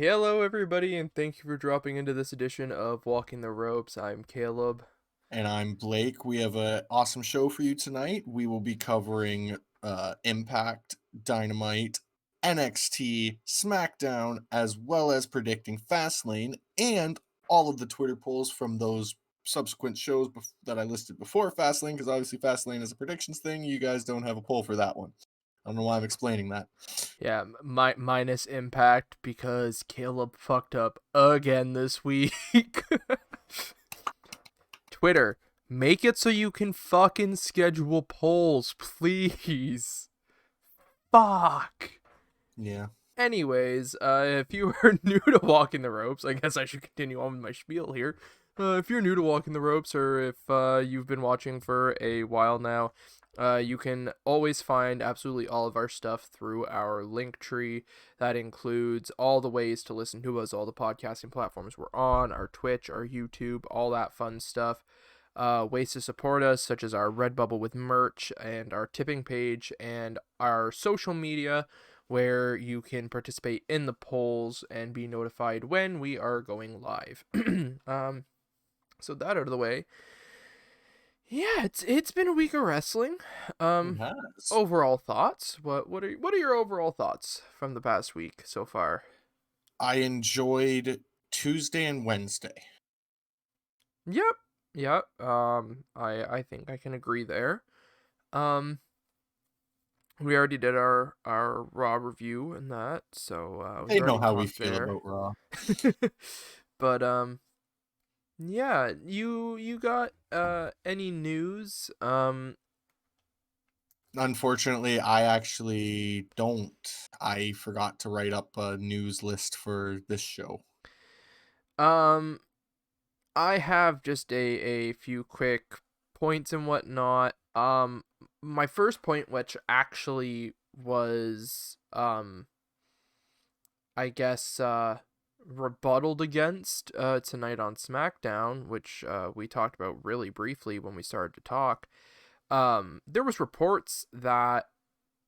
Hello, everybody, and thank you for dropping into this edition of Walking the Ropes. I'm Caleb. And I'm Blake. We have an awesome show for you tonight. We will be covering Impact, Dynamite, NXT, SmackDown, as well as predicting Fastlane and all of the Twitter polls from those subsequent shows that I listed before Fastlane, because obviously Fastlane is a predictions thing. You guys don't have a poll for that one. I don't know why I'm explaining that. Yeah, minus Impact because Caleb fucked up again this week. Twitter, make it so you can fucking schedule polls, please. Fuck. Yeah. Anyways, if you are new to Walking the Ropes, I guess I should continue on with my spiel here. If you're new to Walking the Ropes, or if you've been watching for a while now, you can always find absolutely all of our stuff through our link tree. That includes all the ways to listen to us, all the podcasting platforms we're on, our Twitch, our YouTube, all that fun stuff. Ways to support us, such as our Redbubble with merch and our tipping page and our social media, where you can participate in the polls and be notified when we are going live. So that out of the way. Yeah, it's been a week of wrestling. It has. Overall thoughts. What are your overall thoughts from the past week so far? I enjoyed Tuesday and Wednesday. Yep. Yep. I think I can agree there. Um we already did our Raw review and that, so we I know already how we talked feel there. about Raw. But yeah, you got any news? Unfortunately, I actually don't. I forgot to write up a news list for this show. Um I have just a few quick points and whatnot. My first point, which actually was I guess rebutted against tonight on SmackDown, which we talked about really briefly when we started to talk. There was reports that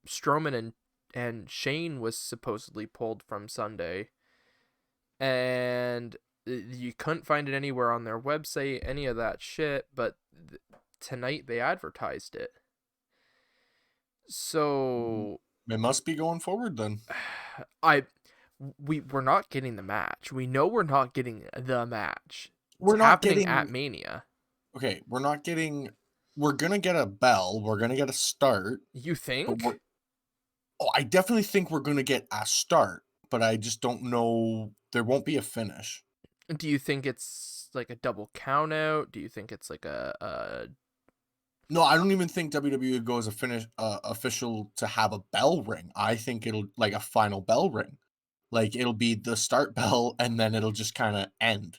Strowman and Shane was supposedly pulled from Sunday, and you couldn't find it anywhere on their website, any of that shit, but tonight they advertised it. So It must be going forward then. I we're not getting the match. We know we're not getting the match. It's We're not happening at getting. Mania. Okay, we're not getting. We're gonna get a bell. We're gonna get a start. You But think? I definitely think we're gonna get a start. But I just don't know. There won't be a finish. Do you think it's like a double count out? Do you think it's like a No, I don't even think WWE would go as a finish official to have a bell ring. I think it'll like a final bell ring. Like it'll be the start bell and then it'll just kind of end.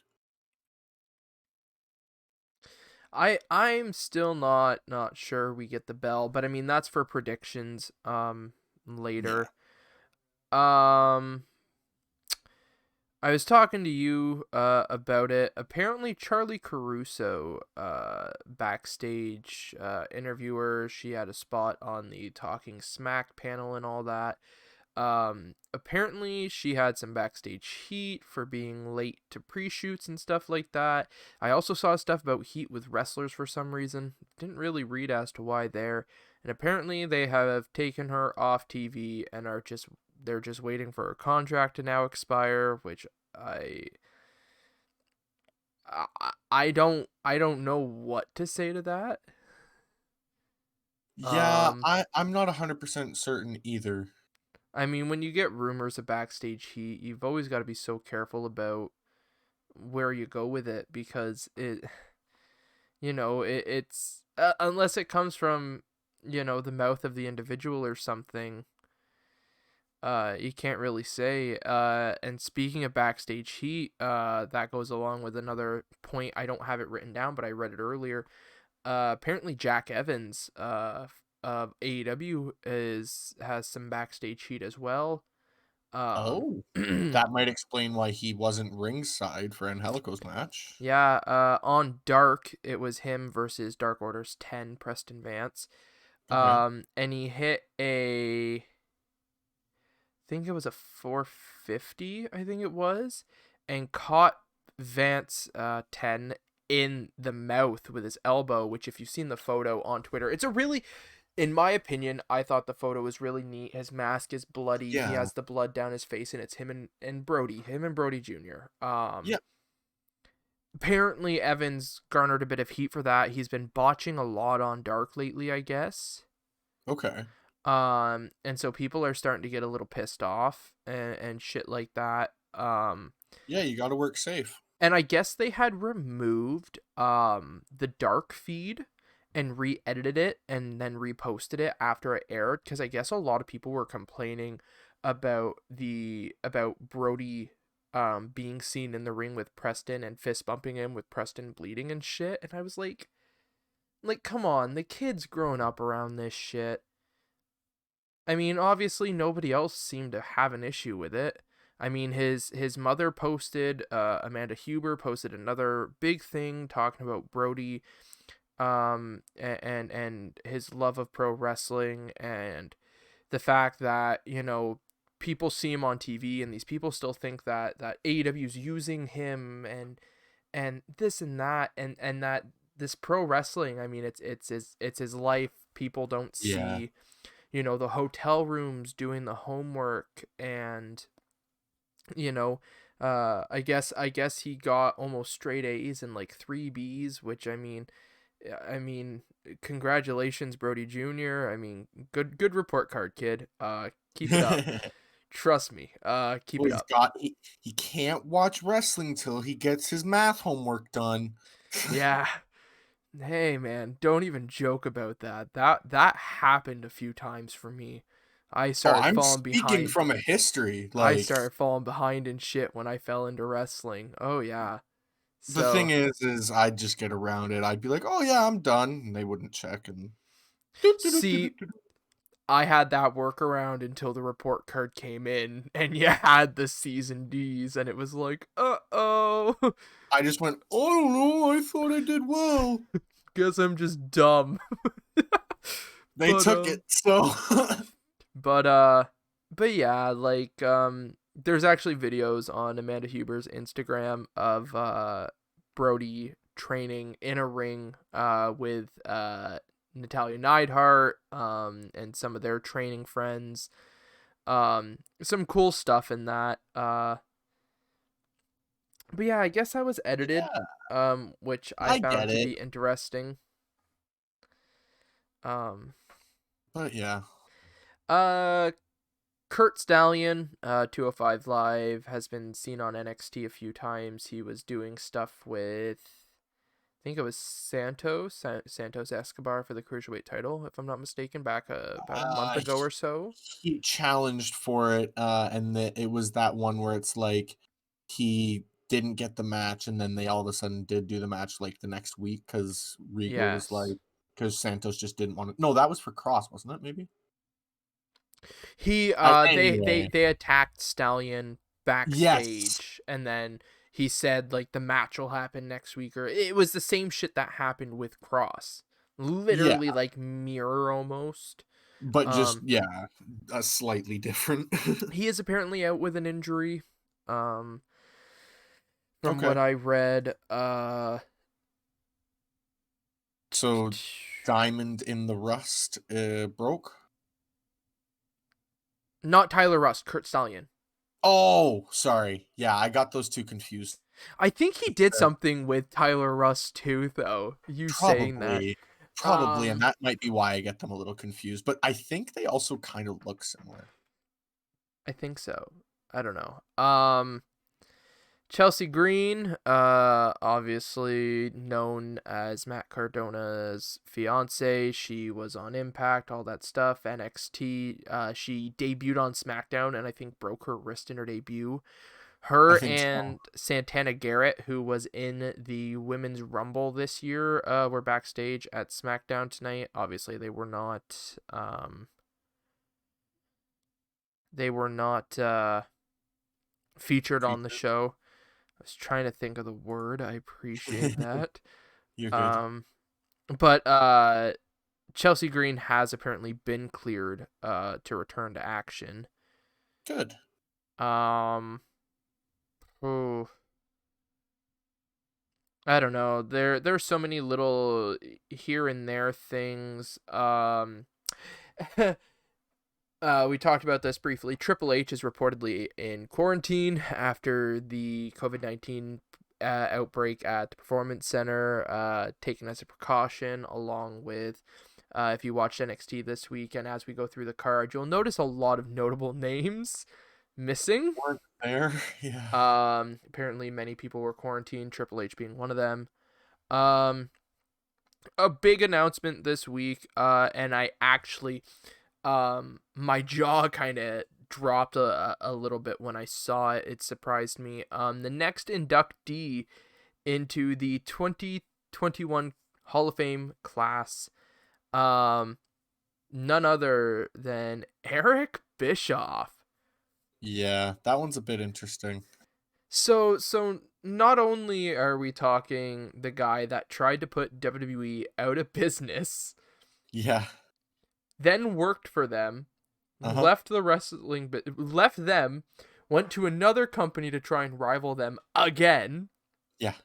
I'm still not sure we get the bell, but I mean that's for predictions Yeah. later. Um I was talking to you about it. Apparently Charlie Caruso, backstage interviewer, she had a spot on the Talking Smack panel and all that. Apparently she had some backstage heat for being late to pre-shoots and stuff like that. I also saw stuff about heat with wrestlers for some reason. Didn't really read as to why there. And apparently they have taken her off TV and they're just waiting for her contract to now expire, which I I don't know what to say to that. Yeah, Um I'm not 100% certain either. I mean, when you get rumors of backstage heat, you've always got to be so careful about where you go with it, because it's unless it comes from the mouth of the individual or something, you can't really say. And speaking of backstage heat, that goes along with another point. I don't have it written down, but I read it earlier. Apparently Jack Evans of AEW has some backstage heat as well. Oh, that might explain why he wasn't ringside for Angelico's match. Yeah, on Dark, it was him versus Dark Order's 10, Preston Vance. Okay. And he hit a think it was a 450, I think it was, and caught Vance 10 in the mouth with his elbow, which if you've seen the photo on Twitter, it's a really, in my opinion, I thought the photo was really neat. His mask is bloody. He Yeah. has the blood down his face, and it's him and Brody Jr. Yeah. Apparently Evans garnered a bit of heat for that. He's been botching a lot on Dark lately, I guess. Okay. And so people are starting to get a little pissed off and shit like that. Yeah, you got to work safe. And I guess they had removed the Dark feed and re-edited it and then reposted it after it aired, because I guess a lot of people were complaining about Brody being seen in the ring with Preston and fist bumping him with Preston bleeding and shit. And I was like, come on, the kid's growing up around this shit. I mean, obviously nobody else seemed to have an issue with it. I mean, his mother posted, Amanda Huber posted another big thing talking about Brody, and his love of pro wrestling, and the fact that, you know, people see him on TV and these people still think that AEW's using him and this and that, and that this pro wrestling, I mean, it's his life. People don't Yeah. see, you know, the hotel rooms doing the homework, and, you know, I guess he got almost straight A's and like 3 B's, which I mean, congratulations, Brody Jr. I mean, good report card, kid. Keep it up. Trust me. Keep Well, it up. he can't watch wrestling till he gets his math homework done. Yeah. Hey man, don't even joke about that. That happened a few times for me. I Oh, started I'm falling speaking behind. from a history. I Like, started falling behind in shit when I fell into wrestling. Oh yeah. the thing So, is I'd just get around it. I'd be like, "Oh yeah, I'm done," and they wouldn't check. And see, I had that workaround until the report card came in and you had the C's and D's, and it was like, uh-oh. I just went, "Oh, I don't know. I thought I did well." Guess I'm just dumb. They But took it, so but uh but yeah, like there's actually videos on Amanda Huber's Instagram of Brody training in a ring with Natalia Neidhart and some of their training friends. Some cool stuff in that. But yeah, I guess I was edited, yeah, which I I get found to it. be interesting. Um But yeah. uh Kurt Stallion, 205 Live, has been seen on NXT a few times. He was doing stuff with, I think it was Santos Escobar for the Cruiserweight title, if I'm not mistaken, back about a month Uh, ago or so. he challenged for it, and it was that one where it's like he didn't get the match, and then they all of a sudden did do the match like the next week because Regal was Yes. like, because Santos just didn't want to. No, that was for Cross, wasn't it? Maybe. He Anyway, they attacked Stallion yes, backstage, and then he said like the match will happen next week, or it was the same shit that happened with Cross. yeah, Literally like mirror almost. but just Um yeah, a slightly different. he is apparently out with an injury. Um from what Okay, I read, so Diamond in the Rust broke. not Tyler Rust, Kurt Stallion. Oh, sorry. Yeah, I got those two confused. I think he did something with Tyler Rust too, though. You saying that. Probably, probably, and Um, that might be why I get them a little confused. But I think they also kind of look similar. I think so. I don't know. Chelsea Green, obviously known as Matt Cardona's fiance. She was on Impact, all that stuff. NXT. She debuted on SmackDown and I think broke her wrist in her debut. I Her think so. and Santana Garrett, who was in the Women's Rumble this year, were backstage at SmackDown tonight. Obviously, they were not. They were not featured on the Featured. show. I was trying to think of the word. I appreciate that. You're good. Um, but Chelsea Green has apparently been cleared to return to action. Good. Um, oh, I don't know. There's so many little here and there things. We talked about this briefly. Triple H is reportedly in quarantine after the COVID-19 outbreak at the Performance Center, taken as a precaution, along with, if you watched NXT this week, and as we go through the card, you'll notice a lot of notable names missing. Weren't there? Yeah. Apparently many people were quarantined, Triple H being one of them. Um, a big announcement this week, and I actually my jaw kind of dropped a little bit when I saw it. It surprised me. The next inductee into the 2021 Hall of Fame class, none other than Eric Bischoff. Yeah, that one's a bit interesting. So not only are we talking the guy that tried to put WWE out of business, Yeah. then worked for them, Uh-huh. left the wrestling, but left them, went to another company to try and rival them again, Yeah.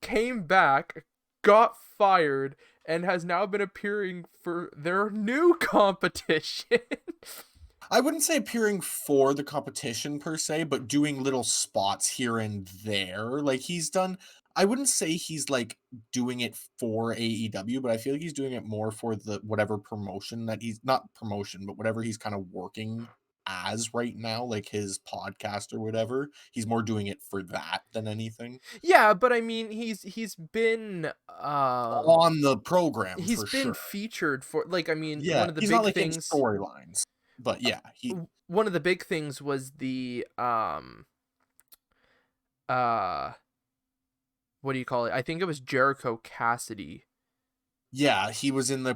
came back, got fired, and has now been appearing for their new competition. I wouldn't say appearing for the competition per se, but doing little spots here and there. Like he's done, I wouldn't say he's like doing it for AEW, but I feel like he's doing it more for the whatever promotion that he's not promotion, but whatever he's kind of working as right now, like his podcast or whatever. He's more doing it for that than anything. Yeah, but I mean, he's been On the program he's for been sure. featured for, like, I mean, Yeah, one of the he's not big like in things storylines, but yeah, he one of the big things was the uh what do you call it? I think it was Jericho Cassidy. yeah, he was in the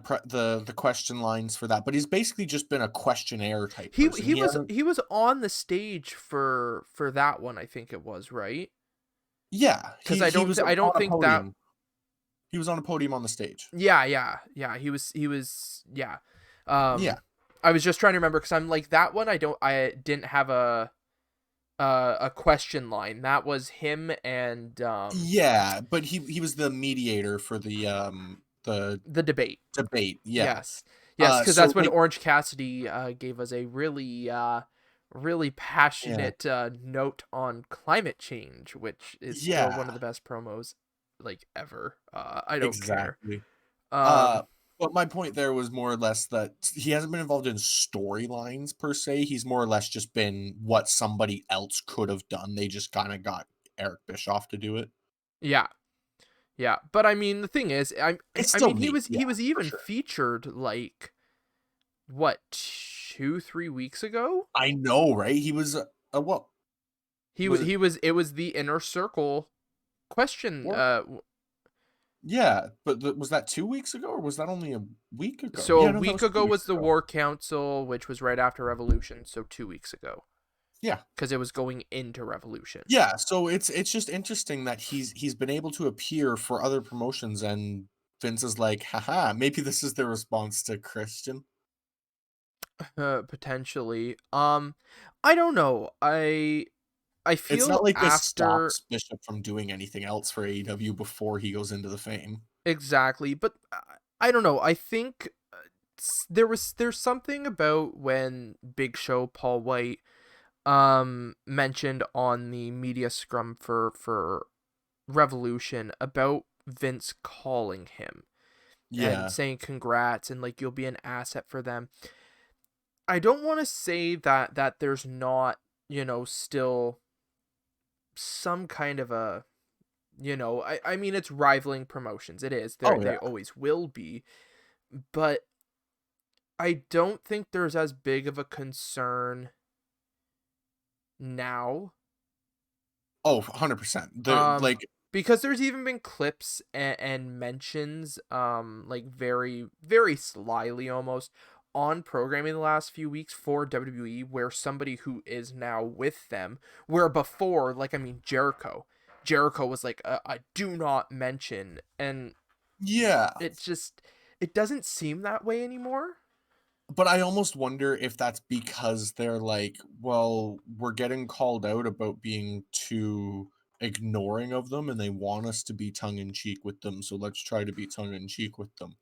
question lines for that, but he's basically just been a questionnaire type He person. he He was hasn't. he was on the stage for that one, I think it was, right? Yeah, Cuz he was I on don't a think that. podium. He was on a podium on the stage. Yeah, he was yeah. Yeah, I was just trying to remember cuz I'm like that one I didn't have a question line. That was him and yeah, but he was the mediator for the the debate. debate. Yeah, Yes. Yes, because so that's when like Orange Cassidy gave us a really yeah, passionate note on climate change, which is still one of yeah, the best promos like ever. I don't care. exactly. Uh, Um, but my point there was more or less that he hasn't been involved in storylines per se. He's more or less just been what somebody else could have done. They just kind of got Eric Bischoff to do it. yeah, yeah. But I mean, the thing is, It's I still mean, neat, he yeah, was for even sure. featured like what 2 3 weeks ago. I know, right? He was a what was it? He was it was the Inner Circle question. Or yeah, but was that 2 weeks ago or was that only a week ago? So a Yeah, no, that week was two ago weeks was the ago. War Council, which was right after Revolution. So 2 weeks ago, Yeah, because it was going into Revolution. yeah. So it's just interesting that he's been able to appear for other promotions, and Vince is like, haha, maybe this is the response to Christian. Potentially. I don't know. I It's feel not like this after stops Bishop from doing anything else for AEW before he goes into the fame. exactly, but I don't know. I think there's something about when Big Show Paul White mentioned on the media scrum for Revolution about Vince calling him and Yeah. saying congrats and like you'll be an asset for them. I don't want to say that there's not, still some kind of a, I mean it's rivaling promotions. It is. Oh They yeah. always will be, but I don't think there's as big of a concern now. Oh, 100%. The Um like because there's even been clips and mentions like very very slyly almost on programming the last few weeks for WWE where somebody who is now with them, where before, like, I mean, Jericho was like a do not mention, and yeah. it just, it doesn't seem that way anymore. But I almost wonder if that's because they're like, well, we're getting called out about being too ignoring of them, and they want us to be tongue in cheek with them, so let's try to be tongue in cheek with them.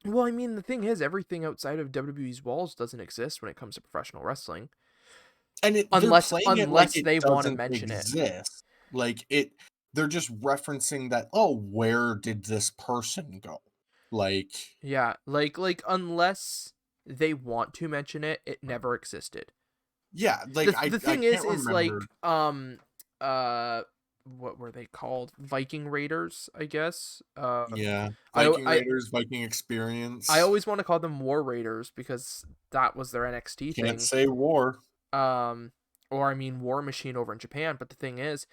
Well, I mean, the thing is, everything outside of WWE's walls doesn't exist when it comes to professional wrestling, And they're unless playing it like unless it they want to doesn't mention it. exist. Like they're just referencing that, oh, where did this person go? Like, Yeah, like unless they want to mention it, it never existed. yeah, like The I thing can't is remember. like uh what were they called? Viking Raiders, I guess. Yeah, I Viking I Raiders, Viking I Experience. always want to call them War Raiders because that was their NXT Can't thing. say war. Um or I mean War Machine over in Japan, but the thing is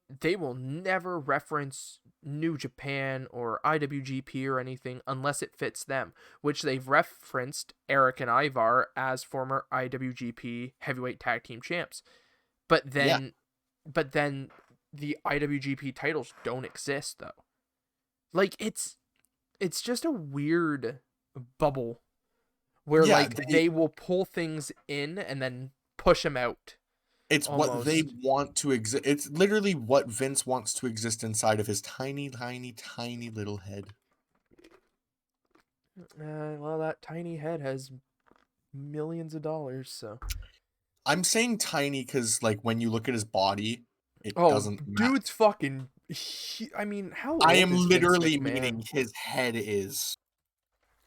they will never reference New Japan or IWGP or anything unless it fits them, which they've referenced Eric and Ivar as former IWGP heavyweight tag team champs. But Yeah, then but then the IWGP titles don't exist though. Like it's just a weird bubble where yeah. like they will pull things in and then push them out It's what they almost. want to exist. It's literally what Vince wants to exist inside of his tiny, tiny, tiny little head. Well, that tiny head has millions of dollars, so. I'm saying tiny because, like, when you look at his body, it Oh, doesn't match. dude's fucking. I mean, how I old am is Vince literally meaning McMahon? his head is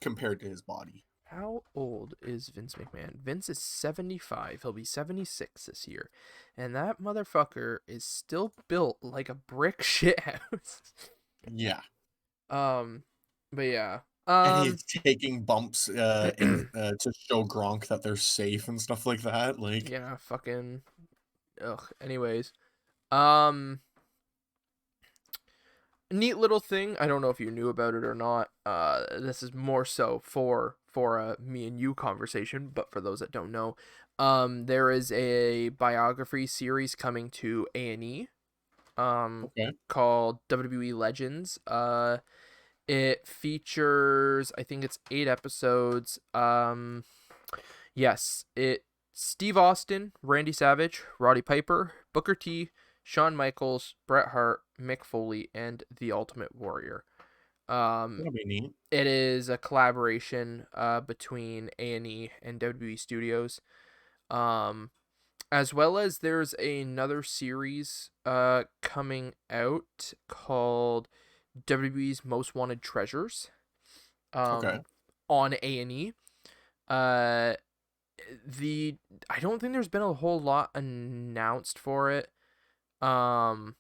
compared to his body. How old is Vince McMahon? Vince is 75. He'll be 76 this year. And that motherfucker is still built like a brick shithouse. Yeah, um, but yeah. and he's taking bumps in to show Gronk that they're safe and stuff like that. Like, Yeah, fucking. Ugh. Anyways. Um, neat little thing. I don't know if you knew about it or not. This is more so for a me and you conversation, but for those that don't know, there is a biography series coming to A&E, okay, called WWE Legends. It features, I think it's 8 episodes. Yes, it Steve Austin, Randy Savage, Roddy Piper, Booker T, Shawn Michaels, Bret Hart, Mick Foley, and The Ultimate Warrior. Um, that'll be neat. it is a collaboration between A&E and WWE Studios. Um, as well as there's another series coming out called WWE's Most Wanted Treasures Okay, um on A&E. Uh the I don't think there's been a whole lot announced for it. Um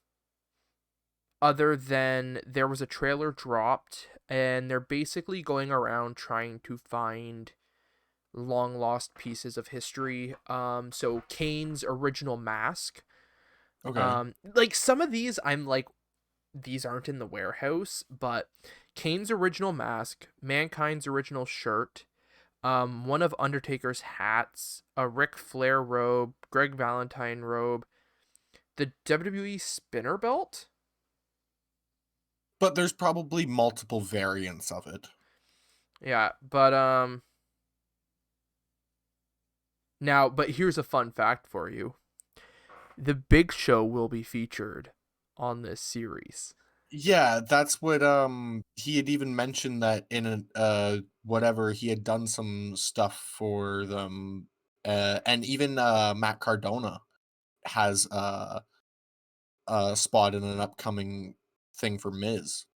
Other than there was a trailer dropped and they're basically going around trying to find long lost pieces of history. So Kane's original mask. okay, Like some of these I'm like these aren't in the warehouse, but Kane's original mask, Mankind's original shirt, one of Undertaker's hats, a Ric Flair robe, Greg Valentine robe, the WWE spinner belt. but there's probably multiple variants of it. Yeah, but now but here's a fun fact for you. The Big Show will be featured on this series. Yeah, that's what he had even mentioned that in a whatever he had done some stuff for them, and even Matt Cardona has a spot in an upcoming thing for Miz.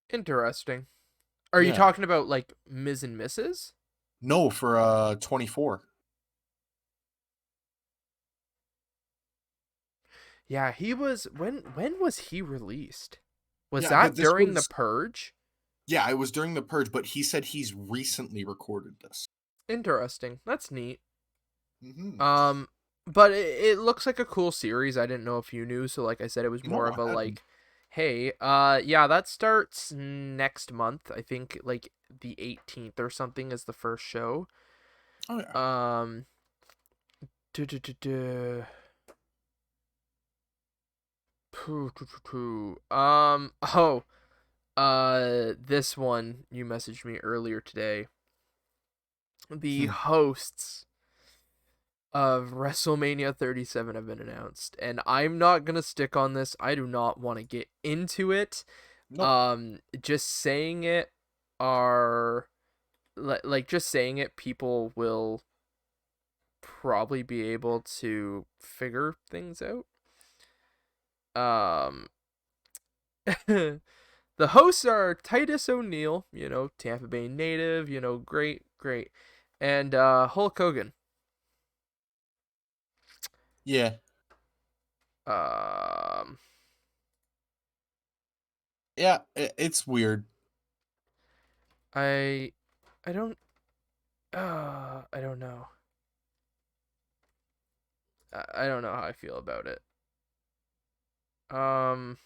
Interesting. Are you Yeah. talking about like Ms. and Mrs.? No, for 24. Yeah, he was when was he released? Was Yeah, but that this during the was Purge? yeah, it was during the purge, but he said he's recently recorded this. Interesting. That's neat. Hmm. Um, but it looks like a cool series. I didn't know if you knew, so like I said, it was more No, of I a hadn't. like, hey, yeah, that starts next month. I think like the 18th or something is the first show. Oh yeah. Um, duh, duh, duh, duh. Poo, poo, poo, poo. Oh. This one you messaged me earlier today. The Hmm. hosts of WrestleMania 37 have been announced, and I'm not gonna stick on this. I do not want to get into it. Nope. Just saying it are like just saying it, people will probably be able to figure things out. Um, the hosts are Titus O'Neil, Tampa Bay native, great, and Hulk Hogan. Yeah. Um, Yeah. It's weird. I, I don't, I don't know. I don't know how I feel about it. Um,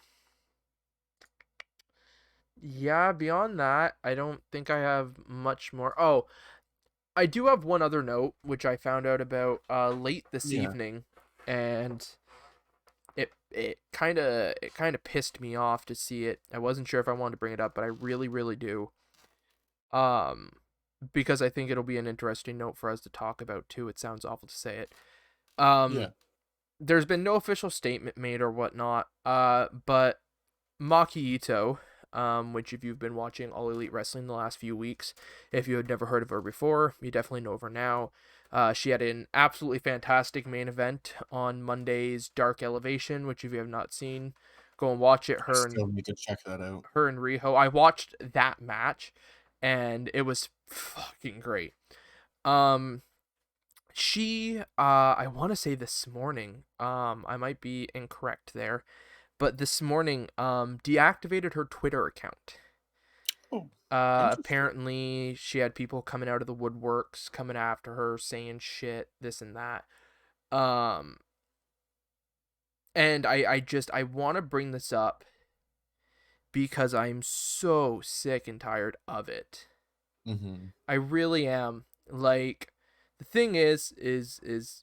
yeah. Beyond that, I don't think I have much more. Oh, I do have one other note, which I found out about late this Yeah. evening, and it kind of pissed me off to see it. I wasn't sure if I wanted to bring it up, but I really do. Um, because I think it'll be an interesting note for us to talk about too. It sounds awful to say it. Yeah. There's been no official statement made or whatnot. But Maki Ito, which if you've been watching All Elite Wrestling the last few weeks, if you had never heard of her before, you definitely know of her now. She had an absolutely fantastic main event on Monday's Dark Elevation, which if you have not seen, go and watch it. I still need to check that out. Her and Riho. I watched that match, and it was fucking great. Um, she, I want to say this morning, I might be incorrect there, but this morning, deactivated her Twitter account. Oh, interesting. Apparently she had people coming out of the woodworks, coming after her, saying shit, this and that. Um, and I want to bring this up because I'm so sick and tired of it. Mm-hmm. I really am. Like, the thing is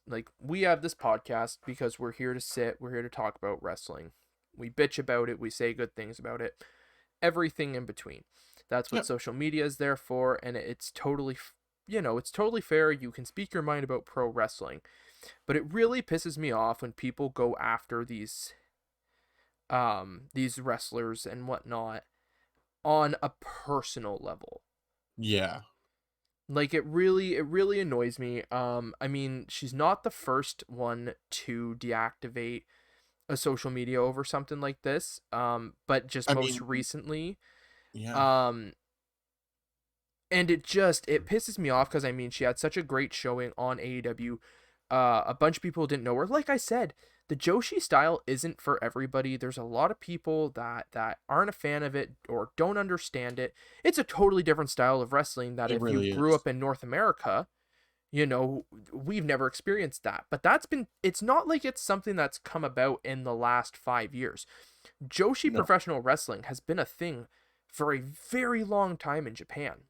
like, we have this podcast because we're here to sit, we're here to talk about wrestling. We bitch about it, we say good things about it, everything in between. That's what Yep. social media is there for, and it's totally, it's totally fair. You can speak your mind about pro wrestling, but it really pisses me off when people go after these wrestlers and whatnot on a personal level. Yeah. Like, it really annoys me. I mean, she's not the first one to deactivate a social media over something like this. But just I most mean, recently, yeah. um, and it pisses me off because I mean she had such a great showing on AEW. A bunch of people didn't know her. Like I said, the Joshi style isn't for everybody. There's a lot of people that aren't a fan of it or don't understand it. It's a totally different style of wrestling that It if you really grew is. up in North America, we've never experienced that. But it's not like it's something that's come about in the last 5 years. Joshi No. professional wrestling has been a thing for a very long time in Japan.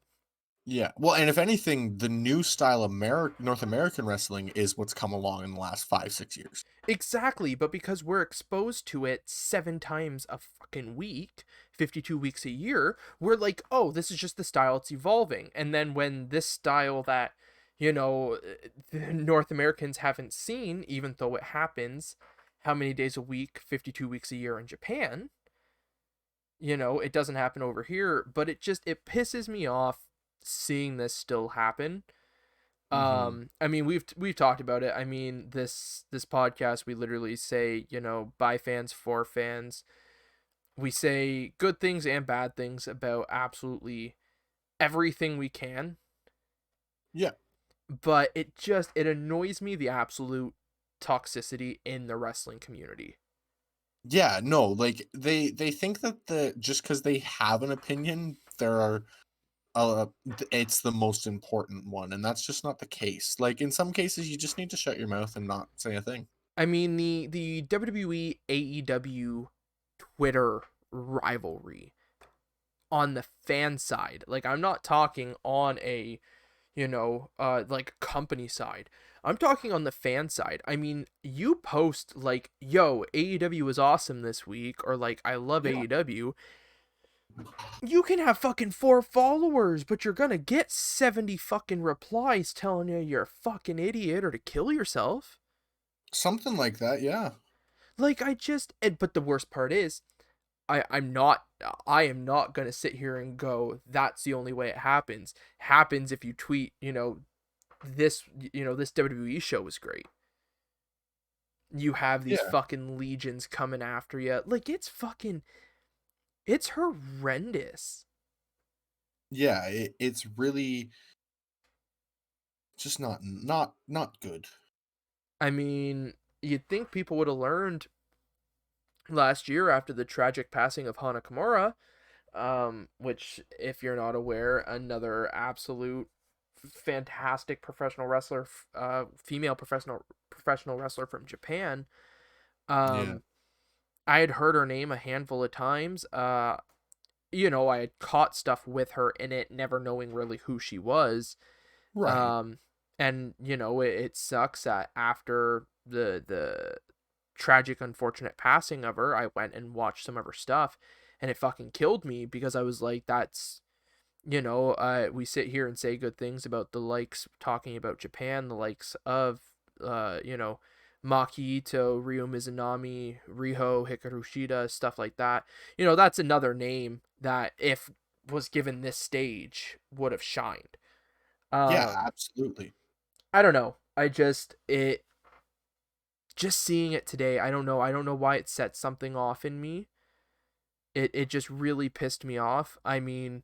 Yeah. Well, and if anything, the new style of North American wrestling is what's come along in the last 5, 6 years. Exactly, but because we're exposed to it 7 times a fucking week, 52 weeks a year, we're like, oh, this is just the style, it's evolving. And then when this style that, the North Americans haven't seen, even though it happens how many days a week, 52 weeks a year in Japan, it doesn't happen over here, but it pisses me off seeing this still happen. Mm-hmm. I mean, we've talked about it. I mean, this podcast, we literally say, by fans, for fans. We say good things and bad things about absolutely everything we can, Yeah. but it annoys me, the absolute toxicity in the wrestling community. Yeah. No, like they think that just because they have an opinion, it's the most important one, and that's just not the case. Like in some cases, you just need to shut your mouth and not say a thing. I mean, the WWE AEW Twitter rivalry on the fan side. Like, I'm not talking on a like company side. I'm talking on the fan side. I mean, you post like, yo, AEW was awesome this week, or like, I love Yeah. AEW. You can have fucking 4 followers, but you're gonna get 70 fucking replies telling you you're a fucking idiot or to kill yourself. Something like that, yeah. Like, but the worst part is, I am not gonna sit here and go, that's the only way it happens. Happens if you tweet, this, this WWE show was great. You have these Yeah. fucking legions coming after you. Like, it's horrendous. Yeah, it's really just not good. I mean, you'd think people would have learned last year after the tragic passing of Hana Kimura, which, if you're not aware, another absolute fantastic professional wrestler, female professional wrestler from Japan. Yeah. Um, I had heard her name a handful of times. I had caught stuff with her in it, never knowing really who she was. Right. Um, and it sucks that after the tragic, unfortunate passing of her, I went and watched some of her stuff, and it fucking killed me because I was like, that's, we sit here and say good things about the likes, talking about Japan, the likes of, Maki Ito, Ryo Mizunami, Riho, Hikaru Shida, stuff like that. That's another name that, if was given this stage, would have shined. Yeah, Um, absolutely. I don't know. Just seeing it today, I don't know. I don't know why it set something off in me. It just really pissed me off. I mean,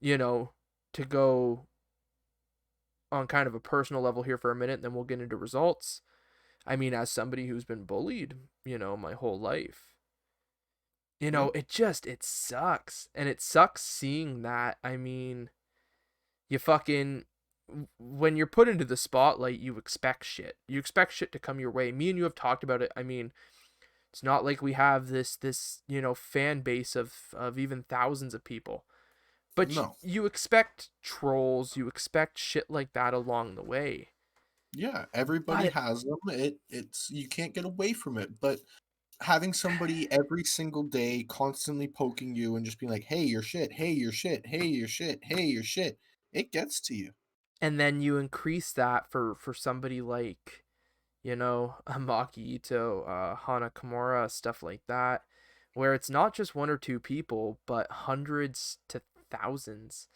you know, to go on kind of a personal level here for a minute, and then we'll get into results. I mean, as somebody who's been bullied, my whole life, Yeah. it sucks. And it sucks seeing that. I mean, you fucking, when you're put into the spotlight, you expect shit. You expect shit to come your way. Me and you have talked about it. I mean, it's not like we have this fan base of even thousands of people. But No. you expect trolls, you expect shit like that along the way. Yeah, everybody But has them. It's you can't get away from it. But having somebody every single day constantly poking you and just being like, "Hey, you're shit. Hey, you're shit. Hey, you're shit. Hey, you're shit." It gets to you. and then you increase that for somebody like, Maki Ito, Hana Kimura, stuff like that, where it's not just one or two people, but hundreds to thousands.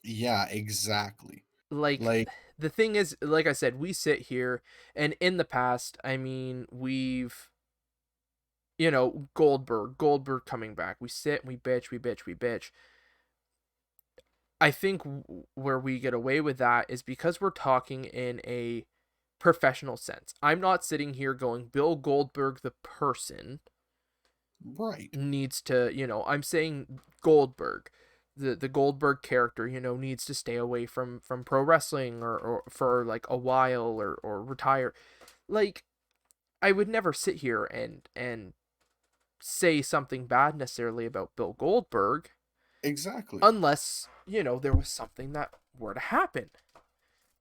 Yeah, exactly. Like, Like, the thing is, like I said, we sit here, and in the past, I mean, we've, Goldberg coming back. We sit, we bitch, we bitch, we bitch. I think where we get away with that is because we're talking in a professional sense. I'm not sitting here going, Bill Goldberg, the person, right. needs to, I'm saying Goldberg, the Goldberg character, needs to stay away from pro wrestling, or for like a while, or retire. Like, I would never sit here and say something bad necessarily about Bill Goldberg, Exactly. unless, there was something that were to happen.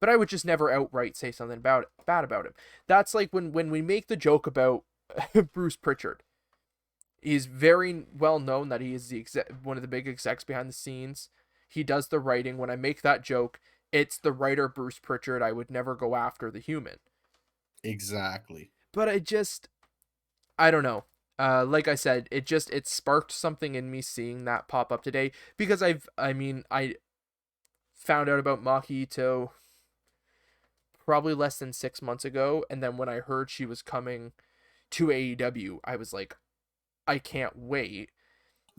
But I would just never outright say something bad about him. That's like when we make the joke about Bruce Pritchard. He's very well known that he is one of the big execs behind the scenes. He does the writing. When I make that joke, it's the writer Bruce Pritchard. I would never go after the human. Exactly. But I don't know. Like I said, it sparked something in me seeing that pop up today, because I found out about Maki Ito probably less than 6 months ago, and then when I heard she was coming to AEW, I was like, I can't wait.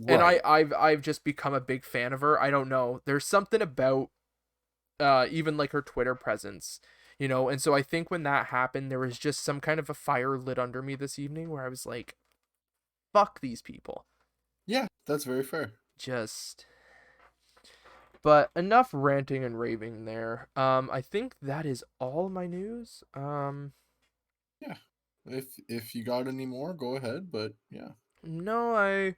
And Right. I've just become a big fan of her. I don't know. There's something about even like her Twitter presence, and so I think when that happened, there was just some kind of a fire lit under me this evening where I was like, fuck these people. Yeah, that's very fair. Just But enough ranting and raving there. I think that is all my news. Yeah. If you got any more, go ahead, but yeah. No, I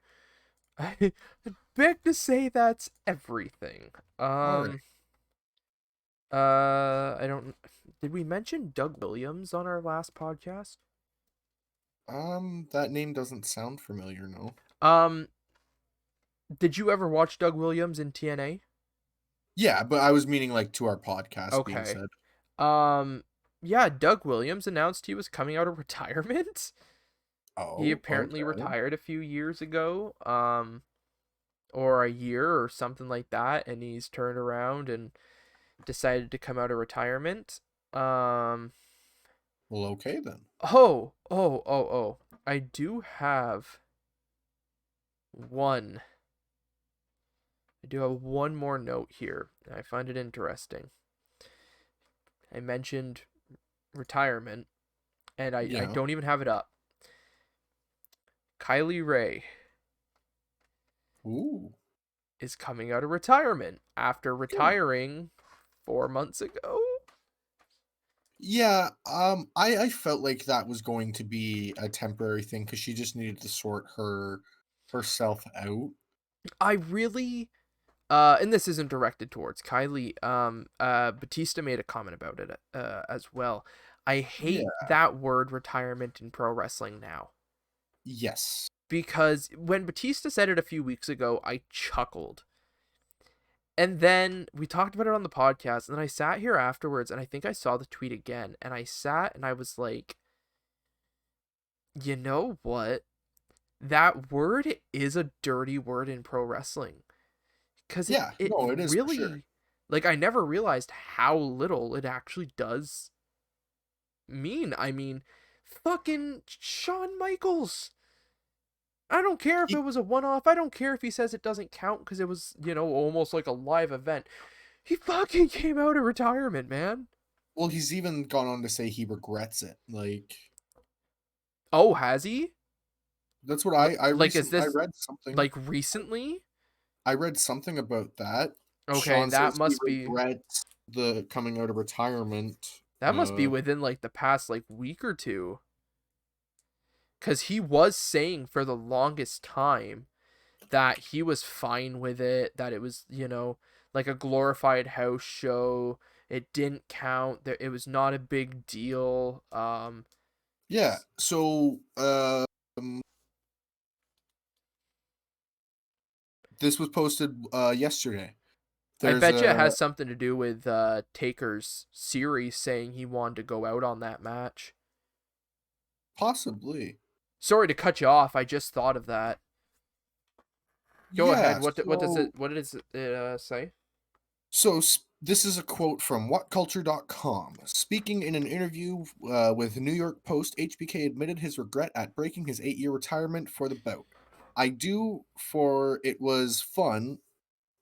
beg to say that's everything. All right. I don't. Did we mention Doug Williams on our last podcast? That name doesn't sound familiar, no. Um, Did you ever watch Doug Williams in TNA? Yeah, but I was meaning like to our podcast being Okay. said. Um, yeah, Doug Williams announced he was coming out of retirement. He Oh, apparently okay. retired a few years ago, or a year or something like that, and he's turned around and decided to come out of retirement. Um, Well, okay then. oh. I do have one. I do have one more note here. I find it interesting. I mentioned retirement, and I Yeah. don't even have it up. Kylie Ray Ooh. is coming out of retirement after Good. retiring 4 months ago. Yeah, I felt like that was going to be a temporary thing because she just needed to sort herself out. I really and this isn't directed towards Kylie. Batista made a comment about it as well. I hate Yeah. that word retirement in pro wrestling now. Yes. Because when Batista said it a few weeks ago, I chuckled. And then we talked about it on the podcast, and then I sat here afterwards, and I think I saw the tweet again, and I sat and I was like, you know what? That word is a dirty word in pro wrestling. Because it, Yeah. it No, it is for sure. really, like, I never realized how little it actually does mean. I mean, fucking Shawn Michaels. I don't care if He, it was a one off. I don't care if he says it doesn't count because it was, almost like a live event. He fucking came out of retirement, man. well, he's even gone on to say he regrets it. Like Oh, has he? that's what Like, is I this read something. like recently? I read something about that. Okay, Sean that says he must be regrets the coming out of retirement. that must be within like the past like week or two. Cause he was saying for the longest time that he was fine with it, that it was, like a glorified house show. It didn't count. It was not a big deal. Yeah. So this was posted yesterday. I There's bet you it a has something to do with Taker's series saying he wanted to go out on that match. possibly. Sorry to cut you off. I just thought of that. Go ahead. Yeah. What does it what does it say? This is a quote from whatculture.com. Speaking in an interview with New York Post, HBK admitted his regret at breaking his 8-year retirement for the bout. I do, for it was fun.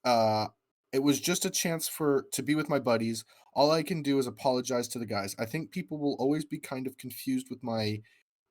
Uh, it was just a chance for to be with my buddies. All I can do is apologize to the guys. I think people will always be kind of confused with my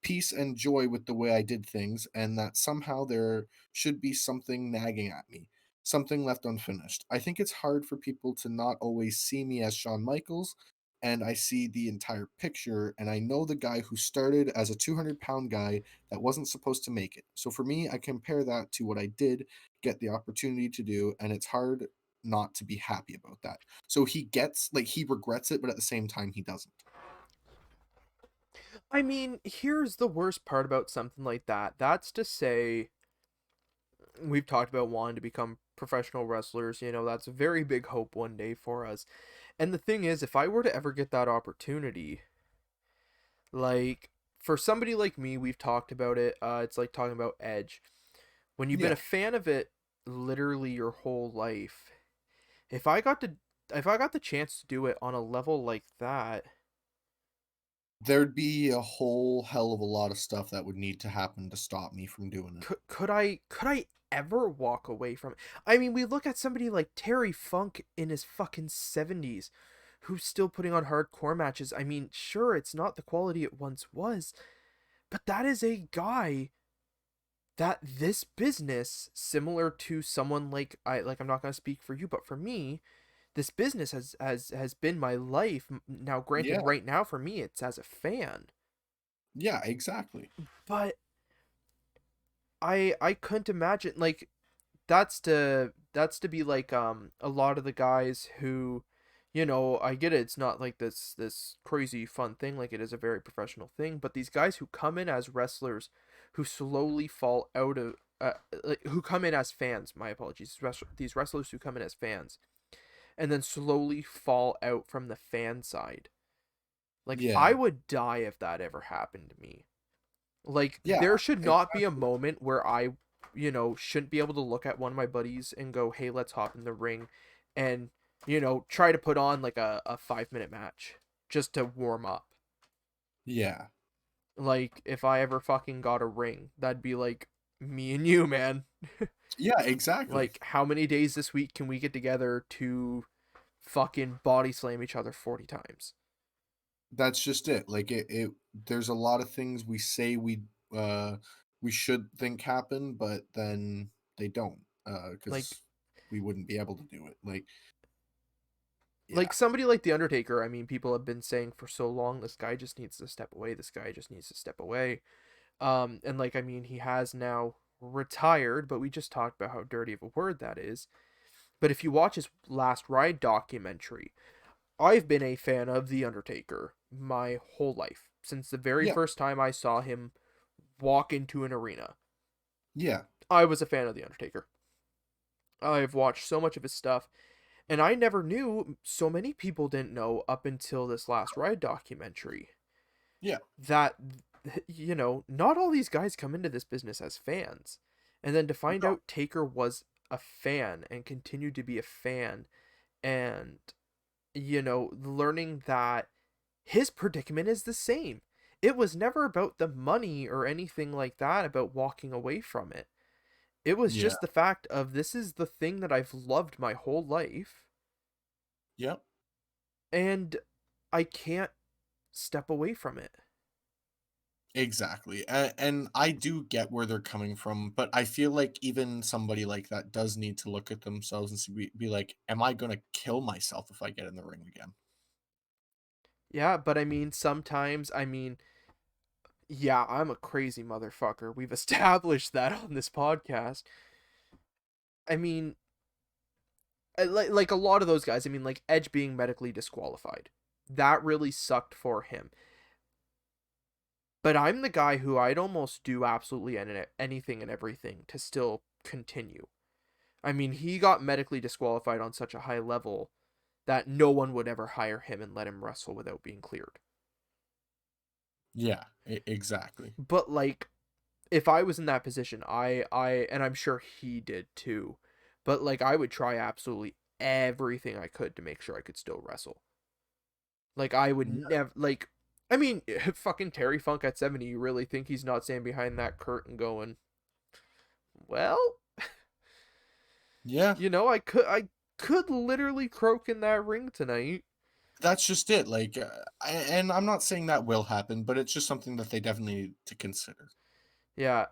peace and joy with the way I did things, and that somehow there should be something nagging at me, something left unfinished. I think it's hard for people to not always see me as Shawn Michaels, and I see the entire picture, and I know the guy who started as a 200-pound guy that wasn't supposed to make it. So for me, I compare that to what I did get the opportunity to do, and it's hard not to be happy about that. So he gets like he regrets it, but at the same time he doesn't. I mean, here's the worst part about something like that. That's to say, we've talked about wanting to become professional wrestlers. That's a very big hope one day for us. And the thing is, if I were to ever get that opportunity, like for somebody like me, we've talked about it. It's like talking about Edge. When you've been a Yeah, fan of it literally your whole life, if I got to, if I got the chance to do it on a level like that, there'd be a whole hell of a lot of stuff that would need to happen to stop me from doing it. could I ever walk away from it? I mean, we look at somebody like Terry Funk in his fucking 70s who's still putting on hardcore matches. I mean, sure, it's not the quality it once was, but that is a guy that this business, similar to someone I'm not going to speak for you, but for me, this business has been my life. Now granted, Yeah, right now for me it's as a fan, yeah, exactly. but I couldn't imagine, like, that's to be like a lot of the guys who, I get it, it's not like this crazy fun thing, like it is a very professional thing, but these guys who come in as wrestlers who slowly fall out of like, who come in as fans. My apologies. These wrestlers who come in as fans, and then slowly fall out from the fan side. Like, I Yeah. would die if that ever happened to me. Like, Yeah, there should not be a exactly. moment where I, shouldn't be able to look at one of my buddies and go, hey, let's hop in the ring and, try to put on like a 5 minute match just to warm up. Yeah. Like, if I ever fucking got a ring, that'd be like me and you, man. Yeah, exactly. Like, how many days this week can we get together to fucking body slam each other 40 times? That's just it. Like it there's a lot of things we say uh we should think happen, but then they don't Like, because we wouldn't be able to do it. Yeah. somebody like The Undertaker, I mean, people have been saying for so long, this guy just needs to step away. This guy just needs to step away. And like, I mean, he has now retired, but we just talked about how dirty of a word that is. But if you watch his Last Ride documentary, I've been a fan of The Undertaker my whole life. Since the very Yeah. first time I saw him walk into an arena, Yeah. I was a fan of The Undertaker. I've watched so much of his stuff, and I never knew, so many people didn't know up until this Last Ride documentary, Yeah. that, not all these guys come into this business as fans. And then to find No. out Taker was a fan and continued to be a fan, and, learning that his predicament is the same. It was never about the money or anything like that, about walking away from it. It was Yeah. just the fact of, this is the thing that I've loved my whole life, Yep. and I can't step away from it. Exactly. And I do get where they're coming from, but I feel like even somebody like that does need to look at themselves and be like, am I going to kill myself if I get in the ring again? Yeah, but I mean, sometimes, I mean, yeah, I'm a crazy motherfucker. We've established that on this podcast. I mean, like a lot of those guys, I mean, like Edge being medically disqualified. That really sucked for him. But I'm the guy who I'd almost do absolutely anything and everything to still continue. I mean, he got medically disqualified on such a high level that no one would ever hire him and let him wrestle without being cleared. Yeah, exactly. But like, if I was in that position, and I'm sure he did too, but like, I would try absolutely everything I could to make sure I could still wrestle. Like, I would Yeah. never, like, I mean, fucking Terry Funk at 70, you really think he's not standing behind that curtain going, well, Yeah. I could literally croak in that ring tonight. That's just it. And I'm not saying that will happen, but it's just something that they definitely need to consider. Yeah,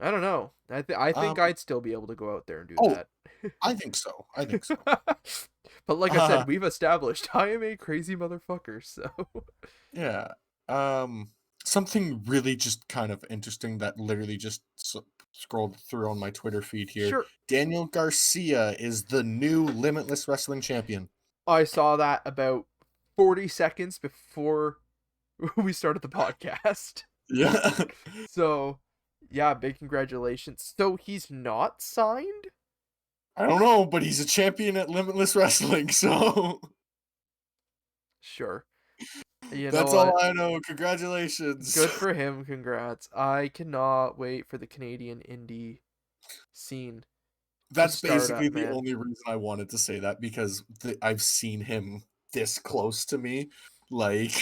I don't know. I think Um, I'd still be able to go out there and do oh, that. I think so. I think so. But like I Uh, said, we've established I am a crazy motherfucker, so yeah. Um, Something really just kind of interesting that literally just scrolled through on my Twitter feed here. sure. Daniel Garcia is the new Limitless Wrestling Champion. I saw that about 40 seconds before we started the podcast. Yeah. So, yeah, big congratulations. So he's not signed? I don't know, but he's a champion at Limitless Wrestling, so Sure. You know that's all what? I know. Congratulations. Good for him. Congrats. I cannot wait for the Canadian indie scene to That's start basically up, the man. only reason I wanted to say that because I've seen him this close to me. Like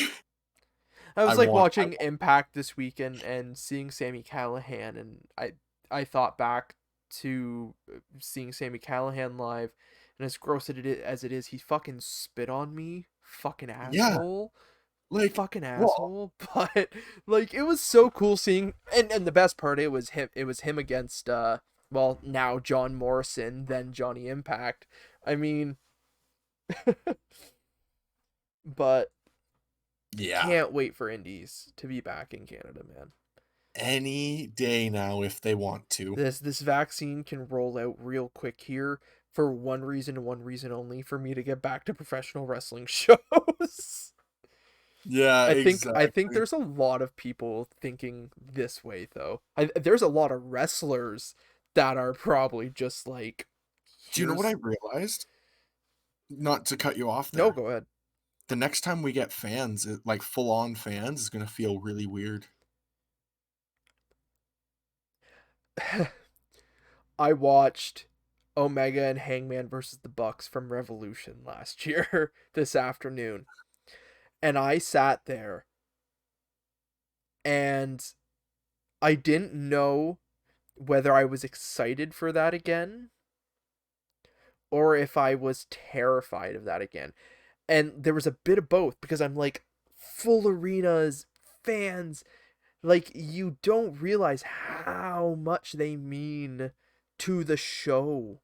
I I was like want watching Impact this weekend and seeing Sammy Callahan, and I thought back to seeing Sammy Callahan live, and as gross as it is, he fucking spit on me, fucking yeah, asshole, like fucking well, asshole. But like, it was so cool seeing, and the best part, it was him against well, now John Morrison, then Johnny Impact. I mean, but yeah. can't wait for indies to be back in Canada, man. Any day now if they want to. This vaccine can roll out real quick here for one reason and one reason only, for me to get back to professional wrestling shows. Yeah, I think exactly. there's a lot of people thinking this way though. There's a lot of wrestlers that are probably just like, Do you know what I here's realized? Not to cut you off no, there. go ahead. The next time we get fans, like full on fans, is gonna feel really weird. I watched Omega and Hangman versus the Bucks from Revolution last year this afternoon. And I sat there and I didn't know whether I was excited for that again or if I was terrified of that again. And there was a bit of both because I'm like, full arenas, fans, like, you don't realize how much they mean to the show.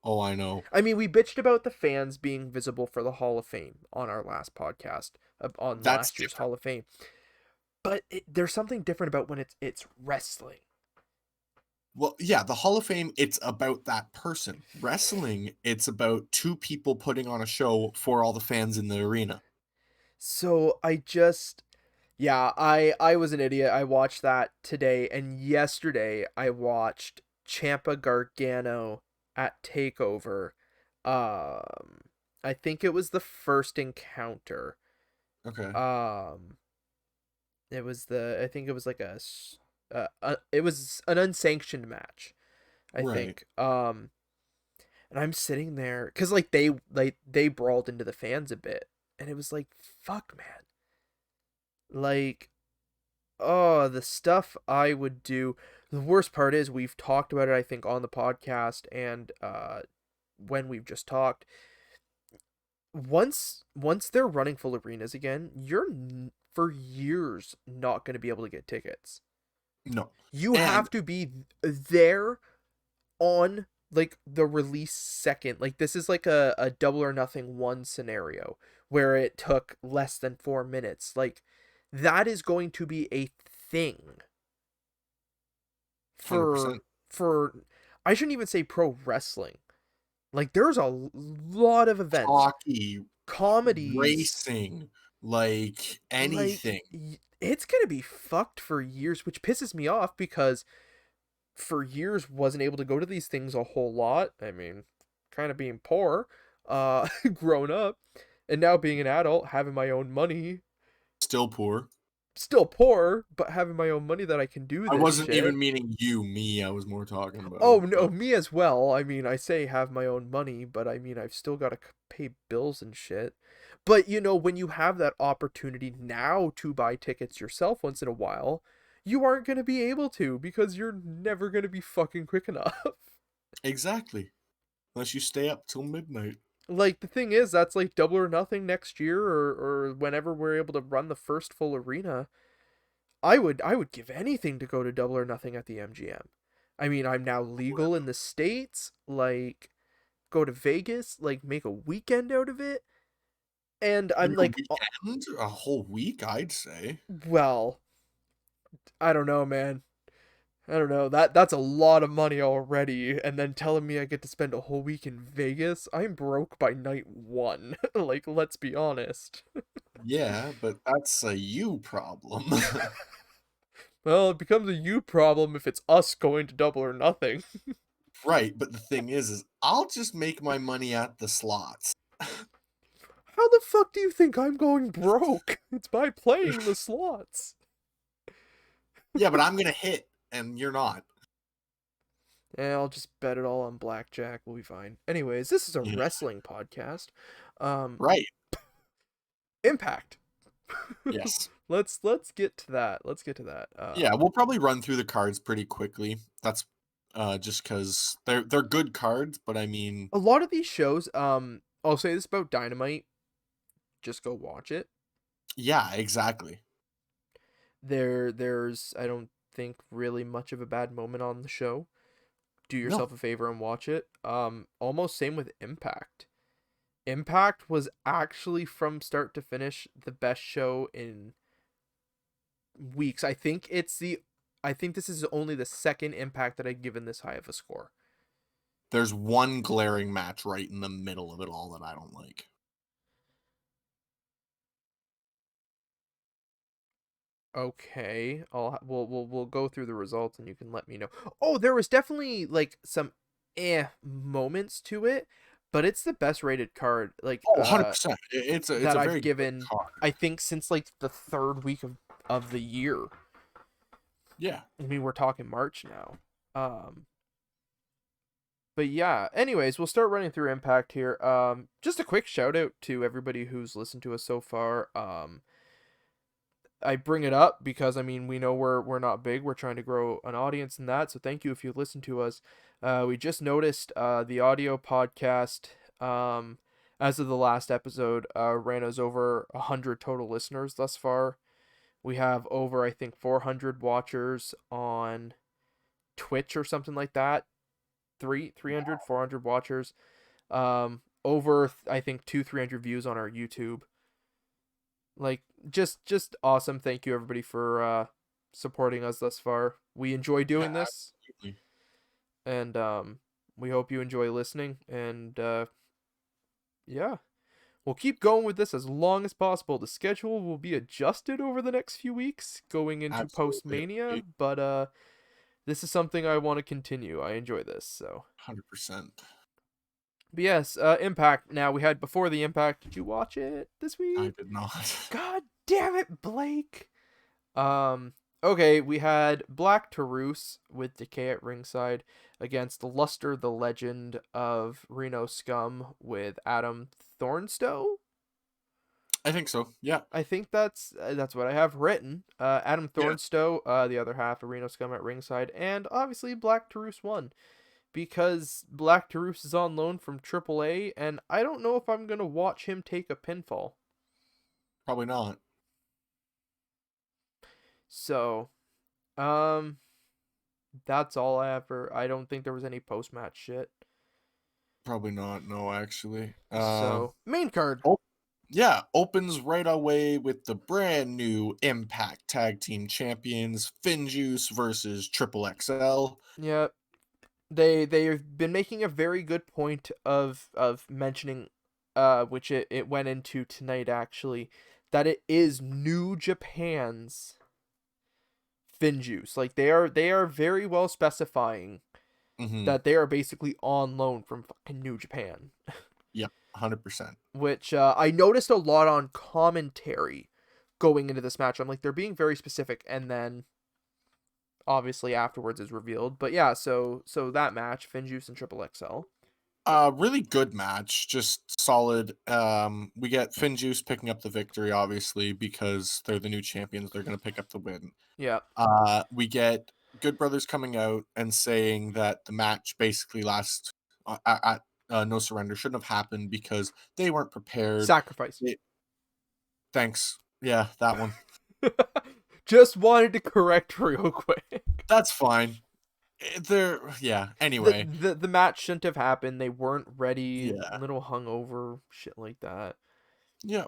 Oh, I know. I mean, we bitched about the fans being visible for the Hall of Fame on our last podcast, on That's last year's different. Hall of Fame. But there's something different about when it's wrestling. Well, yeah, the Hall of Fame, it's about that person. Wrestling, it's about two people putting on a show for all the fans in the arena. So I was an idiot. I watched that today, and yesterday I watched Champa Gargano at Takeover. I think it was the first encounter. Okay. Um, I think it was like it was an unsanctioned match, I Right. think. And I'm sitting there because like they brawled into the fans a bit, and it was like, fuck, man, like, oh, the stuff I would do. The worst part is we've talked about it, I think, on the podcast and when we've just talked. Once they're running full arenas again, you're for years not going to be able to get tickets. No. You And have to be there on like the release second. Like, this is like a Double or Nothing one scenario where it took less than 4 minutes. Like, that is going to be a thing 100% for I shouldn't even say pro wrestling. Like, there's a lot of events, hockey, comedies, racing, like like, anything. it's gonna be fucked for years, which pisses me off because for years wasn't able to go to these things a whole lot. I mean, kind of being poor, grown up, and now being an adult, having my own money, Still poor. still poor, but having my own money that I can do I this wasn't even shit. meaning you, me. I was more talking Oh about, no, but me as well. I mean, I say have my own money, but I mean, I've still got to pay bills and shit. But when you have that opportunity now to buy tickets yourself once in a while, you aren't going to be able to because you're never going to be fucking quick enough. exactly. Unless you stay up till midnight. Like, the thing is, that's like Double or Nothing next year, or whenever we're able to run the first full arena. I would give anything to go to Double or Nothing at the MGM. I mean, I'm now legal in the States, like, go to Vegas, like, make a weekend out of it. And I'm Maybe a like, weekend? A whole week, I'd say. well, I don't know, man. I don't know. That's a lot of money already, and then telling me I get to spend a whole week in Vegas. I'm broke by night one. Like, let's be honest. Yeah, but that's a you problem. Well, it becomes a you problem if it's us going to Double or Nothing. Right, but the thing is I'll just make my money at the slots. How the fuck do you think I'm going broke? It's by playing the slots. Yeah, but I'm gonna hit, and you're not. Yeah, I'll just bet it all on blackjack. We'll be fine. Anyways, this is a Yeah. wrestling podcast. Um, Right. Impact. Yes. Let's get to that. Let's get to that. Yeah, we'll probably run through the cards pretty quickly. That's just because they're good cards, but I mean, A lot of these shows, I'll say this about Dynamite, just go watch it. yeah, exactly. There's I don't think really much of a bad moment on the show. Do No, yourself a favor and watch it. Almost same with Impact. Impact was actually from start to finish the best show in weeks. I think this is only the second Impact that I've given this high of a score. there's one glaring match right in the middle of it all that I don't like. Okay, we'll go through the results and you can let me know. Oh, there was definitely like some moments to it, but it's the best rated card Oh, 100%. It's that a I've very good given, card. I think, since like the third week of the year. Yeah. I mean, we're talking March now. Um, but yeah, anyways, we'll start running through Impact here. Just a quick shout out to everybody who's listened to us so far. I bring it up because I mean we know we're not big. We're trying to grow an audience in that. So thank you if you listen to us. We just noticed the audio podcast as of the last episode ran us over 100 total listeners thus far. We have over I think 400 watchers on Twitch or something like that. 300 400 watchers. Over I think 300 views on our YouTube. Like just awesome. Thank you everybody for supporting us thus far. We enjoy Yeah, doing this, absolutely. and we hope you enjoy listening, and yeah, we'll keep going with this as long as possible. The schedule will be adjusted over the next few weeks going into post Absolutely. Mania, but this is something I want to continue. I enjoy this. So 100%. but yes, Impact. Now we had before the Impact. Did you watch it this I week? did not. God damn it, Blake. Um, okay, we had Black Taurus with Decay at ringside against Luster the Legend of Reno Scum with Adam Thornstowe. I think so. Yeah. I think that's what I have written. Adam Yeah. Thornstowe, the other half of Reno Scum at ringside, and obviously Black Taurus won because Black Taurus is on loan from AAA, and I don't know if I'm gonna watch him take a pinfall. Probably not. So, um, that's all I ever. I don't think there was any post match shit. Probably not. No, actually. So main card. Oh, yeah. Opens right away with the brand new Impact Tag Team Champions, Finjuice versus Triple XL. Yeah, they've been making a very good point of mentioning, which it went into tonight actually, that it is New Japan's Finjuice. Like they are very well specifying Mm-hmm. that they are basically on loan from fucking New Japan. Yep. 100%. Which I noticed a lot on commentary going into this match. I'm like, they're being very specific, and then obviously afterwards is revealed. But yeah, so that match, Finjuice and Triple XL. Really good match, just solid. We get Finjuice picking up the victory, obviously, because they're the new champions. They're going to pick up the win. Yeah, We get Good Brothers coming out and saying that the match basically last at No Surrender shouldn't have happened because they weren't prepared. sacrifice. They- Thanks. Yeah, that one. Just wanted to correct real quick. That's fine. Yeah. The, Anyway, the the match shouldn't have happened. They weren't ready. yeah, Little hungover, shit like that. yeah.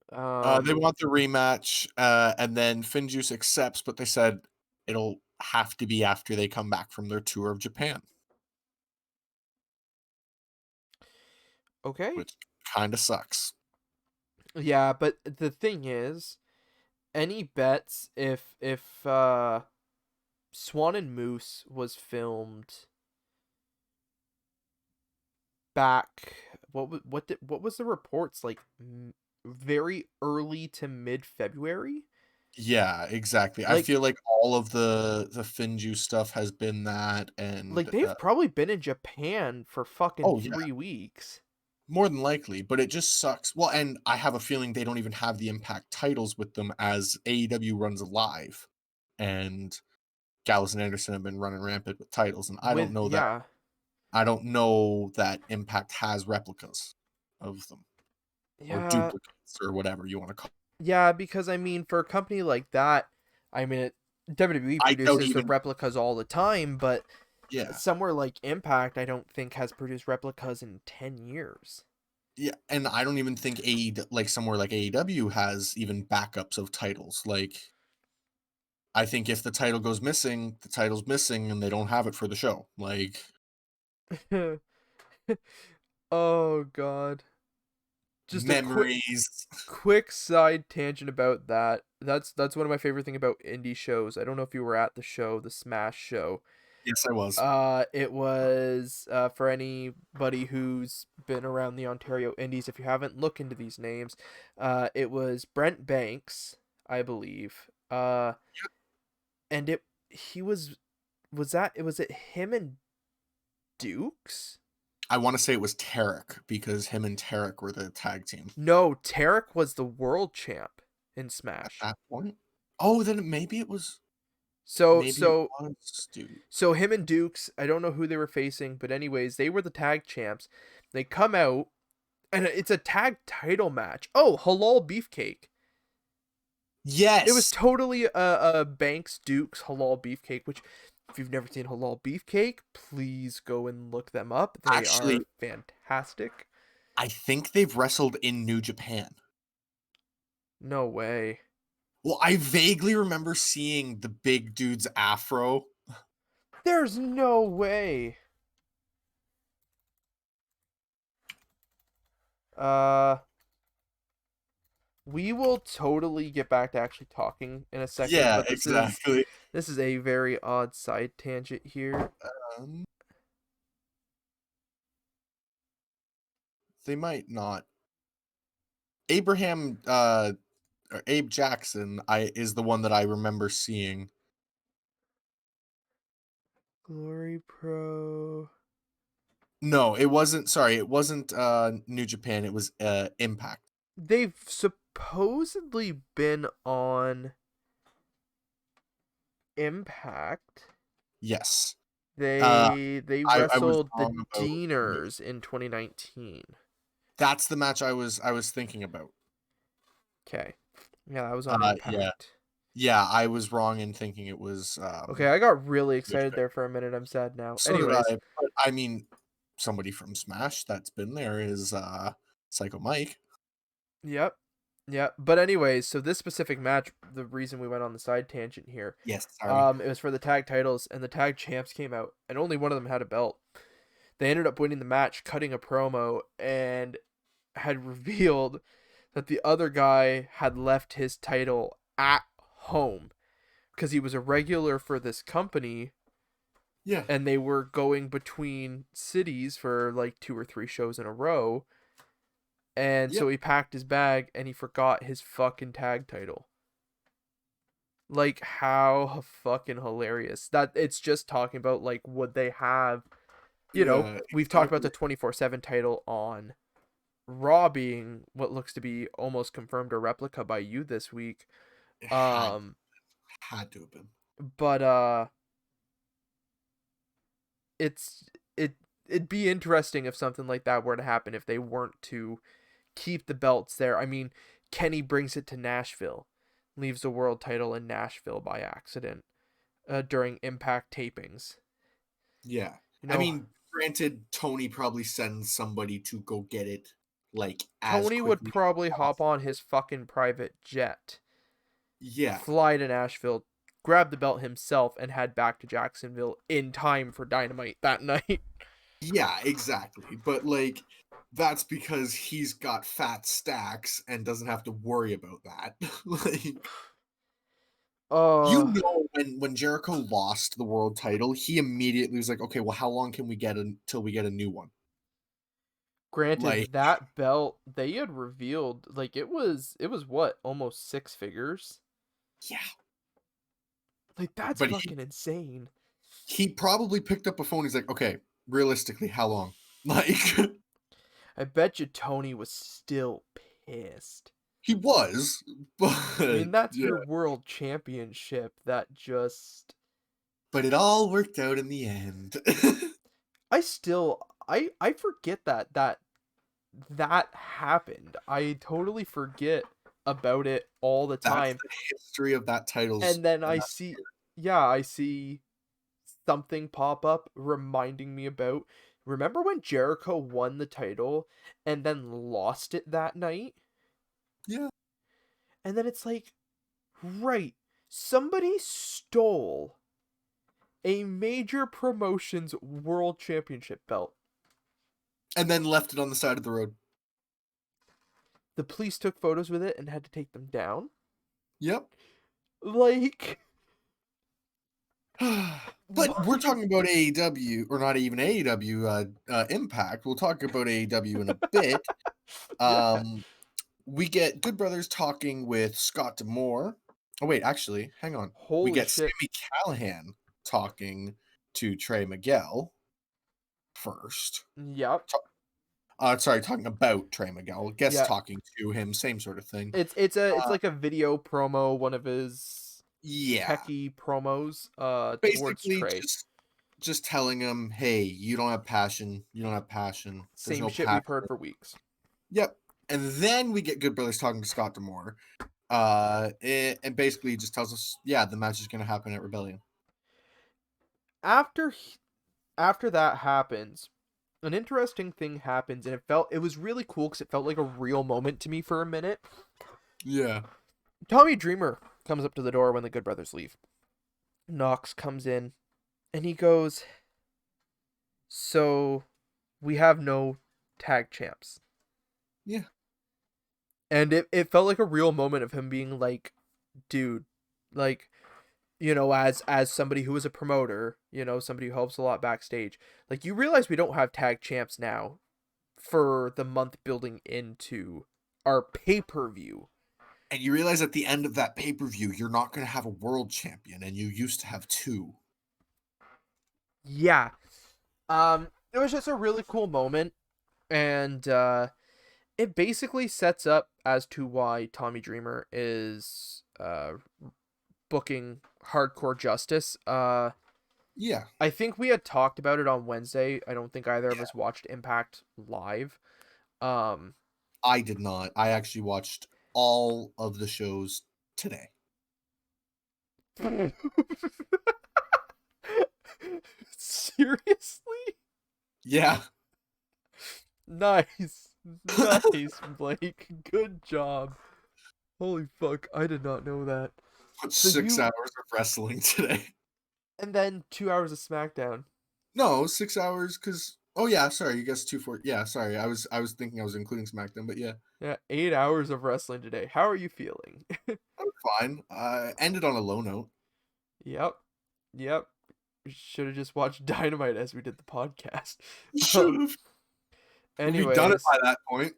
They Um, want the rematch, and then Finjuice accepts, but they said it'll have to be after they come back from their tour of Japan, okay. which kind of sucks. Yeah, but the thing is, any bets if Swan and Moose was filmed back what was the reports like very early to mid February? Yeah, exactly. I Like feel like all of the Finjuice stuff has been that, like and they've probably been in Japan for fucking oh yeah, 3 weeks. more than likely. But it just sucks. Well, and I have a feeling they don't even have the Impact titles with them as AEW runs live, and Gallows and Anderson have been running rampant with titles, and I don't With know that. yeah. I don't know that Impact has replicas of them or Yeah. duplicates or whatever you want to call. Yeah, because I mean for a company like that, I mean WWE I don't produces the even. replicas all the time, but Yeah, somewhere like Impact I don't think has produced replicas in 10 years. yeah, and I don't even think like somewhere like AEW has even backups of titles. Like I think if the title goes missing, the title's missing, and they don't have it for the show. Like Oh god. Just a Memories. quick side tangent about that. That's one of my favorite thing about indie shows. I don't know if you were at the show, the Smash show. Yes, I was. It was for anybody who's been around the Ontario Indies. If you haven't looked into these names, it was Brent Banks, I believe. And was it him and Dukes? I want to say it was Tarek because him and Tarek were the tag team No, Tarek was the world champ in at Smash. that point. Oh, then maybe it was. So Maybe it so was Stu. so him and Dukes, I don't know who they were facing, but anyways, they were the tag champs. They come out and it's a tag title match. Oh, Halal Beefcake. It was Yes, totally a Banks Dukes Halal Beefcake, which if you've never seen Halal Beefcake, please go and look them up. They are actually, fantastic. I think they've wrestled in New Japan. No way. Well, I vaguely remember seeing the big dude's afro. There's no way. Uh, we will totally get back to actually talking in a second, Yeah, but exactly. this is a very odd side tangent here. Um, they might not. Abraham or Abe Jackson is the one that I remember seeing. Glory Pro. No, it wasn't. Sorry, it wasn't New Japan. It was Impact. They've supposedly been on Impact. Yes. They I was wrestled the wrong about. Deaners in 2019. That's the match I was thinking about. Okay. Yeah, that was on Yeah. Impact. Yeah, I was wrong in thinking it was Okay, I got really excited there for a minute. I'm sad now. So did Anyways, I. But I mean, somebody from Smash that's been there is Psycho Mike. yep. Yep. But anyways, so this specific match, the reason we went on the side tangent here, Yes, sorry. it was for the tag titles and the tag champs came out and only one of them had a belt. They ended up winning the match, cutting a promo, and had revealed that the other guy had left his title at home because he was a regular for this company Yeah. and they were going between cities for like 2 or 3 shows in a row. And Yep. so he packed his bag and he forgot his fucking tag title. Like, how fucking hilarious. That it's just talking about like would they have, Yeah, we've talked about exactly. the 24/7 title on Raw being what looks to be almost confirmed a replica by you this week. It Um had to have been. but it's it'd be interesting if something like that were to happen if they weren't to keep the belts there. I mean, Kenny brings it to Nashville, leaves the world title in Nashville by accident during Impact tapings. Yeah. You I know, mean, granted, Tony probably sends somebody to go get it like as Tony would quickly as probably hop on possible. his fucking private jet, Yeah. fly to Nashville, grab the belt himself, and head back to Jacksonville in time for Dynamite that night. Yeah, exactly. But like that's because he's got fat stacks and doesn't have to worry about that. Like you Uh, know when Jericho lost the world title, he immediately was like, "Okay, well how long can we get until we get a new one?" Like, Granted, that belt they had revealed like it was what almost 6 figures. yeah. Like that's But fucking insane. he probably picked up a phone. He's like, "Okay, realistically, how long?" Like I bet you Tony was still pissed. he was, I but mean, that's yeah. your world championship that just But it all worked out in the end. I still I forget that happened. I totally forget about it all the That's time. the history of that title's And then I see something pop up reminding me about remember when Jericho won the title and then lost it that night? yeah. And then it's like, right, somebody stole a major promotions world championship belt. And then left it on the side of the road. the police took photos with it and had to take them down. Yep. Like, But we're talking about AEW, or not even AEW, Impact. We'll talk about AEW in a bit. Yeah. We get Good Brothers talking with Scott D'Amore. Oh, wait, actually, hang on. We Holy get shit. Sami Callihan talking to Trey Miguel first. Yep. Sorry, talking about Trey Miguel. Guest Yeah. talking to him, same sort of thing. It's like a video promo, one of his Yeah. techie promos towards Basically, Trey. just telling him, hey, you don't have passion. You don't have passion. There's Same no shit passion. we've heard for weeks. Yep. And then we get Good Brothers talking to Scott D'Amore. And basically just tells us, yeah, the match is going to happen at Rebellion. After that happens, an interesting thing happens, and it was really cool because it felt like a real moment to me for a minute. Yeah. Tommy Dreamer comes up to the door when the Good Brothers leave. Knox comes in, and he goes, "So, we have no tag champs." Yeah. And it felt like a real moment of him being like, dude, like, as somebody who is a promoter, somebody who helps a lot backstage, like, you realize we don't have tag champs now for the month building into our pay-per-view. And you realize at the end of that pay-per-view, you're not going to have a world champion, and you used to have two. Yeah. It was just a really cool moment, and it basically sets up as to why Tommy Dreamer is booking Hardcore Justice. Yeah. I think we had talked about it on Wednesday. I don't think either of us watched Impact live. I did not. I actually watched all of the shows today. Seriously? Yeah. Nice. Nice, Blake. Good job. Holy fuck, I did not know that. So 6 hours of wrestling today. And then 2 hours of SmackDown. No, 6 hours because oh yeah, sorry, you guys 2 4. Yeah, sorry. I was thinking I was including SmackDown, but yeah. Yeah, 8 hours of wrestling today. How are you feeling? I'm fine. Ended on a low note. Yep. Yep. Should have just watched Dynamite as we did the podcast. You should have. We've done it Anyways, by that point.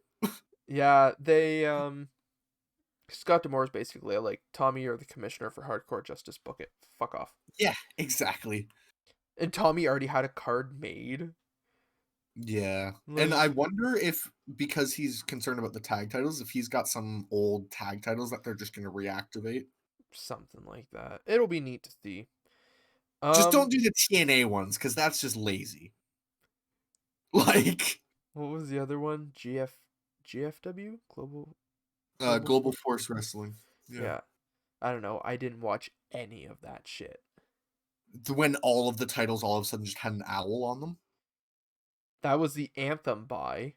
yeah, they Scott D'Amore is basically like, Tommy, you're the commissioner for Hardcore Justice, book it. Fuck off. Yeah, exactly. And Tommy already had a card made. Yeah. Like, And I wonder if, because he's concerned about the tag titles, if he's got some old tag titles that they're just going to reactivate. something like that. It'll be neat to see. Just don't do the TNA ones, because that's just lazy. Like, what was the other one? GFW? Global Global Force Wrestling. Yeah. I don't know. I didn't watch any of that shit. When all of the titles all of a sudden just had an owl on them. That was the Anthem buy.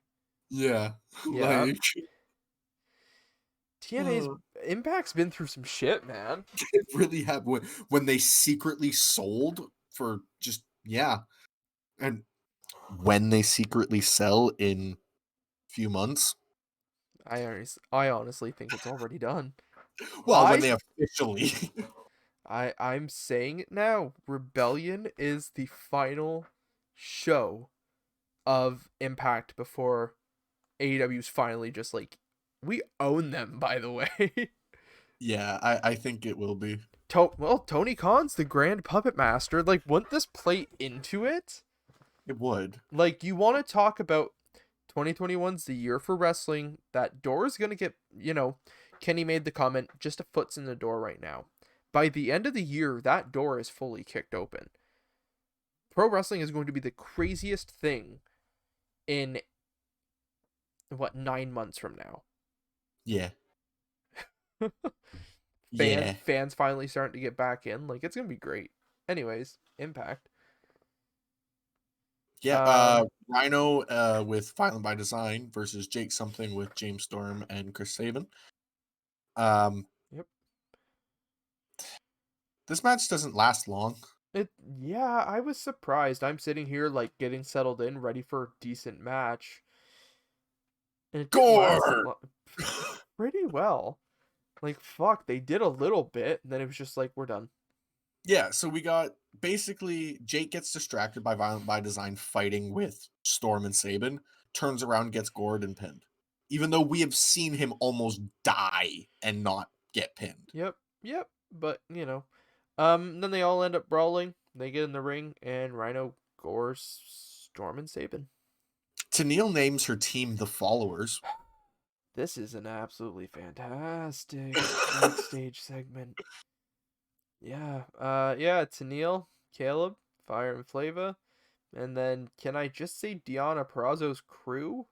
Yeah. Yeah. Like, TNA's Impact's been through some shit, man. It really have when they secretly sold for just and when they secretly sell in a few months. I honestly think it's already done. Well, when they officially I'm saying it now. Rebellion is the final show of Impact before AEW's finally just like, we own them, by the way. Yeah, I think it will be. Well, Tony Khan's the grand puppet master. Like, wouldn't this play into it? It would. Like, you want to talk about 2021's the year for wrestling. That door is going to get, Kenny made the comment, just a foot's in the door right now. By the end of the year, that door is fully kicked open. Pro wrestling is going to be the craziest thing in, 9 months from now. Yeah. Fans finally starting to get back in. Like, it's going to be great. Anyways, Impact. Yeah, Rhino with Violent by Design versus Jake Something with James Storm and Chris Sabin. Yep. This match doesn't last long. Yeah, I was surprised. I'm sitting here like getting settled in, ready for a decent match. And it didn't last that Gore! long. Pretty well. Like, fuck, they did a little bit, and then it was just like, we're done. Yeah, so we got basically Jake gets distracted by Violent by Design fighting with Storm and Sabin, turns around, gets gored and pinned. Even though we have seen him almost die and not get pinned. Yep. But, then they all end up brawling. They get in the ring, and Rhino gores Storm and Sabin. Tennille names her team the Followers. This is an absolutely fantastic backstage segment. Yeah. Tennille, Kaleb, Fire and Flava. And then, can I just say Deonna Purrazzo's crew?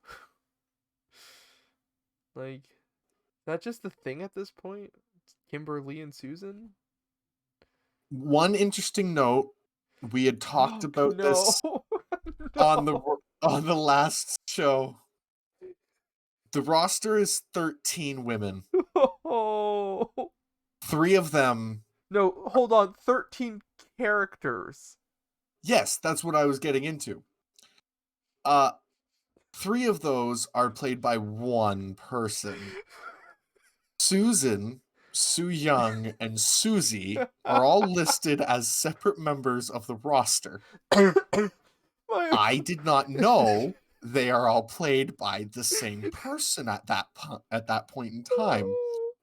Like, is that just the thing at this point? It's Kimberly and Susan? One interesting note, we had talked Fuck, about no. this on No. the last show. The roster is 13 women. Oh. 3 of them. No, hold on. 13 characters. Yes, that's what I was getting into. 3 of those are played by one person. Susan, Su Young, and Susie are all listed as separate members of the roster. I did not know they are all played by the same person at that point in time.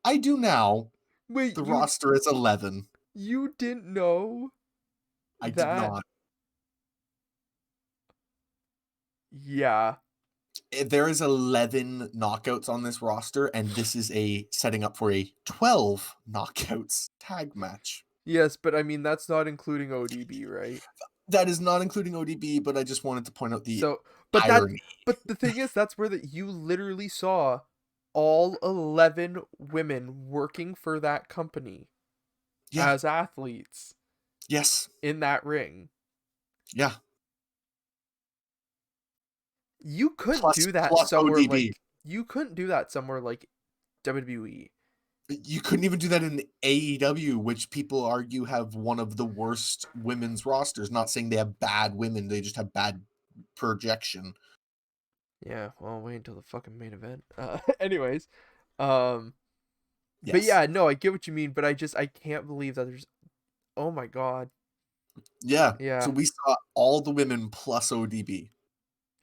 I do now. Wait, The roster is 11. you didn't know I that? did not. Yeah. There is 11 knockouts on this roster, and this is setting up for a 12 knockouts tag match. Yes, but I mean that's not including ODB, right? That is not including ODB, but I just wanted to point out the but irony. But the thing is, that's where you literally saw all 11 women working for that company as athletes. Yes. In that ring. Yeah. You couldn't do that somewhere ODB. Like you couldn't do that somewhere like WWE. You couldn't even do that in AEW, which people argue have one of the worst women's rosters. Not saying they have bad women, they just have bad projection. Yeah, well, wait until the fucking main event. Anyways, yes. But yeah, no, I get what you mean, but I can't believe that there's. Oh my god. Yeah. Yeah. So we saw all the women plus ODB.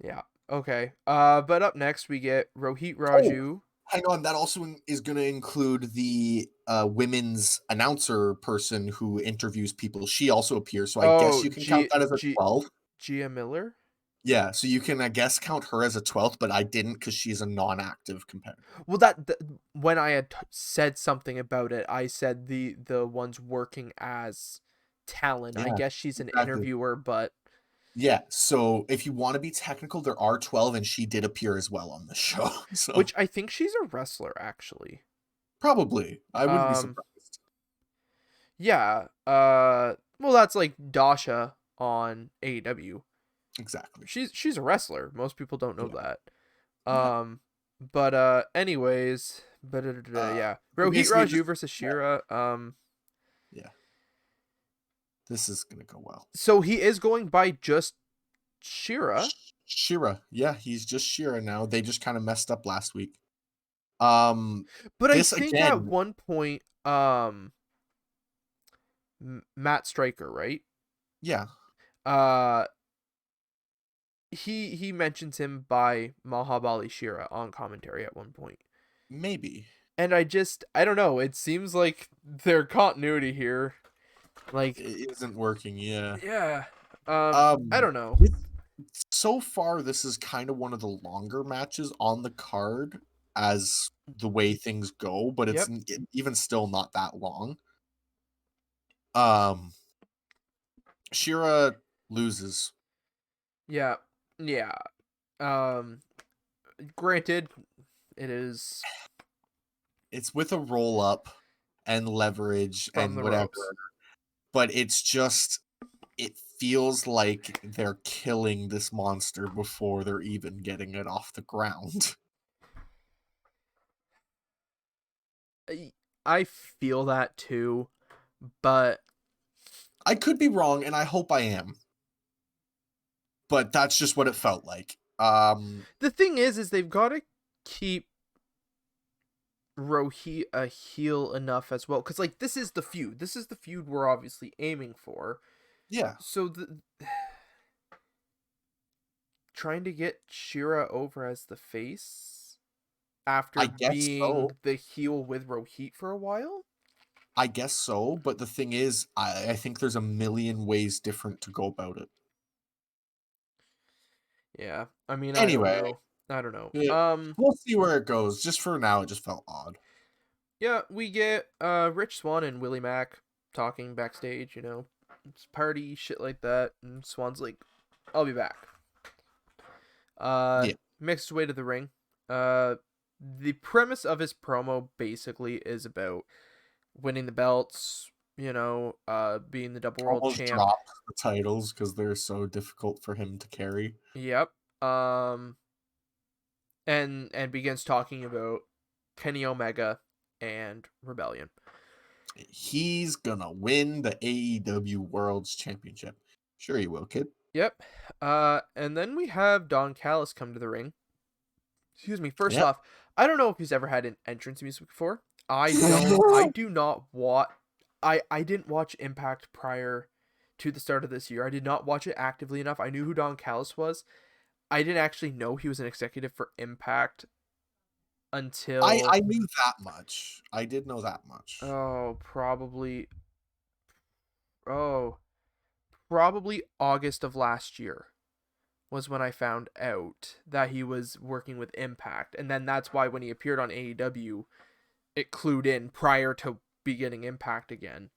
Yeah. Okay. But up next we get Rohit Raju. Oh, hang on, that also is going to include the women's announcer person who interviews people. She also appears, so I guess you can count that as a 12. Gia Miller? Yeah, so you can, I guess, count her as a 12th, but I didn't because she's a non-active competitor. Well, when I had said something about it, I said the ones working as talent. Yeah, I guess she's an interviewer, but... Yeah, so if you want to be technical, there are 12, and she did appear as well on the show. So. Which I think she's a wrestler, actually. Probably. I wouldn't be surprised. Yeah. Well, that's like Dasha on AEW. Exactly. She's a wrestler. Most people don't know that. But anyways, yeah. Rohit Raju versus Shira. Yeah. This is gonna go well. So he is going by just Shira. Shira, yeah, he's just Shira now. They just kind of messed up last week. But I think at one point, Matt Stryker, right? Yeah. He mentions him by Mahabali Shira on commentary at one point. Maybe. And I don't know. It seems like their continuity here, like, it isn't working. Yeah. Yeah. I don't know. So far, this is kind of one of the longer matches on the card as the way things go, but it's even still not that long. Shira loses. Yeah. Yeah. Granted, it's with a roll up and leverage and whatever. Ropes. But it's just, it feels like they're killing this monster before they're even getting it off the ground. I feel that too, but I could be wrong, and I hope I am. But that's just what it felt like. The thing is they've got to keep Rohit a heel enough as well, because like this is the feud we're obviously aiming for. Yeah, So trying to get Shira over as the face after I guess being so. the heel with Rohit for a while. I guess so, but the thing is, I think there's a million ways different to go about it. Yeah, I mean, I don't Anyway, know. I don't know. eh, we'll see where it goes. Just for now, it just felt odd. Yeah, we get Rich Swann and Willie Mack talking backstage, it's party shit like that, and Swan's like, "I'll be back." Yeah, Makes his way to the ring. Uh, the premise of his promo basically is about winning the belts, being the double world almost champ. dropped the titles because they're so difficult for him to carry. Yep. And begins talking about Kenny Omega and Rebellion. He's gonna win the AEW World's Championship. Sure, he will, kid. Yep. And then we have Don Callis come to the ring. Excuse me. First Yep. off, I don't know if he's ever had an entrance music before. I don't. I do not watch. I didn't watch Impact prior to the start of this year. I did not watch it actively enough. I knew who Don Callis was. I didn't actually know he was an executive for Impact until I knew that much. I did know that much. probably oh probably August of last year was when I found out that he was working with Impact, and then that's why when he appeared on AEW, it clued in prior to beginning Impact again.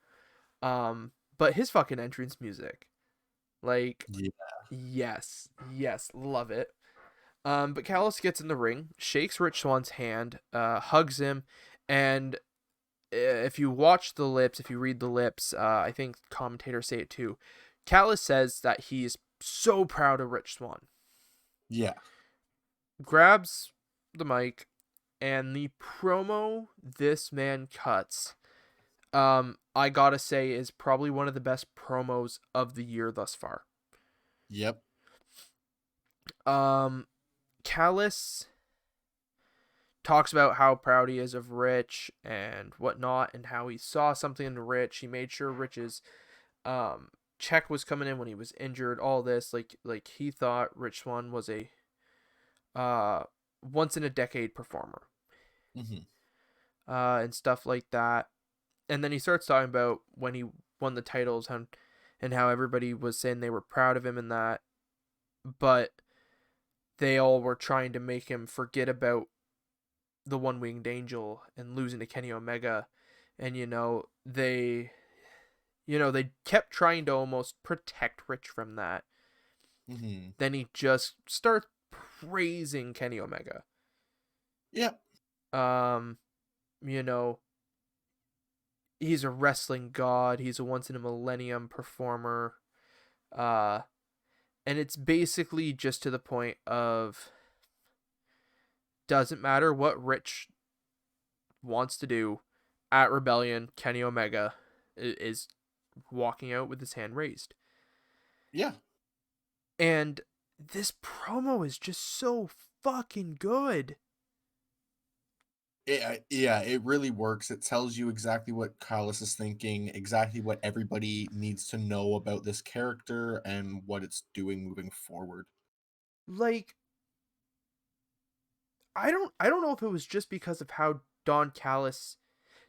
But his fucking entrance music, like, Yeah. yes, love it. But Callis gets in the ring, shakes Rich Swann's hand, hugs him, and if you watch the lips, if you read the lips, I think commentators say it too. Callis says that he's so proud of Rich Swann. Yeah. Grabs the mic, and the promo this man cuts, I gotta say, is probably one of the best promos of the year thus far. Yep. Callis talks about how proud he is of Rich and whatnot, and how he saw something in Rich. He made sure Rich's check was coming in when he was injured. All this, like he thought Rich Swann was a once in a decade performer, Hmm. and stuff like that. And then he starts talking about when he won the titles and how everybody was saying they were proud of him and that, but they all were trying to make him forget about the one winged angel and losing to Kenny Omega, and they kept trying to almost protect Rich from that. Hmm. Then he just starts praising Kenny Omega. Yep. Um, you know, he's a wrestling god. He's a once in a millennium performer. Uh, and it's basically just to the point of doesn't matter what Rich wants to do at Rebellion, Kenny Omega is walking out with his hand raised. Yeah. And this promo is just so fucking good. Yeah, it really works. It tells you exactly what Carlos is thinking, exactly what everybody needs to know about this character and what it's doing moving forward. Like, I don't know if it was just because of how Don Callis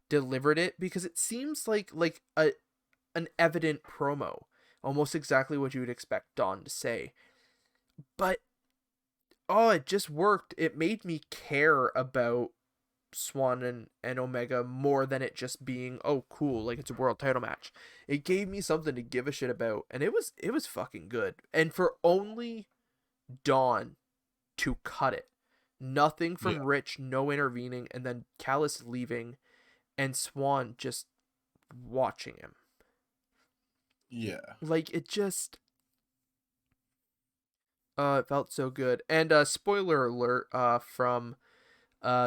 delivered it, because it seems like an evident promo, almost exactly what you would expect Don to say. But oh, it just worked. It made me care about Swan and Omega more than it just being, oh cool, like it's a world title match. It gave me something to give a shit about, and it was fucking good. And for only Dawn to cut it. Nothing Yeah. from Rich, no intervening, and then Callis leaving and Swan just watching him. Yeah. Like it just it felt so good. And spoiler alert from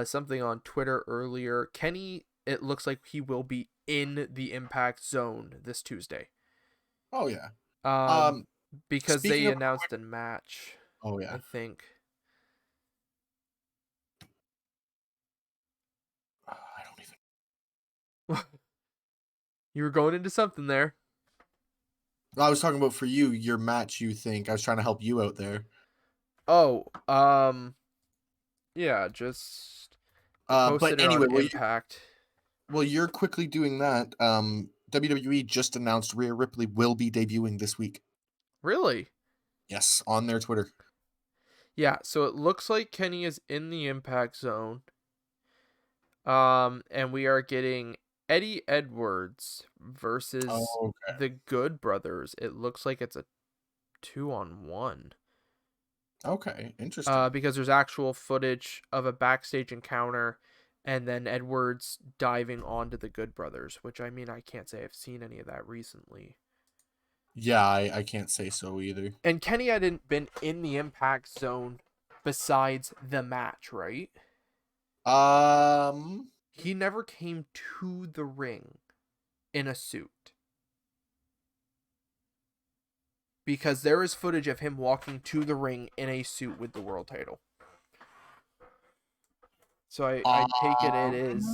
something on Twitter earlier. Kenny, it looks like he will be in the Impact Zone this Tuesday. Oh yeah. Um, Um because speaking they of announced a match, oh I yeah. think. You were going into something there. I was talking about for you, your match. You think I was trying to help you out there. Oh, yeah, just But posted it on anyway, Impact. while you're quickly doing that, WWE just announced Rhea Ripley will be debuting this week. Really? Yes, on their Twitter. Yeah, so it looks like Kenny is in the Impact Zone. And we are getting Eddie Edwards versus Oh, the Good Brothers. It looks like it's a 2-on-1. okay, interesting. Because there's actual footage of a backstage encounter and then Edwards diving onto the Good Brothers, which I mean, I can't say I've seen any of that recently. Yeah, I can't say so either. And Kenny hadn't been in the Impact Zone besides the match, right? Um, He never came to the ring in a suit. Because there is footage of him walking to the ring in a suit with the world title. So I take it um, is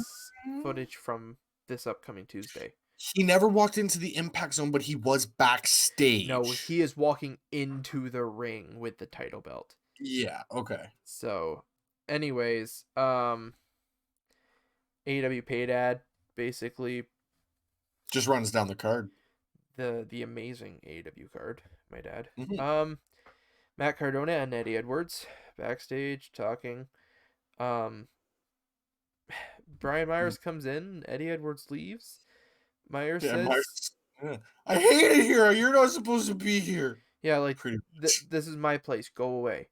footage from this upcoming Tuesday. he never walked into the Impact Zone, but he was No, backstage. he is walking into the ring with the title belt. Yeah, okay. So, anyways, AEW paid ad, basically Just runs down the card. the amazing AEW card, my dad. Mhm. Matt Cardona and Eddie Edwards backstage talking. Um, Brian Myers comes in, Eddie Edwards leaves. Myers Yeah, says, yeah. I hate it here. You're not supposed to be here. "Yeah, like Pretty much. this is my place. Go away."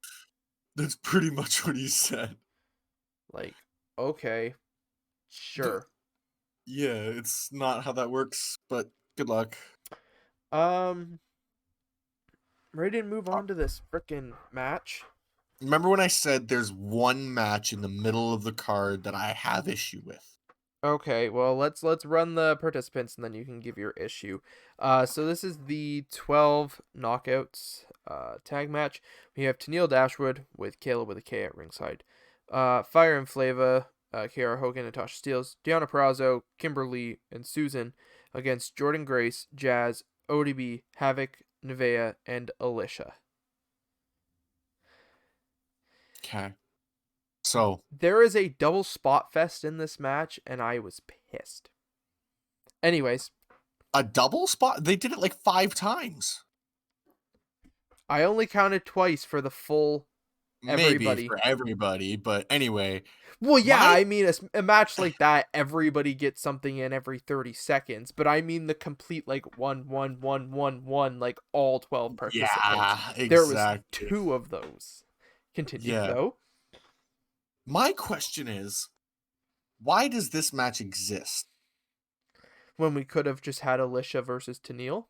That's pretty much what he said. Like, okay, The, sure. yeah, it's not how that works, but good luck. Um, ready to move Uh, on to this frickin' match. Remember when I said there's one match in the middle of the card that I have issue with? Okay, well let's run the participants and then you can give your issue. So this is the 12 knockouts tag match. We have Tennille Dashwood with Caleb with a K at ringside. Fire and Flava, Kiara Hogan and Tasha Steeles, Deonna Purrazzo, Kimberly, and Susan against Jordan Grace, Jazz, ODB, Havoc, Nevaeh, and Alicia. Okay. So, There is a double spot fest in this match, and I was pissed. Anyways, a double spot? They did it like 5 times. I only counted twice for the full Maybe everybody. for everybody, but anyway, Well, yeah, my I mean, a match like that, everybody gets something in every 30 seconds, but I mean the complete, like, one, like, all 12 participants. yeah, There was exactly. 2 of those. Continue, Yeah. though. My question is, why does this match exist? When we could have just had Alicia versus Tennille.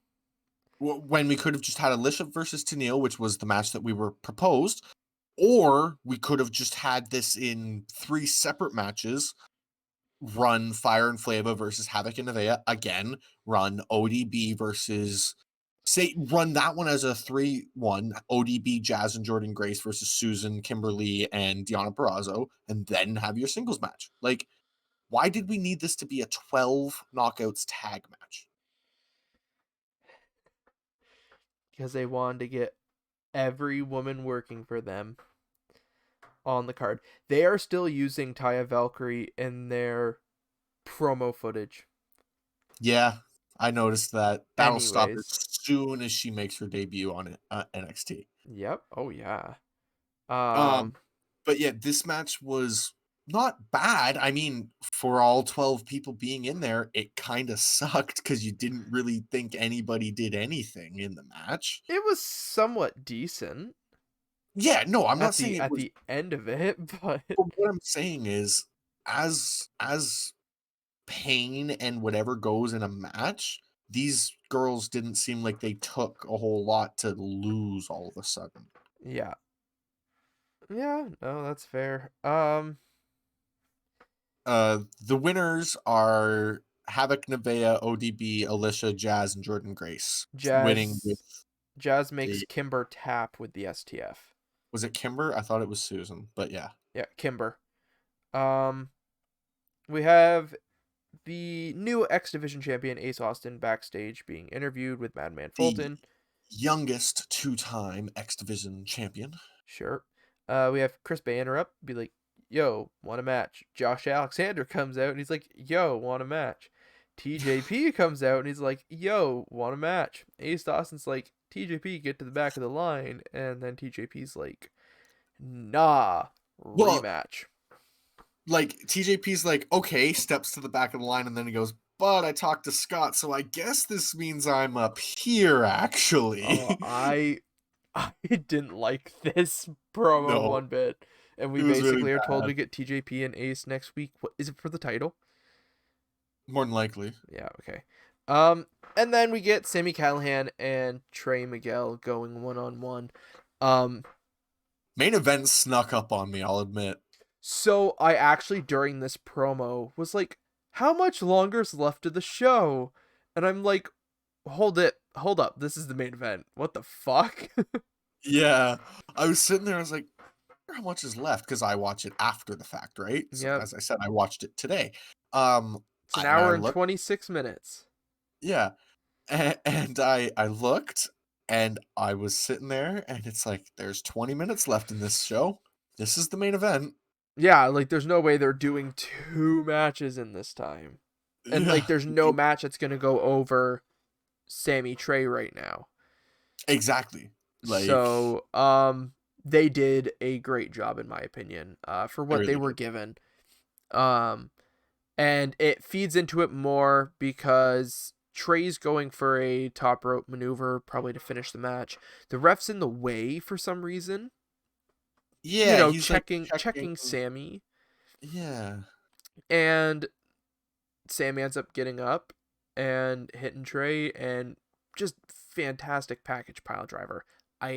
When we could have just had Alicia versus Tennille, which was the match that we were proposed, or we could have just had this in 3 separate matches. Run Fire and Flava versus Havoc and Nevaeh again. Run ODB versus run that one as a 3-1. ODB, Jazz and Jordan Grace versus Susan, Kimberly, and Deonna Purrazzo, and then have your singles match. Like, why did we need this to be a 12 knockouts tag match? Because they wanted to get every woman working for them on the card. They are still using Taya Valkyrie in their promo footage. Yeah, I noticed that. That'll stop as Anyways, soon as she makes her debut on NXT. yep. Oh yeah. Um, Um, but yeah, this match was not bad. I mean, for all 12 people being in there, it kind of sucked because you didn't really think anybody did anything in the match. it was somewhat decent Yeah, no, I'm not at saying the it at was. the end of it, but But what I'm saying is, as pain and whatever goes in a match, these girls didn't seem like they took a whole lot to lose all of a sudden. yeah. Yeah, no, that's fair. The winners are Havoc, Nevaeh, ODB, Alicia, Jazz, and Jordan Grace. Winning with Jazz makes a Kimber tap with the STF. was it Kimber? I thought it was Susan, but yeah. Yeah, Kimber. Um, we have the new X Division champion Ace Austin backstage being interviewed with Madman The Fulton. youngest two-time X Division champion. Sure. We have Chris Bay interrupt, be like, yo, want a match? Josh Alexander comes out and he's like, yo, want a match? TJP comes out and he's like, yo, want a match? Ace Austin's like, TJP, get to the back of the line. And then TJP's like, nah, Well, rematch. like TJP's like, okay, steps to the back of the line, and then he goes, but I talked to Scott, so I guess this means I'm up here, actually. Oh, I didn't like this promo No, one bit. And we it was really basically are told bad. we get TJP and Ace next week. What is it for the title? More than likely. Yeah, okay. And then we get Sami Callihan and Trey Miguel going one-on-one. Main event snuck up on me, I'll admit. So I actually during this promo was like, how much longer's left of the show? And I'm like, hold up, this is the main event. What the fuck? Yeah, I was sitting there, I was like, I wonder how much is left, because I watch it after the fact, right? So, Yep. as I said, I watched it today. It's an And I hour and looked, 26 minutes. yeah, and I looked, and I was sitting there, and it's like, there's 20 minutes left in this show. This is the main event. Yeah, like there's no way they're doing 2 matches in this time. And Yeah, like there's no match that's going to go over Sammy Trey right now. exactly. Like, So, they did a great job in my opinion, for I what they really were did. given. Um, and it feeds into it more because Trey's going for a top rope maneuver, probably to finish the match. The ref's in the way for some reason. Yeah, he's like Checking checking. Sammy, Yeah, and Sammy ends up getting up and hitting Trey, and just fantastic package pile driver. I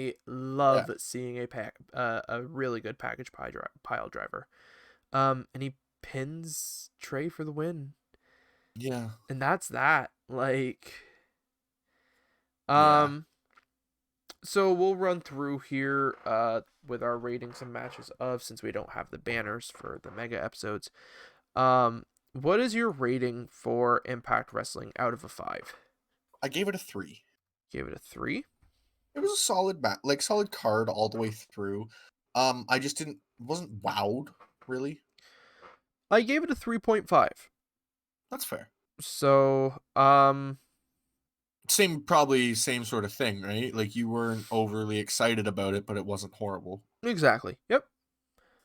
yeah, love seeing a really good pile driver. And he pins Trey for the win, yeah, and that's that. Like, yeah. um, so we'll run through here with our ratings and matches of, since we don't have the banners for the mega episodes. What is your rating for Impact Wrestling out of a 5? I gave it a 3. Gave it a 3. It was a solid like solid card all the way through. I just wasn't wowed, really. I gave it a 3.5. That's fair. So, Probably same sort of thing, right? Like, you weren't overly excited about it, but it wasn't horrible. exactly. Yep.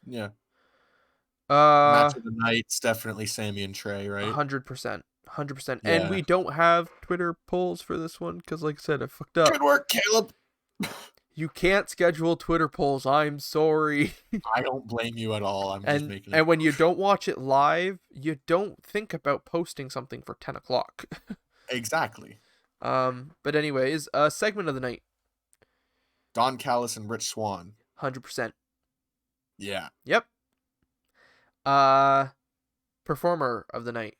Yeah. Uh, Match of the night's definitely Sammy and Trey, right? 100%. 100%. And Yeah. we don't have Twitter polls for this one because, like I said, I fucked up. Good work, Caleb. You can't schedule Twitter polls. I'm sorry. I don't blame you at all. I'm just and making it. and when you don't watch it live, you don't think about posting something for 10 o'clock. Exactly. But anyways, segment of the night. Don Callis and Rich Swann. 100%. Yeah. Yep. Uh, performer of the night.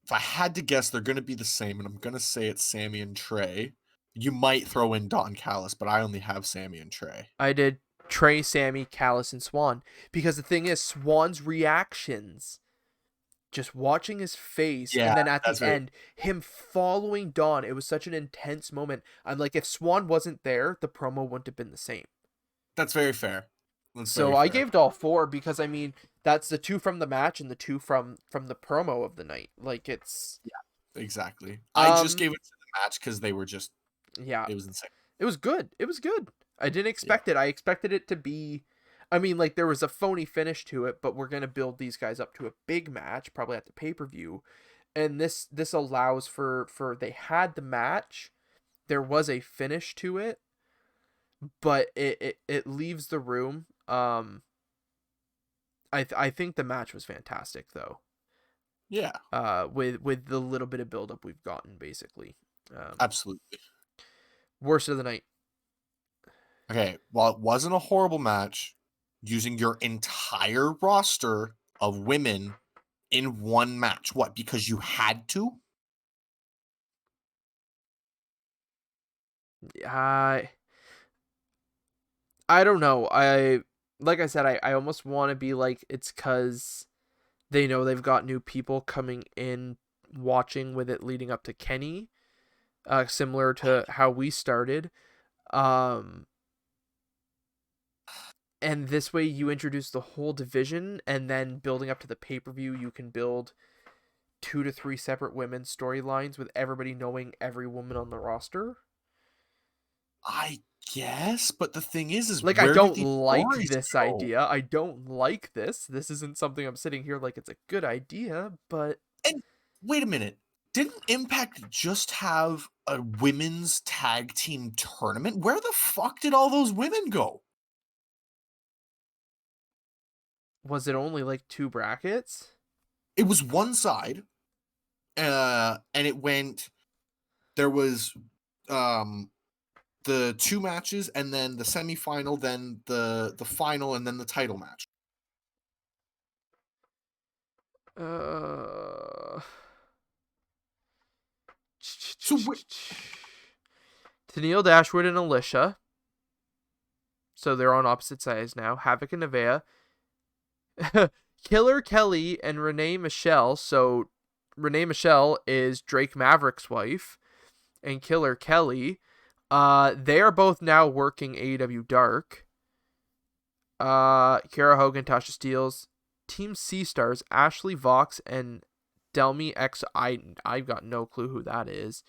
If I had to guess, they're going to be the same, and I'm going to say it's Sammy and Trey. You might throw in Don Callis, but I only have Sammy and Trey. I did Trey, Sammy, Callis, and Swan. Because the thing is, Swan's reactions, just watching his face, Yeah, and then at the that's very end, him following Don, it was such an intense moment. I'm like, if Swan wasn't there, the promo wouldn't have been the same. that's very fair. That's So very I fair. gave it all 4 because, I mean, that's the 2 from the match and the 2 from the promo of the night. Like, it's Exactly. I just um gave it to the match because they were just. yeah, It was insane. it was good. It was good. I didn't Yeah. expect it. I expected it to be, I mean, like, there was a phony finish to it, but we're gonna build these guys up to a big match, probably at the pay-per-view. And this allows for they had the match, there was a finish to it, but it leaves the room. I think the match was fantastic though. Yeah, With the little bit of build up we've gotten, basically. absolutely. Worst of the night. Okay, while it wasn't a horrible match, using your entire roster of women in one match. What? Because you had to? I I don't know. Like I said, I almost want to be like, it's cause They know they've got new people coming in watching with it leading up to Kenny, similar to how we started. Um, and this way you introduce the whole division, and then building up to the pay-per-view, you can build 2 to 3 separate women's storylines with everybody knowing every woman on the roster. I guess, but the thing is Like, I where do don't these like stories this go? idea. I don't like this. This isn't something I'm sitting here like it's a good idea, but And wait a minute. Didn't Impact just have a women's tag team tournament? Where the fuck did all those women go? was it only like 2 brackets? It was one side, and it went. There was the 2 matches, and then the semifinal, then the final, and then the title match. Uh, So Tennille Dashwood and Alicia. So they're on opposite sides now. Havoc and Nevaeh. Killer Kelly and Renee Michelle. So Renee Michelle is Drake Maverick's wife, and Killer Kelly. They are both now working AEW Dark. Kiera Hogan, Tasha Steelz, Team C Stars, Ashley Vox, and Delmi X. I've got no clue who that is.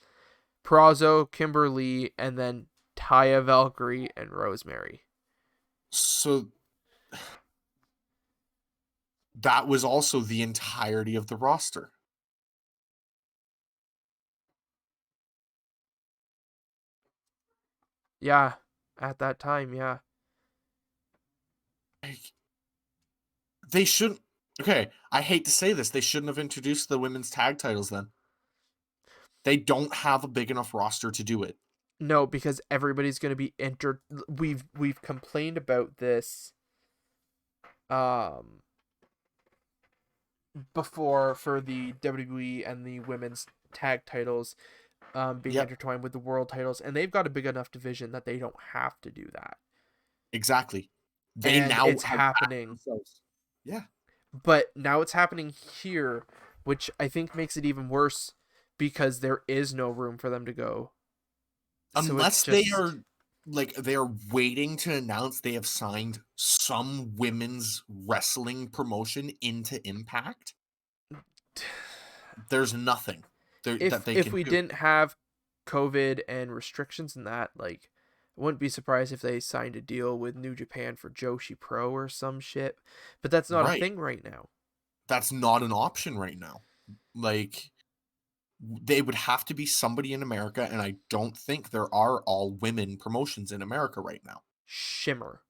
Prazzo, Kimberly, and then Taya Valkyrie and Rosemary. So that was also the entirety of the roster. Yeah, at that time, yeah. Like, they shouldn't. Okay, I hate to say this. They shouldn't have introduced the women's tag titles then. They don't have a big enough roster to do it. No, because everybody's going to be entered. We've complained about this before for the WWE and the women's tag titles being Yep, intertwined with the world titles, and they've got a big enough division that they don't have to do that. exactly. They And now it's have backed happening. themselves. Yeah. But now it's happening here, which I think makes it even worse because there is no room for them to go. So it's Unless they just are they are waiting to announce they have signed some women's wrestling promotion into Impact, there's nothing that they if can we do. didn't have COVID and restrictions and that, like, I wouldn't be surprised if they signed a deal with New Japan for Joshi Pro or some shit. But that's not a Right. thing right now. That's not an option right now. Like, they would have to be somebody in America, and I don't think there are all women promotions in America right now. Shimmer.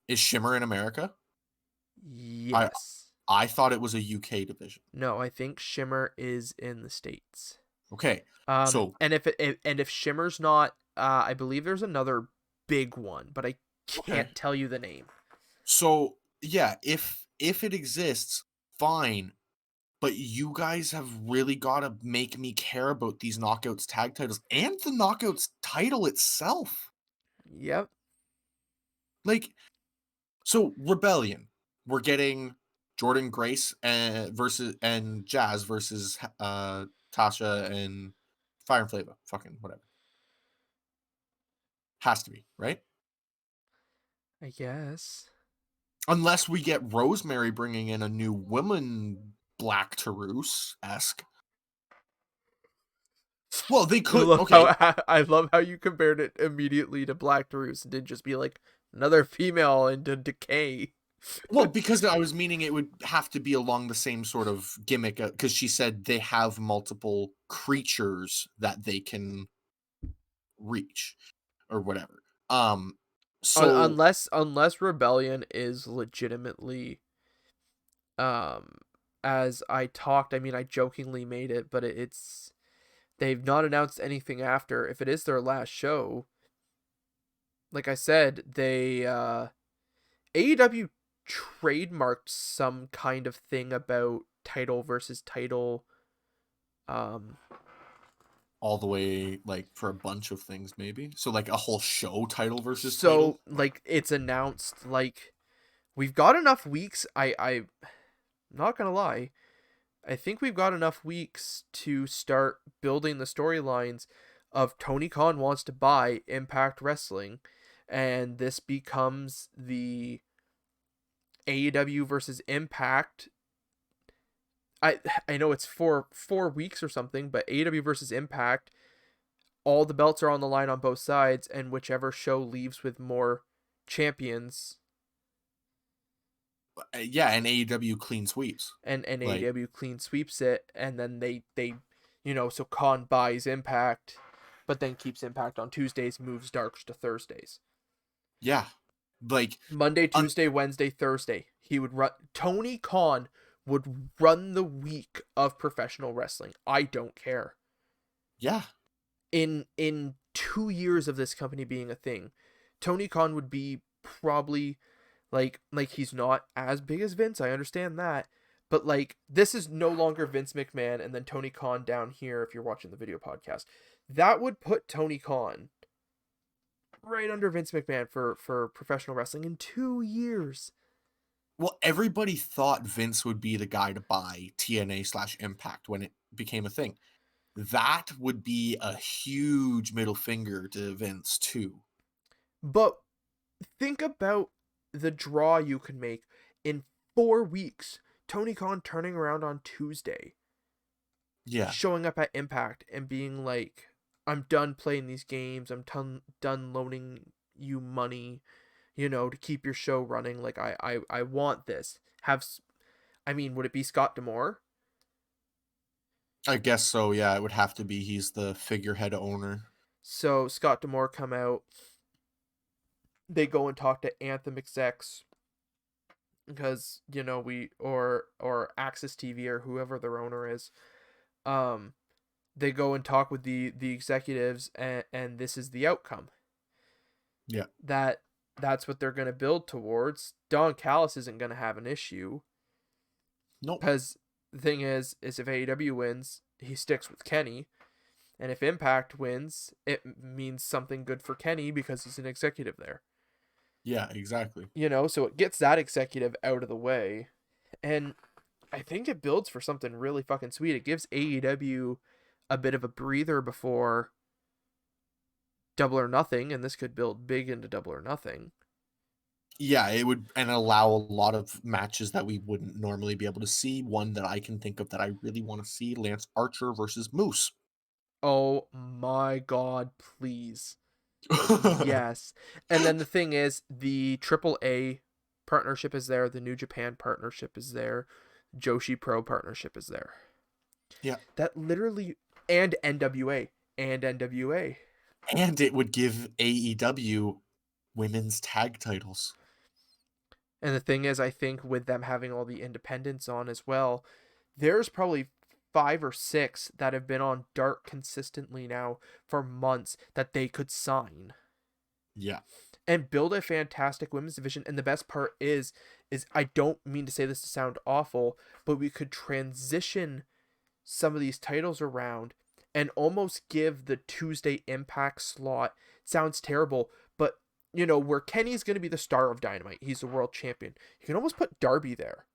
Is Shimmer in America? I Yes. I thought it was a UK division. No, I think Shimmer is in the States. Okay. So, And if Shimmer's not, I believe there's another big one, but I okay. can't tell you the name. So, yeah, if it exists, fine. But you guys have really got to make me care about these Knockouts tag titles and the Knockouts title itself. Yep. Like, so Rebellion, we're getting Jordan Grace and Jazz versus Tasha and Fire and Flava. Fucking whatever. Has to be, right? I guess. Unless we get Rosemary bringing in a new woman Black Taurus-esque. Well, they I could. love Okay. I love how you compared it immediately to Black Taurus and didn't just be like another female into decay. Well, because I was meaning it would have to be along the same sort of gimmick, because she said they have multiple creatures that they can reach or whatever. So Unless Rebellion is legitimately as I talked, I mean I jokingly made it, but it's they've not announced anything after. If it is their last show, like I said, they AEW trademarked some kind of thing about title versus title. all the way like for a bunch of things, maybe. So like a whole show, title versus title. So like it's announced, like we've got enough weeks. I Not gonna lie, I think we've got enough weeks to start building the storylines of Tony Khan wants to buy Impact Wrestling, and this becomes the AEW versus Impact. I know it's four weeks or something, but AEW versus Impact, all the belts are on the line on both sides, and whichever show leaves with more champions, Yeah, and AEW clean sweeps. and Like, AEW clean sweeps it, and then they so Khan buys Impact, but then keeps Impact on Tuesdays, moves Darks to Thursdays. yeah, like, Monday, un- Tuesday, Wednesday, Thursday. He would run. Tony Khan would run the week of professional wrestling. I don't care. yeah, In 2 years of this company being a thing, Tony Khan would be probably like he's not as big as Vince. I understand that. But like this is no longer Vince McMahon and then Tony Khan down here if you're watching the video podcast. That would put Tony Khan right under Vince McMahon for professional wrestling in 2 years. well, everybody thought Vince would be the guy to buy TNA/Impact when it became a thing. That would be a huge middle finger to Vince too. But think about the draw you can make in 4 weeks. Tony Khan turning around on Tuesday, Yeah, showing up at Impact and being like, I'm done playing these games. I'm done loaning you money, to keep your show running. Like, I want this. I mean, would it be Scott D'Amore? I guess so. Yeah, it would have to be. He's the figurehead owner. So Scott D'Amore come out. They go and talk to Anthem execs because we or Access TV or whoever their owner is. Um, they go and talk with the executives, and this is the outcome. Yeah. That's what they're going to build towards. Don Callis isn't going to have an issue Nope. because the thing is if AEW wins, he sticks with Kenny, and if Impact wins, it means something good for Kenny because he's an executive there. Yeah, exactly. So it gets that executive out of the way, and I think it builds for something really fucking sweet. It gives AEW a bit of a breather before Double or Nothing, and this could build big into Double or Nothing. Yeah, it would, and allow a lot of matches that we wouldn't normally be able to see. One that I can think of that I really want to see: Lance Archer versus Moose. Oh my god, please. Yes. And then the thing is, the AAA partnership is there, the New Japan partnership is there, Joshi Pro partnership is there. Yeah. That literally, and NWA, and NWA. And it would give AEW women's tag titles. And the thing is, I think with them having all the independents on as well, there's probably 5 or 6 that have been on Dark consistently now for months that they could sign. Yeah. And build a fantastic women's division. And the best part is I don't mean to say this to sound awful, but we could transition some of these titles around and almost give the Tuesday Impact slot. It sounds terrible, but where Kenny's going to be the star of Dynamite, he's the world champion. You can almost put Darby there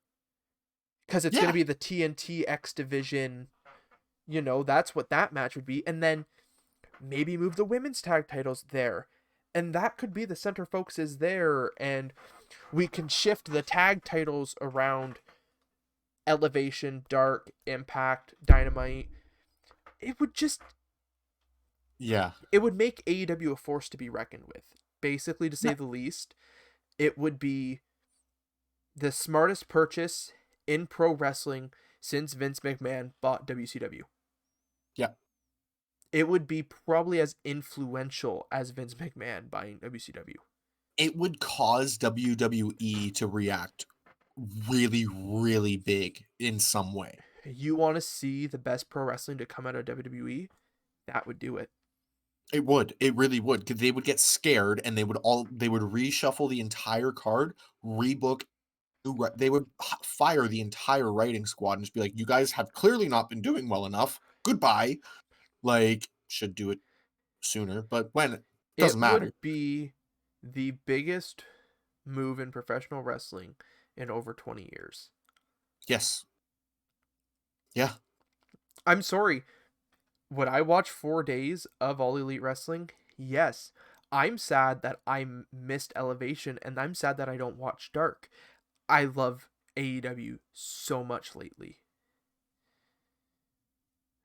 because it's going to be the TNT X division. That's what that match would be, and then maybe move the women's tag titles there, and that could be the center focus is there, and we can shift the tag titles around Elevation, Dark, Impact, Dynamite. It would just it would make AEW a force to be reckoned with, basically, to say the least. It would be the smartest purchase in pro wrestling since Vince McMahon bought WCW. Yeah. It would be probably as influential as Vince McMahon buying WCW. It would cause WWE to react really, really big in some way. You want to see the best pro wrestling to come out of WWE? That would do it. It would. It really would. Because they would get scared and they would reshuffle the entire card, rebook. They would fire the entire writing squad and just be like, "You guys have clearly not been doing well enough. Goodbye." Like, should do it sooner, but when it doesn't matter. Would be the biggest move in professional wrestling in over 20 years. Yes. Yeah. I'm sorry. Would I watch 4 days of All Elite Wrestling? Yes. I'm sad that I missed Elevation, and I'm sad that I don't watch Dark. I love AEW so much lately.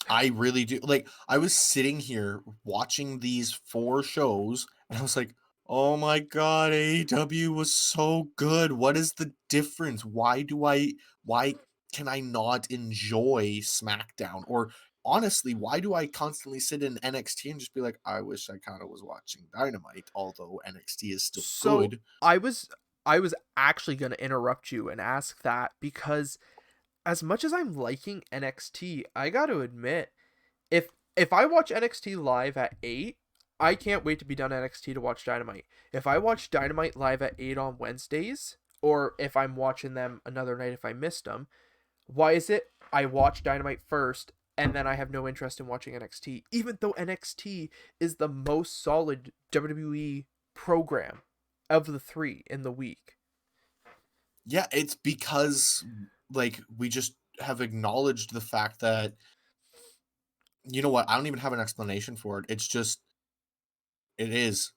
I really do. Like, I was sitting here watching these 4 shows, and I was like, "Oh my god, AEW was so good. What is the difference? Why can I not enjoy SmackDown?" Or honestly, why do I constantly sit in NXT and just be like, "I wish I kinda was watching Dynamite," although NXT is still So good. I was actually gonna interrupt you and ask that because as much as I'm liking NXT, I got to admit, if I watch NXT live at 8, I can't wait to be done NXT to watch Dynamite. If I watch Dynamite live at 8 on Wednesdays, or if I'm watching them another night if I missed them, why is it I watch Dynamite first and then I have no interest in watching NXT, even though NXT is the most solid WWE program of the 3 in the week? Yeah, it's because, like, we just have acknowledged the fact that you know what? I don't even have an explanation for it. It's just it is.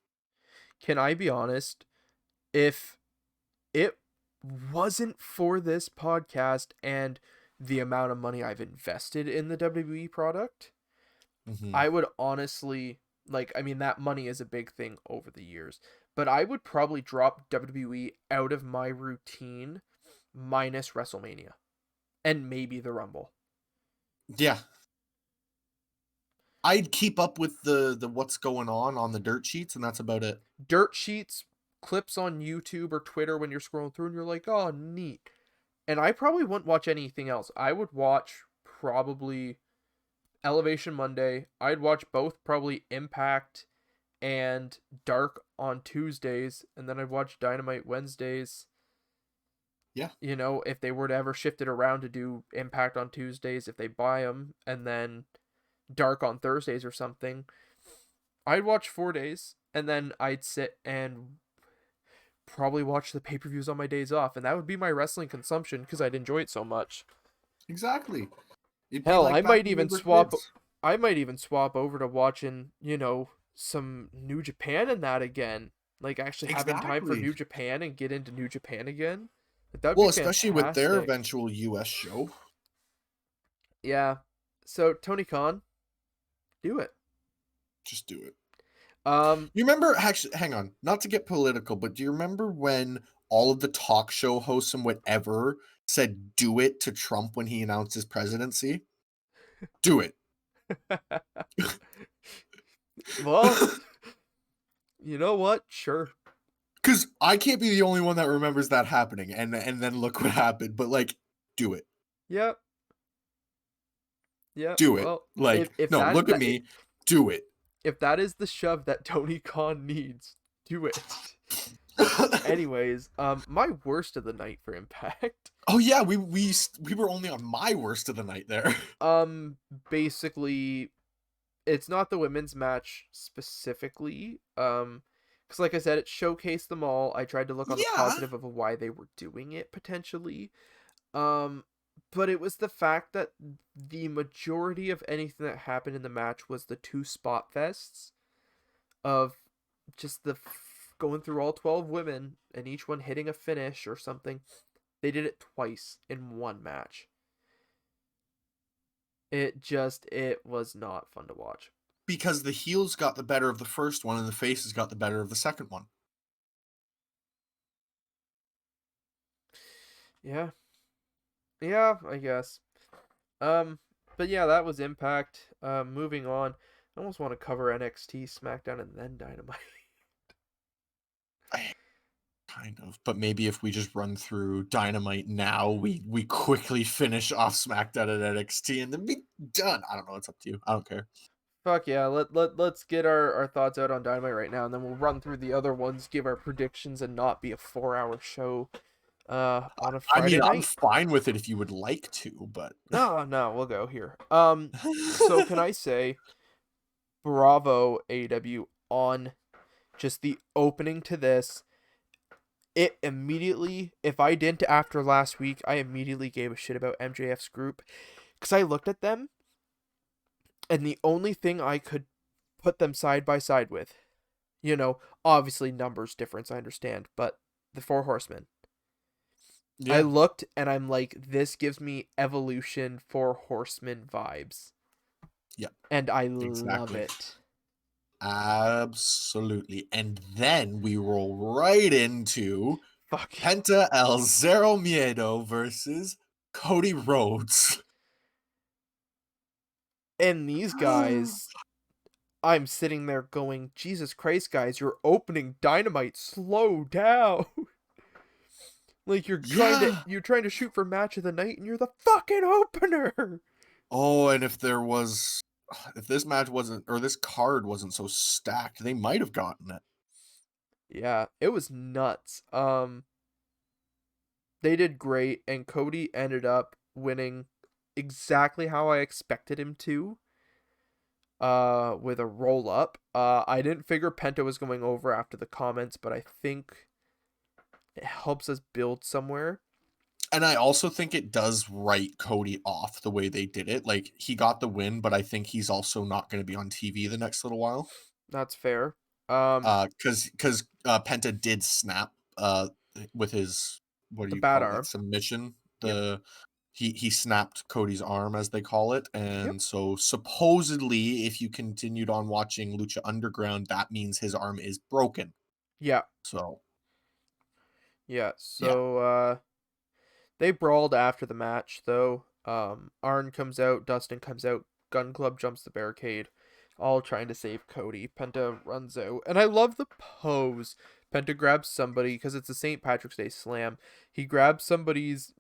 Can I be honest? If it wasn't for this podcast and the amount of money I've invested in the WWE product, Mhm. I would honestly, like, I mean, that money is a big thing over the years, but I would probably drop WWE out of my routine minus WrestleMania and maybe the Rumble. Yeah. I'd keep up with the what's going on the dirt sheets, and that's about it. Dirt sheets, clips on YouTube or Twitter when you're scrolling through and you're like, oh, neat. And I probably wouldn't watch anything else. I would watch probably Elevation Monday. I'd watch both probably Impact and Dark on Tuesdays, and then I'd watch Dynamite Wednesdays. Yeah. You know, if they were to ever shift it around to do Impact on Tuesdays, if they buy them, and then Dark on Thursdays or something, I'd watch 4 days, and then I'd sit and probably watch the pay-per-views on my days off, and that would be my wrestling consumption because I'd enjoy it so much. Exactly. It'd be Hell, like back when we were kids. I might even swap over to watching, some New Japan and that again. Like actually having time for Exactly. New Japan and get into New Japan again. Like, that would be Well, especially with their fantastic. eventual US show. Yeah. So Tony Khan, do it. Just do it. Um, You remember actually hang on, not to get political, but do you remember when all of the talk show hosts and whatever said do it to Trump when he announced his presidency? Do it. well, you know what? Sure. Because I can't be the only one that remembers that happening, and then look what happened. But like, do it, Yep. Yep. do it. Well, Like, no, look at me, do it. if that is the shove that Tony Khan needs, do it. Anyways, my worst of the night for Impact. Oh yeah, we were only on my worst of the night there. Um, Basically, it's not the women's match specifically. Because like I said, it showcased them all. I tried to look on the Yeah, positive of why they were doing it potentially. Um, but it was the fact that the majority of anything that happened in the match was the two spot fests of just going through all 12 women and each one hitting a finish or something. They did it twice in one match. It was not fun to watch. because the heels got the better of the first one, and the faces got the better of the second one. Yeah. Yeah, I guess. Um, but yeah, that was Impact. Moving on. I almost want to cover NXT, SmackDown, and then Dynamite. Kind of, but maybe if we just run through Dynamite now, we quickly finish off SmackDown and NXT, and then be done. I don't know. It's up to you. I don't care. Fuck yeah, let's get our thoughts out on Dynamite right now, and then we'll run through the other ones, give our predictions, and not be a 4-hour show on a I mean, Friday I'm night. fine with it if you would like to, but No, no, we'll go here. So can I say bravo AEW on just the opening to this. it immediately, if I didn't after last week, I immediately gave a shit about MJF's group because I looked at them and the only thing I could put them side by side with, obviously numbers difference, I understand, but the Four Horsemen. I Yeah, looked and I'm like, this gives me Evolution Four Horsemen vibes. yeah, And I love exactly. it. Absolutely. And then we roll right into Fuck. Penta El Zero Miedo versus Cody Rhodes. And these guys, I'm sitting there going, Jesus Christ, guys, you're opening Dynamite. Slow down. Like Yeah. you're trying to shoot for match of the night and you're the fucking opener. Oh, and if this match wasn't, or this card wasn't so stacked, they might have gotten it. Yeah, it was nuts. They did great and Cody ended up winning exactly how I expected him to. With a roll up. I didn't figure Penta was going over after the comments, but I think it helps us build somewhere. And I also think it does write Cody off the way they did it. Like, he got the win, but I think he's also not going to be on TV the next little while. That's fair. Um, Because Penta did snap with his, what do the you bad call it, that arm. submission? Yep. He snapped Cody's arm, as they call it, Yep. and so supposedly, if you continued on watching Lucha Underground, that means his arm is broken. Yeah. So Yeah. yeah, So they brawled after the match though. Arn comes out, Dustin comes out, Gun Club jumps the barricade, all trying to save Cody. Penta runs out, and I love the pose. Penta grabs somebody because it's a St. Patrick's Day slam. He grabs somebody's,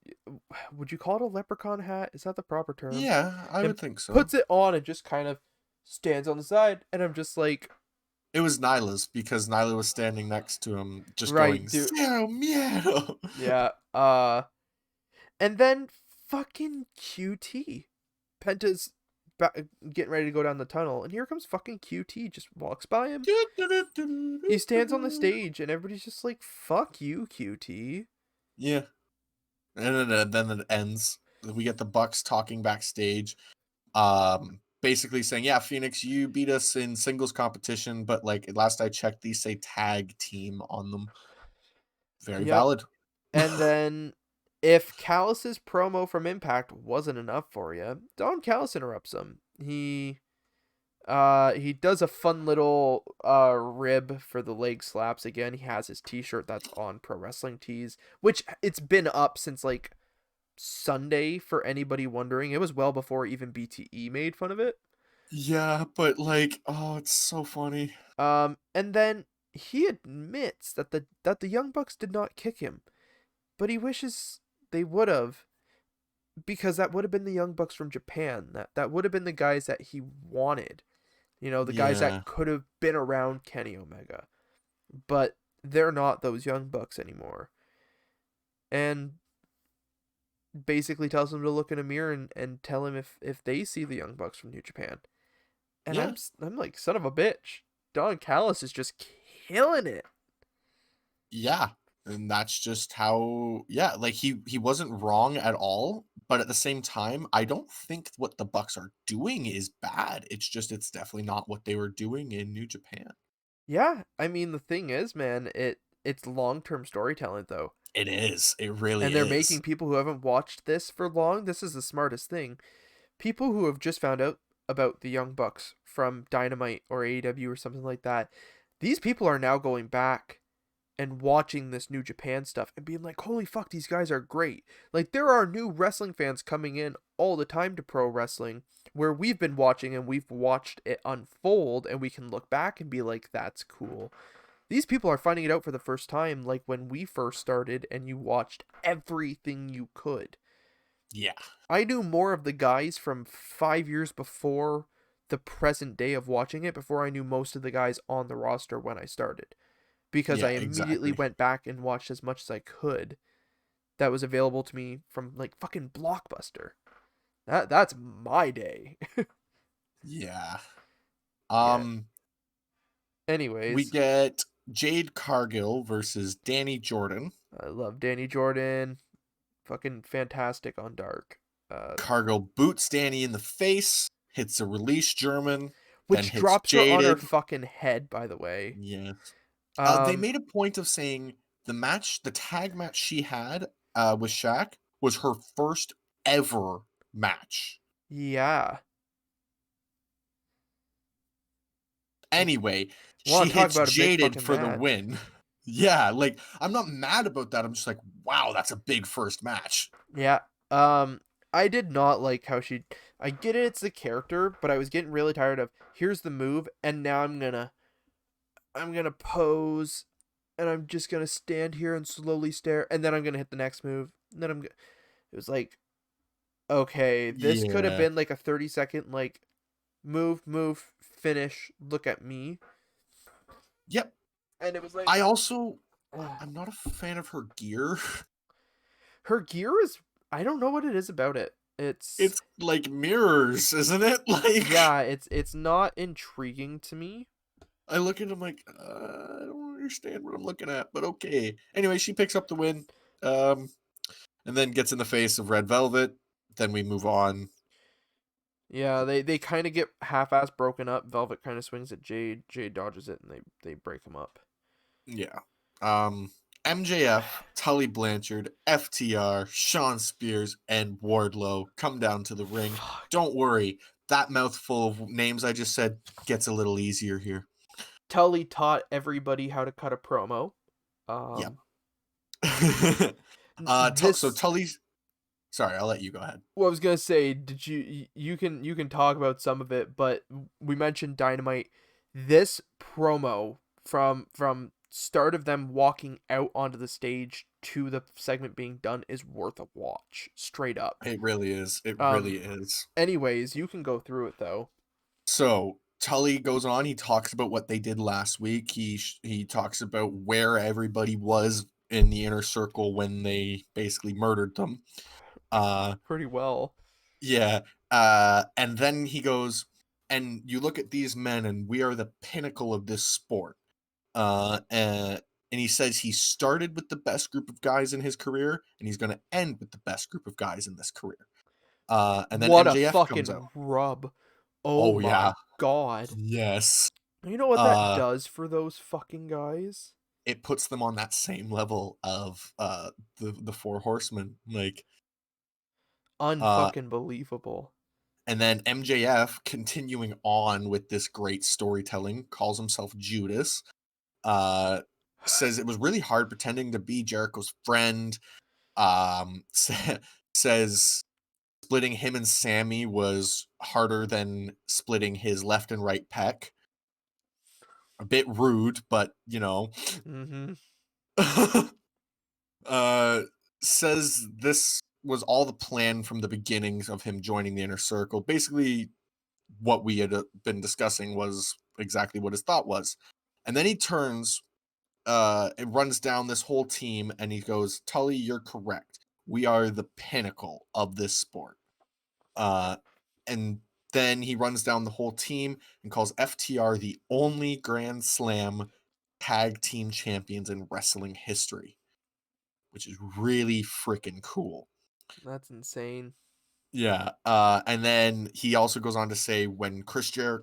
would you call it a leprechaun hat? Is that the proper term? yeah, I And would think so. puts it on and just kind of stands on the side, and I'm just like, It was Nyla's because Nyla was standing next to him, just right, going dude. zero miedo. Yeah. And then fucking QT. Penta's getting ready to go down the tunnel, and here comes fucking QT. Just walks by him. He stands on the stage, and everybody's just like, "Fuck you, QT." Yeah, and then it ends. We get the Bucks talking backstage, basically saying, "Yeah, Phoenix, you beat us in singles competition, but like last I checked, these say tag team on them." Very Yep. valid. And then, if Callis's promo from Impact wasn't enough for you, Don Callis interrupts him. He does a fun little rib for the leg slaps again. He has his t-shirt that's on Pro Wrestling Tees, which it's been up since like Sunday for anybody wondering. It was well before even BTE made fun of it. Yeah, but like, oh, it's so funny. And then he admits that the Young Bucks did not kick him, but he wishes they would have, because that would have been the Young Bucks from Japan. That would have been the guys that he wanted. The guys Yeah, that could have been around Kenny Omega. But they're not those Young Bucks anymore. And basically tells him to look in a mirror and tell him if they see the Young Bucks from New Japan. And yeah, I'm like, son of a bitch. Don Callis is just killing it. yeah. And that's just how, yeah, like he wasn't wrong at all, but at the same time, I don't think what the Bucks are doing is bad. It's definitely not what they were doing in New Japan. Yeah, I mean the thing is, man, it's long-term storytelling though. It is. It really And they're is. making people who haven't watched this for long, this is the smartest thing. People who have just found out about the Young Bucks from Dynamite or AEW or something like that, these people are now going back and watching this New Japan stuff and being like, holy fuck, these guys are great. Like, there are new wrestling fans coming in all the time to pro wrestling where we've been watching and we've watched it unfold and we can look back and be like, that's cool. These people are finding it out for the first time, like when we first started and you watched everything you could. Yeah. I knew more of the guys from 5 years before the present day of watching it before I knew most of the guys on the roster when I started, because I Yeah, immediately exactly. went back and watched as much as I could that was available to me from like fucking Blockbuster. That's my day. Yeah. Yeah. Um we Anyways, get Jade Cargill versus Danny Jordan. I love Danny Jordan. Fucking fantastic on Dark. Cargill boots Danny in the face, hits a release German, then Which hits drops her on her Jaded. fucking head, by the way. Yes. They Um, made a point of saying the tag match she had with Shaq was her first ever match. yeah. Anyway, she Want to talk hits about a big Jaded fucking for the match. win. Yeah, like I'm not mad about that. I'm just like, wow, that's a big first match. Yeah. I did not like how she. I get it, it's the character, but I was getting really tired of here's the move, and now I'm gonna pose, and I'm just gonna stand here and slowly stare, and then I'm gonna hit the next move. And then it was like, okay, this could have Yeah. been like a 30-second like move, finish, look at me, Yep. and it was like, I'm not a fan of her gear. her gear is. I don't know what it is about it. It's It's like mirrors, isn't it? Like yeah, it's not intriguing to me. I look at him like, I don't understand what I'm looking at, but okay. Anyway, she picks up the win, and then gets in the face of Red Velvet. Then we move on. Yeah, they kind of get half-ass broken up. Velvet kind of swings at Jade. Jade dodges it, and they break him up. Yeah. MJF, Tully Blanchard, FTR, Sean Spears, and Wardlow come down to the ring. Fuck. Don't worry, that mouthful of names I just said gets a little easier here. Tully taught everybody how to cut a promo. Yep. So This. Tully's. Sorry, I'll let you go ahead. Well, I was gonna say, did you can talk about some of it, but we mentioned Dynamite. This promo from start of them walking out onto the stage to the segment being done is worth a watch, straight up. It really is. It Um. really is. Anyways, you can go through it though. So Tully goes on. He talks about what they did last week. He talks about where everybody was in the inner circle when they basically murdered them. Pretty well. Yeah. And then he goes, and you look at these men, and we are the pinnacle of this sport. And he says he started with the best group of guys in his career, and he's going to end with the best group of guys in this career. And then What a MJF comes out. fucking rub. Oh Oh yeah, my god. yes. You know what that Uh, does for those fucking guys? it puts them on that same level of the Four Horsemen, like uh, Unfucking believable. and then MJF continuing on with this great storytelling calls himself Judas. Says it was really hard pretending to be Jericho's friend. Says splitting him and Sammy was harder than splitting his left and right pec. A bit rude, but you know. Mm-hmm. uh Says this was all the plan from the beginnings of him joining the inner circle. Basically, what we had been discussing was exactly what his thought was. And then he turns, it runs down this whole team, and he goes, Tully, you're correct. We are the pinnacle of this sport. And then he runs down the whole team and calls FTR the only Grand Slam tag team champions in wrestling history, which is really freaking cool. That's insane. Yeah. And then he also goes on to say when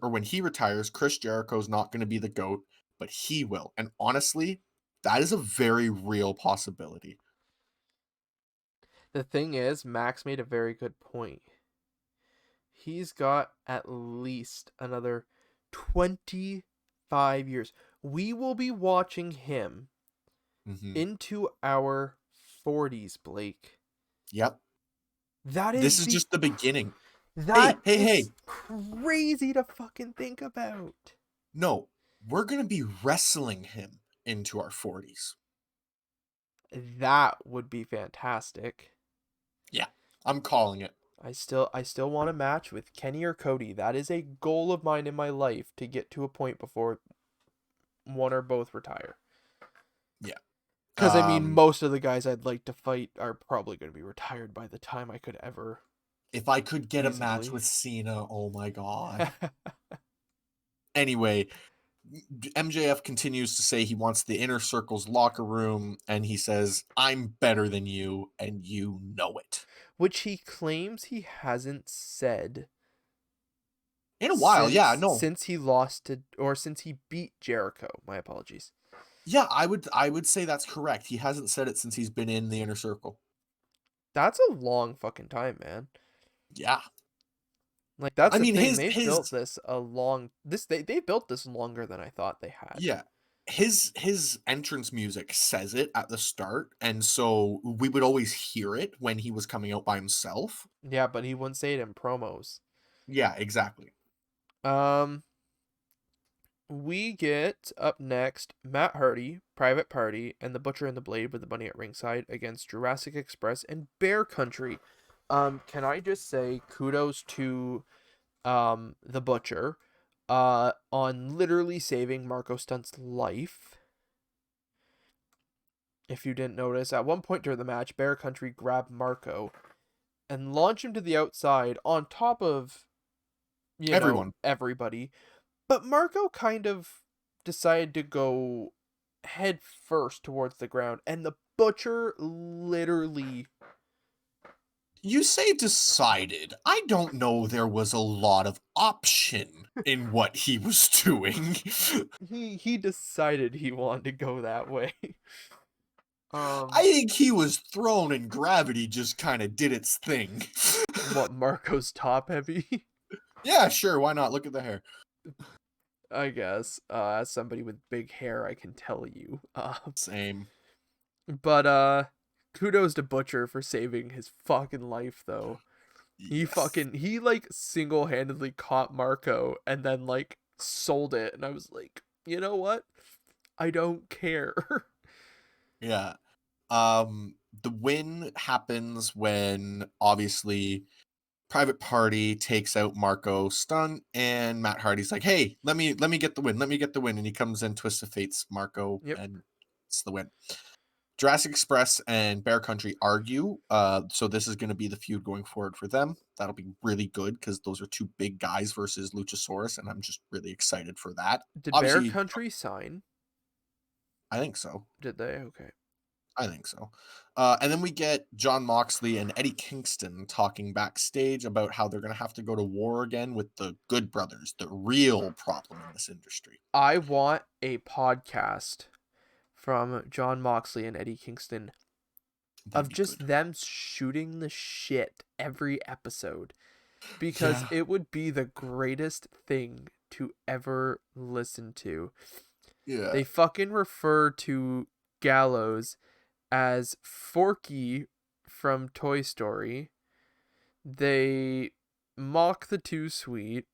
when he retires, Chris Jericho's not going to be the GOAT, but he will. And honestly, that is a very real possibility. The thing is, Max made a very good point. He's got at least another 25 years. We will be watching him into our 40s, Blake. Yep. That is This is just the beginning. That Hey. is crazy to fucking think about. No, we're going to be wrestling him into our 40s. That would be fantastic. Yeah, I'm calling it. I still want a match with Kenny or Cody. That is a goal of mine in my life, to get to a point before one or both retire. Yeah. Because I mean, most of the guys I'd like to fight are probably going to be retired by the time I could ever. If I could get easily. a match with Cena, oh my god. Anyway, MJF continues to say he wants the Inner Circle's locker room, and he says, "I'm better than you, and you know it." Which he claims he hasn't said In a while, yeah, no, since he lost to, or since he beat Jericho. My apologies. yeah, I would say that's correct. He hasn't said it since he's been in the Inner Circle. That's a long fucking time, man. Yeah, Like that's I the mean thing. his They've built his this a long they built this longer than I thought they had. yeah his entrance music says it at the start, and so we would always hear it when he was coming out by himself. Yeah, but he wouldn't say it in promos. Yeah, exactly. Um, we get up next Matt Hardy, Private Party, and the Butcher and the Blade with the Bunny at ringside against Jurassic Express and Bear Country. Can I just say kudos to the Butcher on literally saving Marco Stunt's life. If you didn't notice, at one point during the match, Bear Country grabbed Marco and launched him to the outside on top of, Everyone. everybody. But Marco kind of decided to go head first towards the ground, and the Butcher literally. You say decided. I don't know there was a lot of option in what he was doing. He decided he wanted to go that way. I think he was thrown and gravity just kind of did its thing. What, Marco's top heavy? Yeah, sure, why not? Look at the hair. I guess. As somebody with big hair, I can tell you. Same. But kudos to Butcher for saving his fucking life, though. Yes. He like single-handedly caught Marco and then like sold it, and I was like, you know what? I don't care. Yeah. The win happens when obviously Private Party takes out Marco Stunt, and Matt Hardy's like, "Hey, let me get the win. Let me get the win." And he comes in, Twist of Fate's Marco, Yep. and it's the win. Jurassic Express and Bear Country argue. So this is going to be the feud going forward for them. That'll be really good because those are two big guys versus Luchasaurus, and I'm just really excited for that. Did Bear Obviously, Country sign? I think so. Did they? Okay. I think so. And then we get John Moxley and Eddie Kingston talking backstage about how they're going to have to go to war again with the Good Brothers, the real problem in this industry. I want a podcast from John Moxley and Eddie Kingston That'd of be just good. them shooting the shit every episode, because Yeah. it would be the greatest thing to ever listen to. Yeah. They fucking refer to Gallows as Forky from Toy Story. They mock the Too Sweet.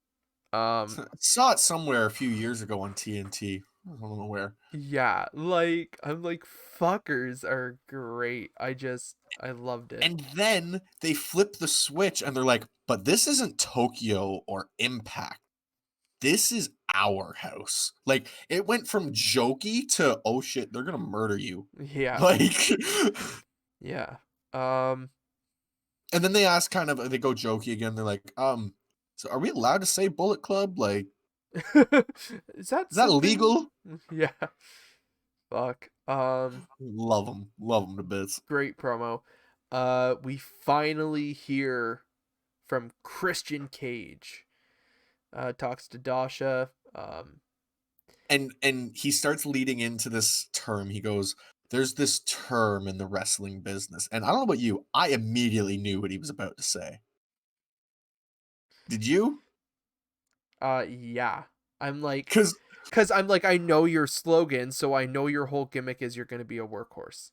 Saw it somewhere a few years ago on TNT. I don't know where. Yeah, like I'm like fuckers are great. I loved it. And then they flip the switch and they're like, but this isn't Tokyo or Impact. This is our house. Like, it went from jokey to, oh shit, they're gonna murder you. Yeah. Like, Yeah. and then they ask they go jokey again. They're like, so are we allowed to say Bullet Club? Like, Is that is that something? illegal? Yeah. Fuck. Love them to bits. Great promo. We finally hear from Christian Cage. Talks to Dasha. And he starts leading into this term. He goes, there's this term in the wrestling business. And I don't know about you, I immediately knew what he was about to say. Did you? Yeah. I'm like, Because I'm like, I know your slogan, so I know your whole gimmick is you're gonna be a workhorse.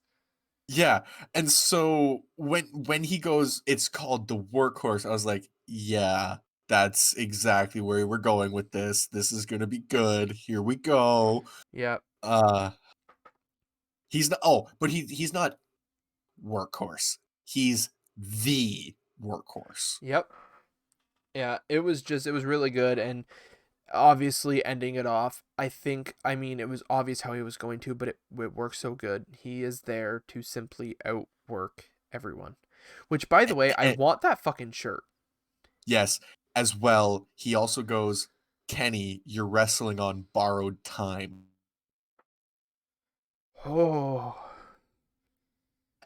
yeah. And so when he goes, it's called the workhorse, I was like, yeah, that's exactly where we're going with this. This is gonna be good. Here we go. Yeah. He's not but he's not workhorse. He's the workhorse. Yep. Yeah. It was really good, and obviously ending it off. I mean, it was obvious how he was going to, but it worked so good. He is there to simply outwork everyone. Which, by the way, I want that fucking shirt. Yes, as well, he also goes, Kenny, you're wrestling on borrowed time. Oh,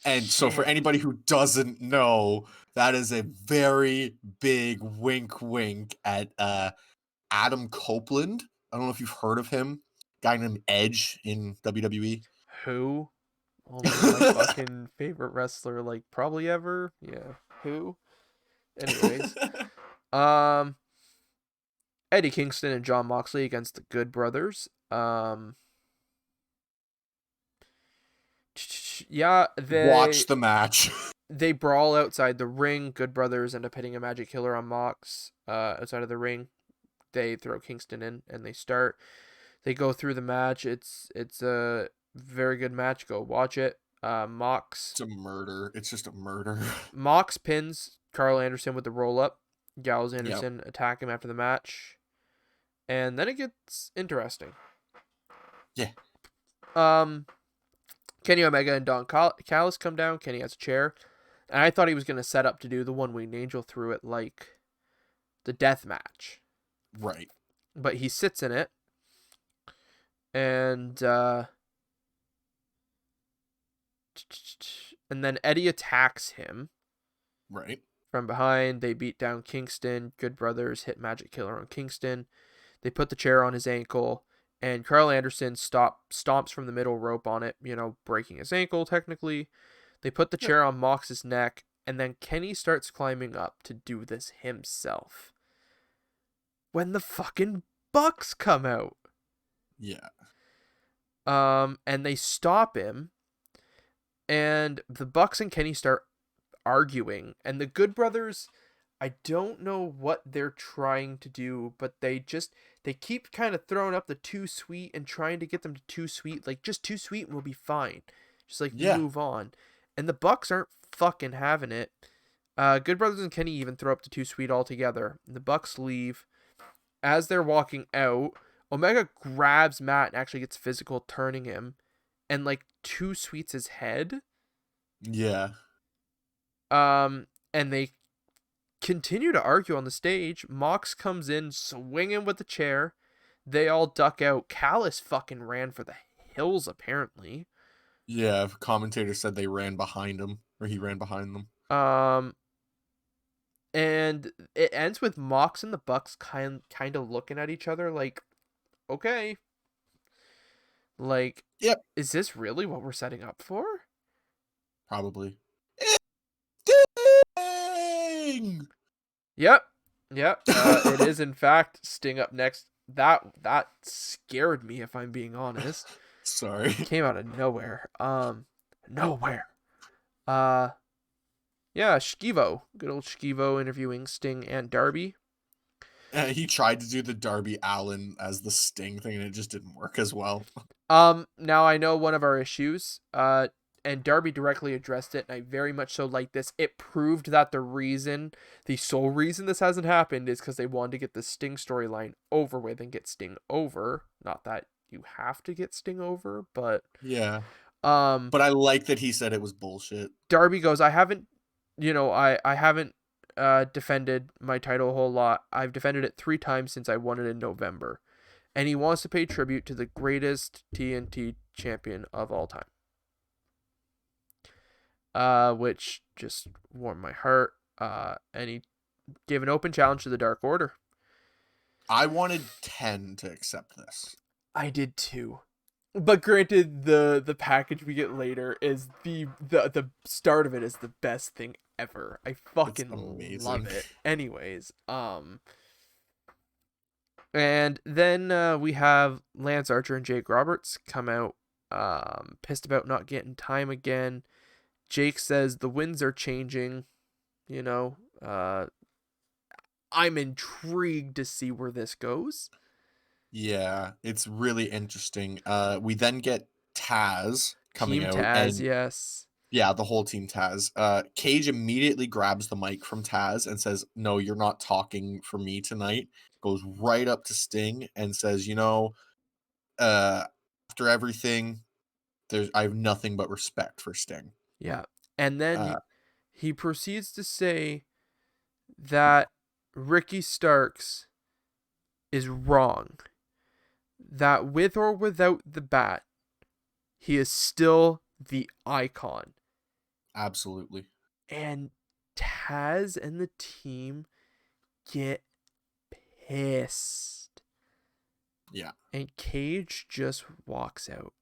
And so for shit. anybody who doesn't know, that is a very big wink wink at Adam Copeland. I don't know if you've heard of him. Guy named Edge in WWE. Who? Only my fucking favorite wrestler, like, probably ever. Yeah. Who? Anyways. Um, Eddie Kingston and John Moxley against the Good Brothers. Yeah, Watch the match. they brawl outside the ring. Good Brothers end up hitting a magic killer on Mox outside of the ring. They throw Kingston in and they start. They go through the match. It's a very good match. Go watch it. It's a murder. It's just a murder. Mox pins Carl Anderson with the roll up. Gallows Yep. Anderson attack him after the match. And then it gets interesting. Yeah. Kenny Omega and Don Callis come down. Kenny has a chair. And I thought he was going to set up to do the one-winged angel through it like the death match. Right. But he sits in it. And then Eddie attacks him. Right. From behind, they beat down Kingston. Good Brothers hit Magic Killer on Kingston. They put the chair on his ankle. And Carl Anderson stomps from the middle rope on it, breaking his ankle technically. They put the chair on Mox's neck. And then Kenny starts climbing up to do this himself. When the fucking Bucks come out. Yeah. And they stop him. And the Bucks and Kenny start arguing. And the Good Brothers, I don't know what they're trying to do, but they keep kind of throwing up the too sweet and trying to get them to too sweet. Like, just too sweet and we'll be fine. Just move on. And the Bucks aren't fucking having it. Good Brothers and Kenny even throw up the too sweet altogether. The Bucks leave. As they're walking out, Omega grabs Matt and actually gets physical, turning him. And too sweets his head. Yeah. And they continue to argue on the stage. Mox comes in swinging with the chair. They all duck out. Callis fucking ran for the hills, apparently. Yeah, commentator said they ran behind him, or he ran behind them. And it ends with Mox and the Bucks kind of looking at each other like, okay. Yep. Is this really what we're setting up for? Probably. Sting! Yep. It is in fact Sting up next. That scared me, if I'm being honest. Sorry. Came out of nowhere. Nowhere. Yeah, Shkivo. Good old Shkivo interviewing Sting and Darby. He tried to do the Darby Allin as the Sting thing, and it just didn't work as well. Now I know one of our issues, and Darby directly addressed it, and I very much so like this. It proved that the sole reason this hasn't happened is because they wanted to get the Sting storyline over with and get Sting over. Not that you have to get Sting over, but yeah. But I like that he said it was bullshit. Darby goes, I haven't defended my title a whole lot. I've defended it 3 times since I won it in November. And he wants to pay tribute to the greatest TNT champion of all time. Which just warmed my heart. And he gave an open challenge to the Dark Order. I wanted 10 to accept this. I did too. But granted, the package we get later is the start of it is the best thing ever. I fucking love it. Anyways, and then we have Lance Archer and Jake Roberts come out, pissed about not getting time again. Jake says the winds are changing. I'm intrigued to see where this goes. Yeah, it's really interesting. We then get Taz coming Team out. Taz, and yes. Yeah, the whole team Taz. Cage immediately grabs the mic from Taz and says, "No, you're not talking for me tonight." Goes right up to Sting and says, after everything, I have nothing but respect for Sting. Yeah. And then he proceeds to say that Ricky Starks is wrong. That with or without the bat, he is still the icon. Absolutely. And Taz and the team get pissed. Yeah. And Cage just walks out.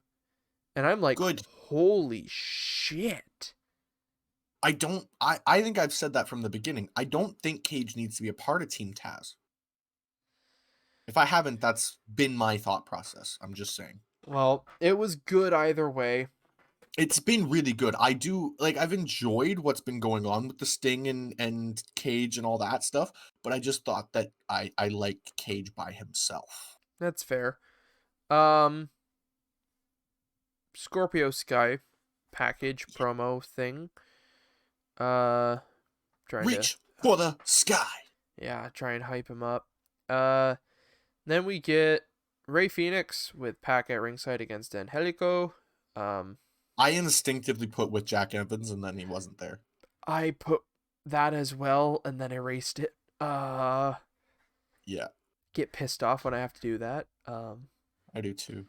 And I'm like, Good. holy shit. I think I've said that from the beginning. I don't think Cage needs to be a part of Team Taz. If I haven't, that's been my thought process. I'm just saying. Well, it was good either way. It's been really good. I've enjoyed what's been going on with the Sting and Cage and all that stuff, but I just thought that I liked Cage by himself. That's fair. Scorpio Sky package promo thing. Trying Reach for the sky. Yeah, try and hype him up. Then we get Rey Fenix with Pac at ringside against Angelico. I instinctively put with Jack Evans, and then he wasn't there. I put that as well, and then erased it. Yeah. Get pissed off when I have to do that. I do too.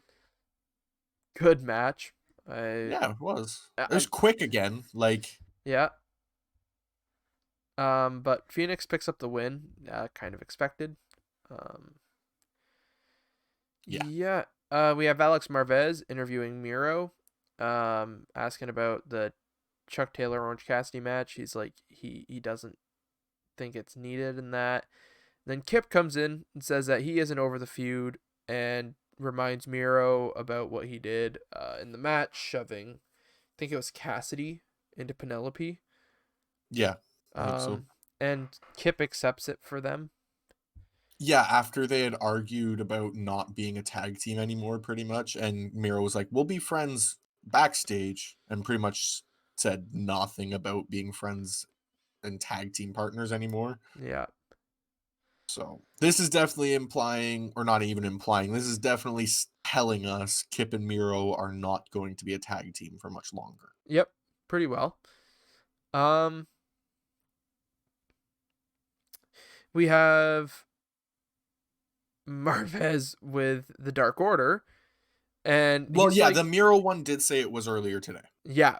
Good match. Yeah, it was. It was quick again. Yeah. But Phoenix picks up the win. Kind of expected. Yeah. We have Alex Marvez interviewing Miro, asking about the Chuck Taylor Orange Cassidy match. He's like, he doesn't think it's needed in that. Then Kip comes in and says that he isn't over the feud and reminds Miro about what he did in the match, shoving, I think it was Cassidy into Penelope. Yeah, I think so. And Kip accepts it for them. Yeah, after they had argued about not being a tag team anymore, pretty much, and Miro was like, we'll be friends backstage, and pretty much said nothing about being friends and tag team partners anymore. Yeah. So this is definitely implying, or not even implying, this is definitely telling us Kip and Miro are not going to be a tag team for much longer. Yep, pretty well. We have Marvez with the Dark Order, and the Miro one did say it was earlier today. Yeah.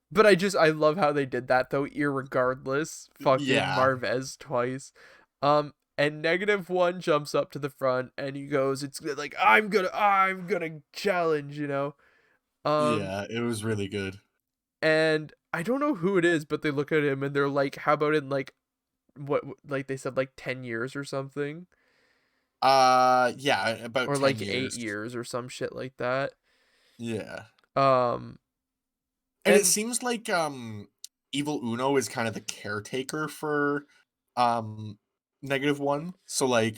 But I love how they did that though, irregardless. Fucking Marvez twice. And -1 jumps up to the front and he goes, it's like, I'm gonna challenge, Yeah, it was really good. And I don't know who it is, but they look at him and they're like, how about in what, they said 10 years or something? Yeah, about or 10 years. 8 years or some shit like that. Yeah. And it seems like Evil Uno is kind of the caretaker for -1. So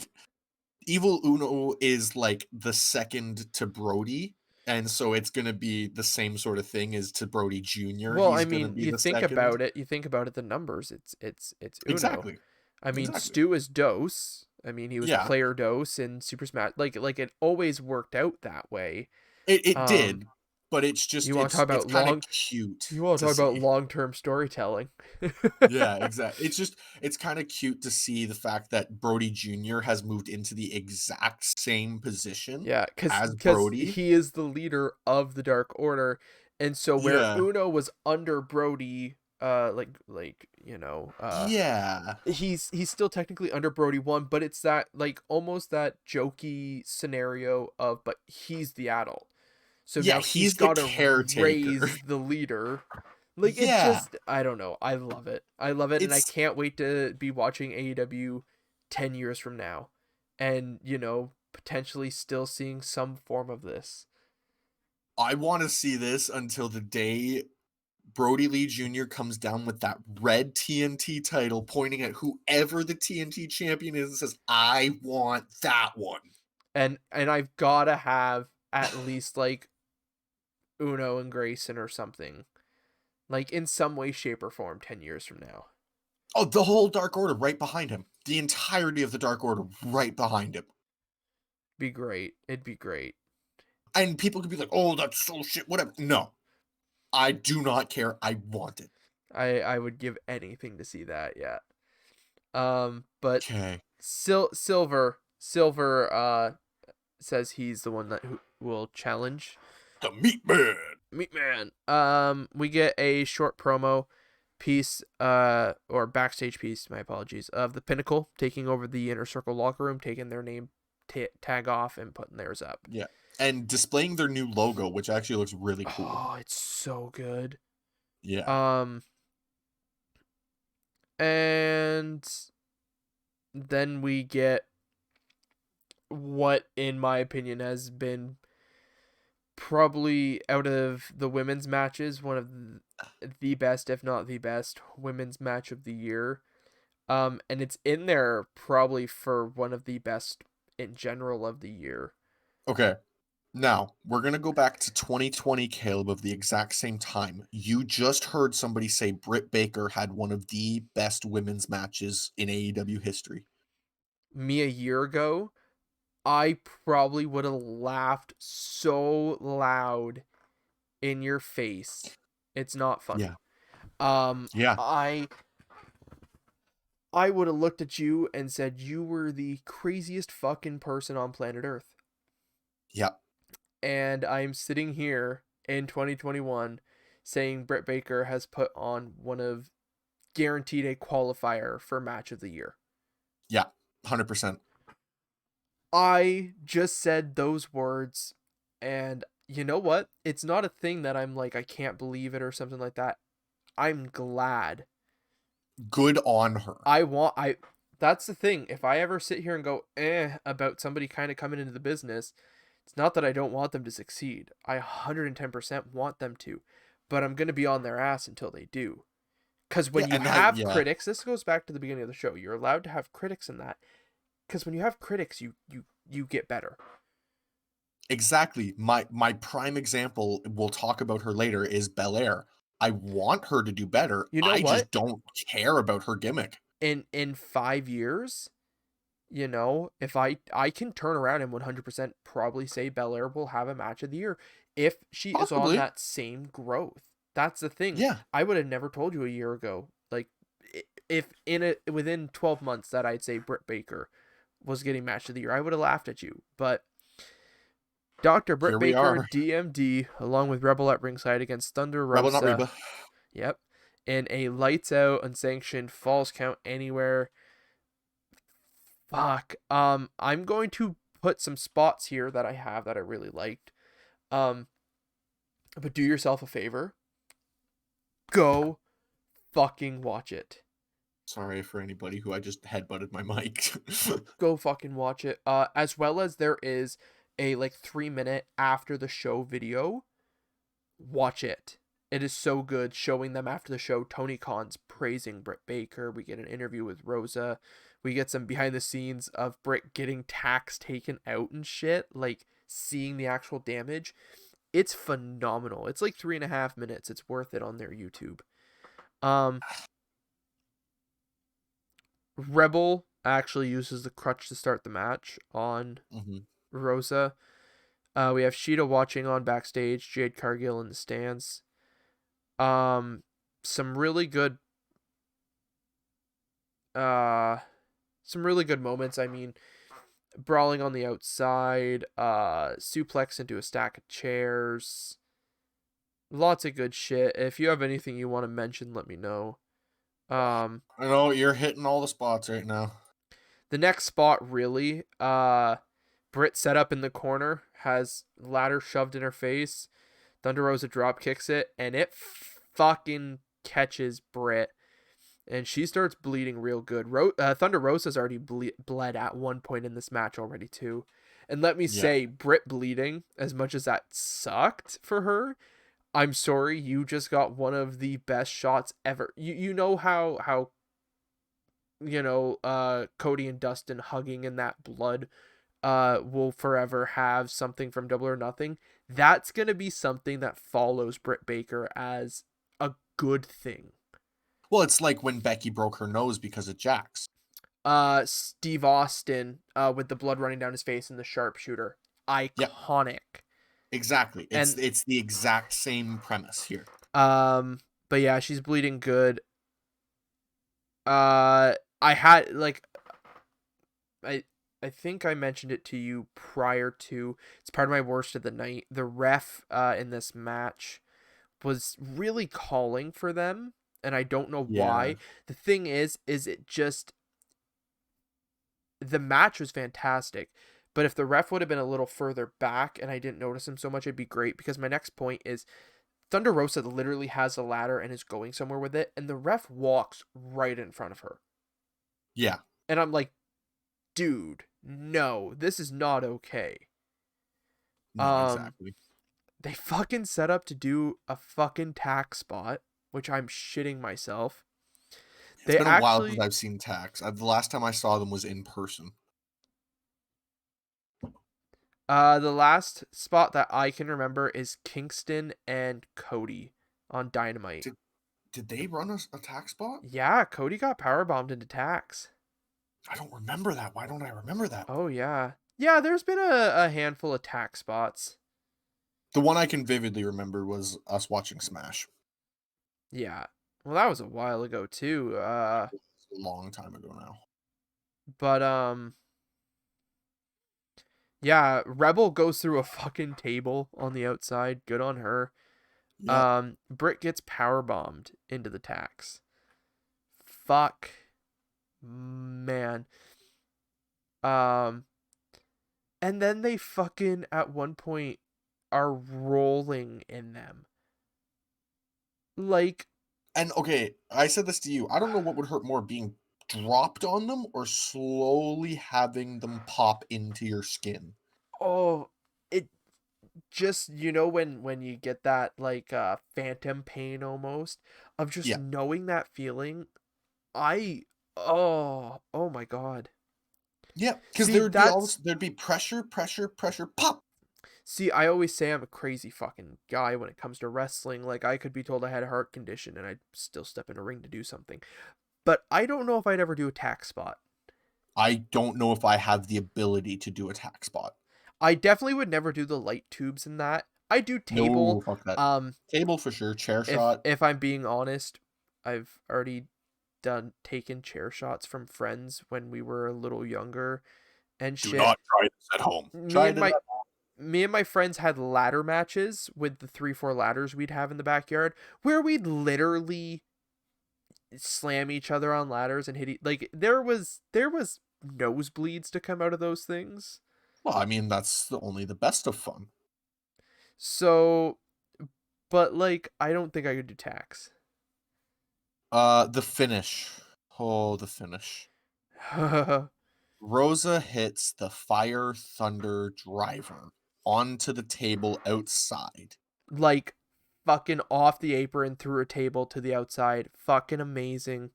Evil Uno is the second to Brody, and so it's gonna be the same sort of thing as to Brody Jr. Well, He's gonna be the second. You think about it, the numbers, it's Uno. Exactly. I mean, exactly. Stu is Dose. I mean, he was player Dose in Super Smash. Like it always worked out that way. It did, but it's just you want to talk about kind of cute. You want to talk about long-term storytelling. Yeah, exactly. It's kind of cute to see the fact that Brody Jr. has moved into the exact same position. Yeah, as Brody. He is the leader of the Dark Order, and so where Uno was under Brody, he's still technically under Brody 1, but it's that almost that jokey scenario of, but he's the adult. So now he's got to raise the leader. It just, I don't know. I love it. And I can't wait to be watching AEW 10 years from now. And, potentially still seeing some form of this. I want to see this until the day Brody Lee Jr. comes down with that red TNT title, pointing at whoever the TNT champion is and says, I want that one. And I've got to have at least Uno and Grayson or something, in some way, shape, or form 10 years from now. Oh, the whole Dark Order right behind him. The entirety of the Dark Order right behind him. Be great. It'd be great. And people could be like, oh, that's so shit, whatever. No. I do not care. I want it. I would give anything to see that, yeah. But okay. Silver Silver says he's the one that who will challenge The Meat Man. Meat Man. We get a short promo piece, or backstage piece, my apologies, of the Pinnacle taking over the Inner Circle locker room, taking their name tag off and putting theirs up. Yeah. And displaying their new logo, which actually looks really cool. Oh, it's so good. Yeah. And then we get what, in my opinion, has been probably out of the women's matches, one of the best, if not the best, women's match of the year. And it's in there probably for one of the best in general of the year. Okay. Now, we're going to go back to 2020, Caleb, of the exact same time. You just heard somebody say Britt Baker had one of the best women's matches in AEW history. Me a year ago, I probably would have laughed so loud in your face. It's not funny. Yeah. Yeah. I would have looked at you and said you were the craziest fucking person on planet Earth. Yeah. And I'm sitting here in 2021 saying Britt Baker has put on one of guaranteed a qualifier for match of the year. Yeah. 100%. I just said those words, and you know what? It's not a thing that I'm like, I can't believe it or something like that. I'm glad. Good on her. That's the thing. If I ever sit here and go about somebody kind of coming into the business, it's not that I don't want them to succeed. I 110% want them to, but I'm going to be on their ass until they do. Because when you have critics, this goes back to the beginning of the show. You're allowed to have critics in that. Because when you have critics, you get better. Exactly. My prime example, we'll talk about her later, is Belair. I want her to do better. You know I what? just don't care about her gimmick. In 5 years, you know, if I can turn around and 100% probably say Belair will have a match of the year if she is on Possibly. that same growth. That's the thing. Yeah. I would have never told you a year ago, like, if within 12 months that I'd say Britt Baker was getting match of the year, I would have laughed at you. But Dr. Britt Here we Baker, are. DMD, along with Rebel at ringside against Thunder Rebel, not Rosa. Reba. Yep. In a lights out, unsanctioned falls count anywhere. Fuck. I'm going to put some spots here that I have that I really liked. But do yourself a favor. Go fucking watch it. Sorry for anybody who I just headbutted my mic. Go fucking watch it. As well as there is a like 3-minute after the show video. Watch it. It is so good, showing them after the show. Tony Khan's praising Britt Baker. We get an interview with Rosa. We get some behind the scenes of Britt getting tacks taken out and shit, like seeing the actual damage. It's phenomenal. It's like 3.5 minutes. It's worth it on their YouTube. Rebel actually uses the crutch to start the match on Rosa. We have Sheeta watching on backstage, Jade Cargill in the stands. Some really good moments. I mean, brawling on the outside, suplex into a stack of chairs. Lots of good shit. If you have anything you want to mention, let me know. I know you're hitting all the spots right now. The next spot, really, Britt set up in the corner, has ladder shoved in her face. Thunder Rosa drop kicks it, and it fucking catches Britt, and she starts bleeding real good. Thunder Rosa's already bled at one point in this match already too. And let me say, Britt bleeding, as much as that sucked for her, I'm sorry, you just got one of the best shots ever. You know how Cody and Dustin hugging in that blood will forever have something from Double or Nothing. That's going to be something that follows Britt Baker as a good thing. Well, it's like when Becky broke her nose because of Jax. Steve Austin with the blood running down his face and the sharpshooter. Iconic. Yep. Exactly. It's the exact same premise here. But yeah, she's bleeding good. I I think I mentioned it to you prior to. It's part of my worst of the night. The ref in this match was really calling for them, and I don't know Yeah. why. The thing is it just the match was fantastic, but if the ref would have been a little further back and I didn't notice him so much, it'd be great. Because my next point is Thunder Rosa literally has a ladder and is going somewhere with it, and the ref walks right in front of her, Yeah. and I'm like, dude, no, this is not okay. No, Um, exactly. they fucking set up to do a fucking tack spot, which I'm shitting myself. It's They been a while since actually, I've seen Tax. The last time I saw them was in person. the last spot that I can remember is Kingston and Cody on Dynamite. Did they run a tax spot? Yeah, Cody got powerbombed into tacks. I don't remember that. Why don't I remember that? Oh yeah, yeah. There's been a handful of tack spots. The one I can vividly remember was us watching Smash. Yeah. Well, that was a while ago too. It's a long time ago now. But yeah, Rebel goes through a fucking table on the outside. Good on her. Yep. Britt gets power bombed into the tax. Fuck, man. Um, and then they fucking at one point are rolling in them. Like, And okay, I said this to you. I don't know what would hurt more, being dropped on them or slowly having them pop into your skin. oh, it just when you get that like phantom pain almost of just Yeah. knowing that feeling. I oh my god. Yeah. Because See, there'd be pressure, pressure, pressure, pop. see, I always say I'm a crazy fucking guy when it comes to wrestling. Like I could be told I had a heart condition and I'd still step in a ring to do something. But I don't know if I'd ever do a tack spot. I don't know if I have the ability to do a tack spot. I definitely would never do the light tubes in that. I do No, table. fuck that. Um, Table for sure. Chair if shot. if I'm being honest, I've already done taken chair shots from friends when we were a little younger and Do shit. not try this at home. Me Try and it at my me and my friends had ladder matches with the 3-4 ladders we'd have in the backyard where we'd literally slam each other on ladders and like there was nosebleeds to come out of those things. Well, I mean, that's only the best of fun. So, but like I don't think I could do tax. The finish. Oh, the finish. Rosa hits the Fire Thunder driver onto the table outside. Like fucking off the apron through a table to the outside. Fucking amazing.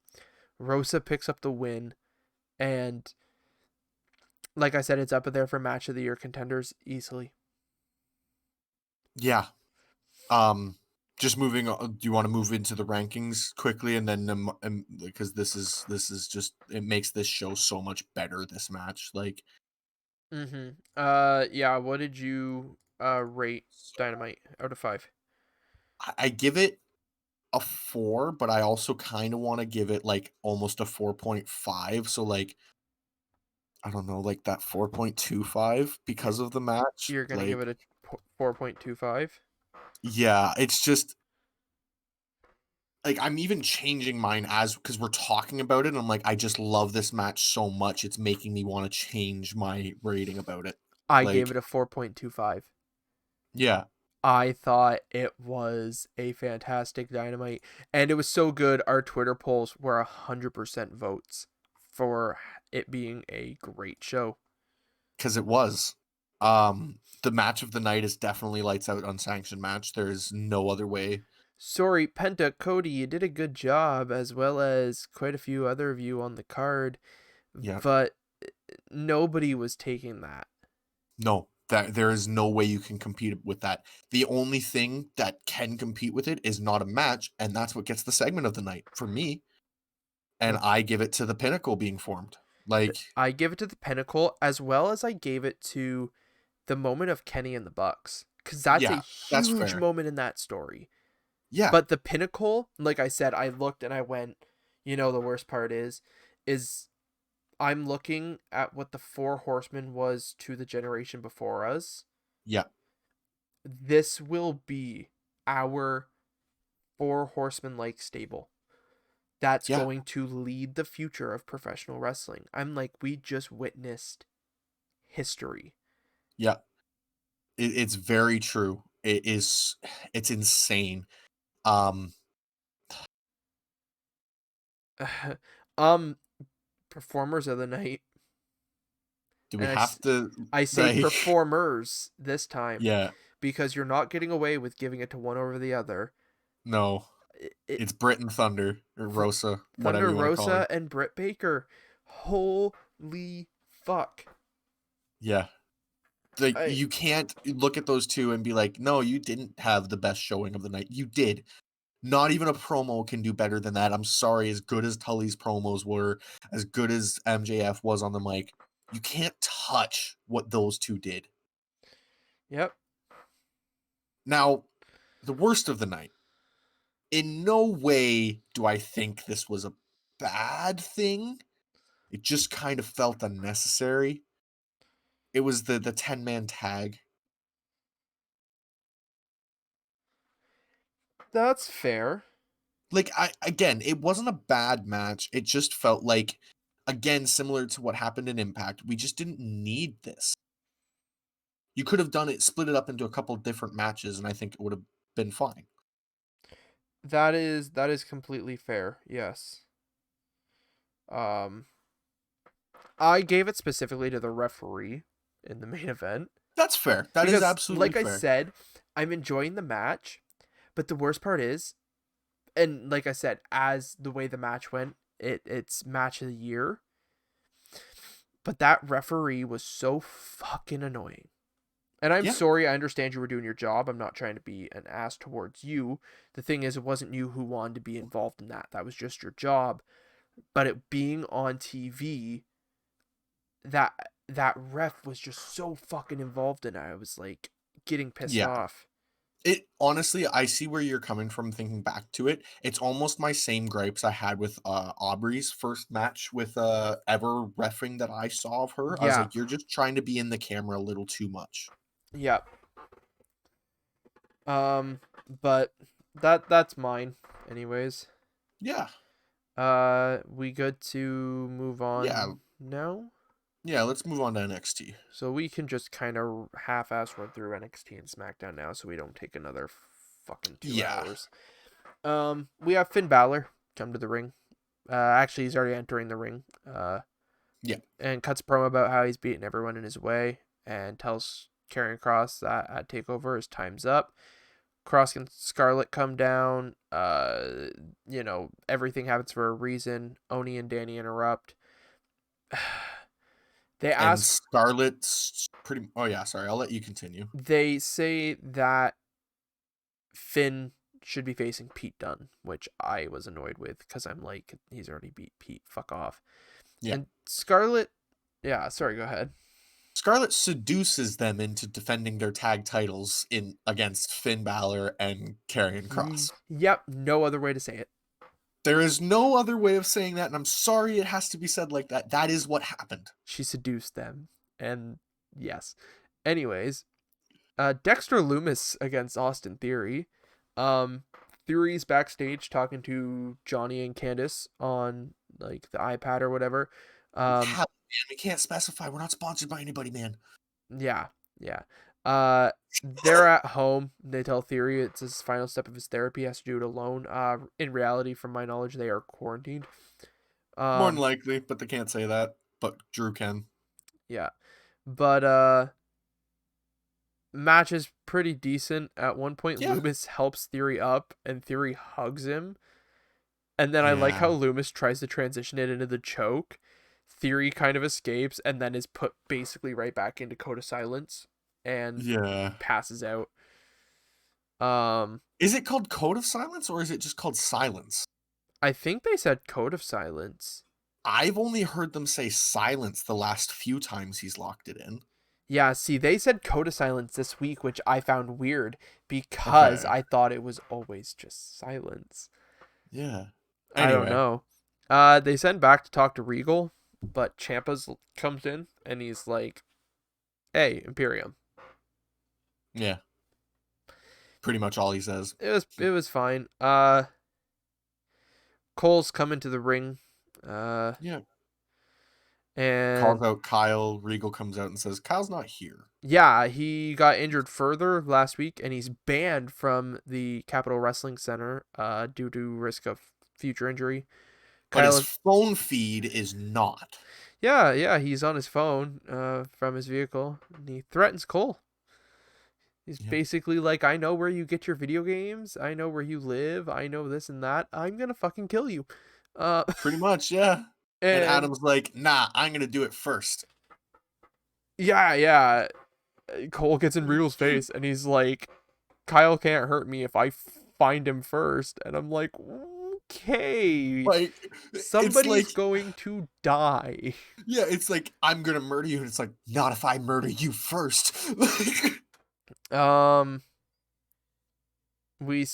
Rosa picks up the win, and like I said, it's up there for match of the year contenders easily. Yeah. Just moving on, do you want to move into the rankings quickly, and then because this is just, it makes this show so much better, this match. Like, Mm-hmm. Yeah, what did you rate Dynamite out of 5? I give it a 4, but I also kind of want to give it like almost a 4.5. So like, I don't know, like that 4.25 You're, because of the match. you're gonna give Like, it a 4.25? yeah, it's just like, I'm even changing mine as because we're talking about it. And I'm like, I just love this match so much. It's making me want to change my rating about it. I gave Like, it a 4.25. yeah, I thought it was a fantastic Dynamite, and it was so good. Our Twitter polls were 100% votes for it being a great show. because it was. The match of the night is definitely lights out unsanctioned match. There's no other way. Sorry, Penta, Cody, you did a good job, as well as quite a few other of you on the card, Yeah. but nobody was taking that. No, that there is no way you can compete with that. The only thing that can compete with it is not a match, and that's what gets the segment of the night for me. And What I give it to the Pinnacle being formed. Like, I give it to the Pinnacle, as well as I gave it to the moment of Kenny and the Bucks, because that's a yeah, that's huge fair. moment in that story. Yeah, But the Pinnacle, like I said, I looked and I went, the worst part is I'm looking at what the Four Horsemen was to the generation before us. Yeah. This will be our Four Horsemen like stable. That's Yeah. going to lead the future of professional wrestling. I'm like, we just witnessed history. Yeah. It's very true. It's insane. Um, um, Performers of the night, do we and have to I say like performers this time yeah, because you're not getting away with giving it to one over the other. no. It It's Britt and Thunder or Rosa, whatever Thunder you want to call her. Rosa and Britt Baker. Holy fuck. Yeah. Like I you can't look at those two and be like, "No, you didn't have the best showing of the night." You did. Not even a promo can do better than that. I'm sorry, as good as Tully's promos were, as good as MJF was on the mic, you can't touch what those two did. Yep. Now, the worst of the night. In no way do I think this was a bad thing. It just kind of felt unnecessary. It was the 10-man tag. That's fair. Like it wasn't a bad match. It just felt like, again, similar to what happened in Impact. We just didn't need this. You could have done it, split it up into a couple different matches, and I think it would have been fine. That is completely fair. Yes. Um I gave it specifically to the referee in the main event That's fair. That is because absolutely like I fair. said, I'm enjoying the match, but the worst part is, and like I said, as the way the match went, it's match of the year. But that referee was so fucking annoying. And I'm Yeah, sorry, I understand you were doing your job. I'm not trying to be an ass towards you. The thing is, it wasn't you who wanted to be involved in that. That was just your job. But it being on TV, that ref was just so fucking involved in it. I was like getting pissed yeah. off. It honestly, I see where you're coming from thinking back to it. It's almost my same gripes I had with Aubrey's first match with ever reffing that I saw of her. I was Yeah, like, you're just trying to be in the camera a little too much. yeah. But that's mine, anyways. Yeah. We good to move Yeah. on now? Yeah, let's move on to NXT. So we can just kind of half-ass run through NXT and SmackDown now, so we don't take another fucking 2 hours. We have Finn Balor come to the ring. Actually, he's already entering the ring. Yeah. And cuts a promo about how he's beating everyone in his way, and tells Karrion Kross that at Takeover his time's up. Kross and Scarlett come down. Everything happens for a reason. Oni and Danny interrupt. They And ask. Scarlett's pretty. Oh yeah, sorry. I'll let you continue. They say that Finn should be facing Pete Dunne, which I was annoyed with because I'm like, he's already beat Pete. Fuck off. Yeah. And Scarlett. Yeah, sorry. Go ahead. Scarlett seduces them into defending their tag titles in against Finn Balor and Karrion Kross. Yep. No other way to say it. There is no other way of saying that, and I'm sorry it has to be said like that. That is what happened. She seduced them, and yes. Anyways, Dexter Loomis against Austin Theory. Theory's backstage talking to Johnny and Candice on like the iPad or whatever. Yeah, man, we can't specify. We're not sponsored by anybody, man. Yeah, yeah. They're at home. They tell Theory it's his final step of his therapy. He has to do it alone. In reality, from my knowledge, they are quarantined. More than likely, but they can't say that. But Drew can. Yeah, but match is pretty decent. At one point, Yeah. Loomis helps Theory up, and Theory hugs him. And then I like Yeah. how Loomis tries to transition it into the choke. Theory kind of escapes and then is put basically right back into Code of Silence and Yeah. passes out. Is it called Code of Silence or is it just called Silence? I think they said Code of Silence. I've only heard them say Silence the last few times he's locked it in. Yeah, see, they said Code of Silence this week, which I found weird because Okay. I thought it was always just silence. Yeah. I don't Anyway. know. They send back to talk to Regal. But Ciampa's comes in and he's like, "Hey, Imperium." Yeah. Pretty much all he says. It was fine. Cole's coming to the ring. Yeah. Calls And out Kyle. Regal comes out and says, Kyle's not here. yeah, he got injured further last week, and he's banned from the Capitol Wrestling Center due to risk of future injury. But his Kyle, phone feed is not. yeah, he's on his phone from his vehicle, and he threatens Cole. He's Yeah. basically like, I know where you get your video games, I know where you live, I know this and that. I'm gonna fucking kill you. Uh, Pretty much, yeah. And and Adam's like, nah, I'm going to do it first. yeah. Cole gets in Regal's face, and he's like, Kyle can't hurt me if I find him first. And I'm like, okay, Like, it's somebody's like, going to die. yeah, it's like, I'm going to murder you. And it's like, not if I murder you first. Um, we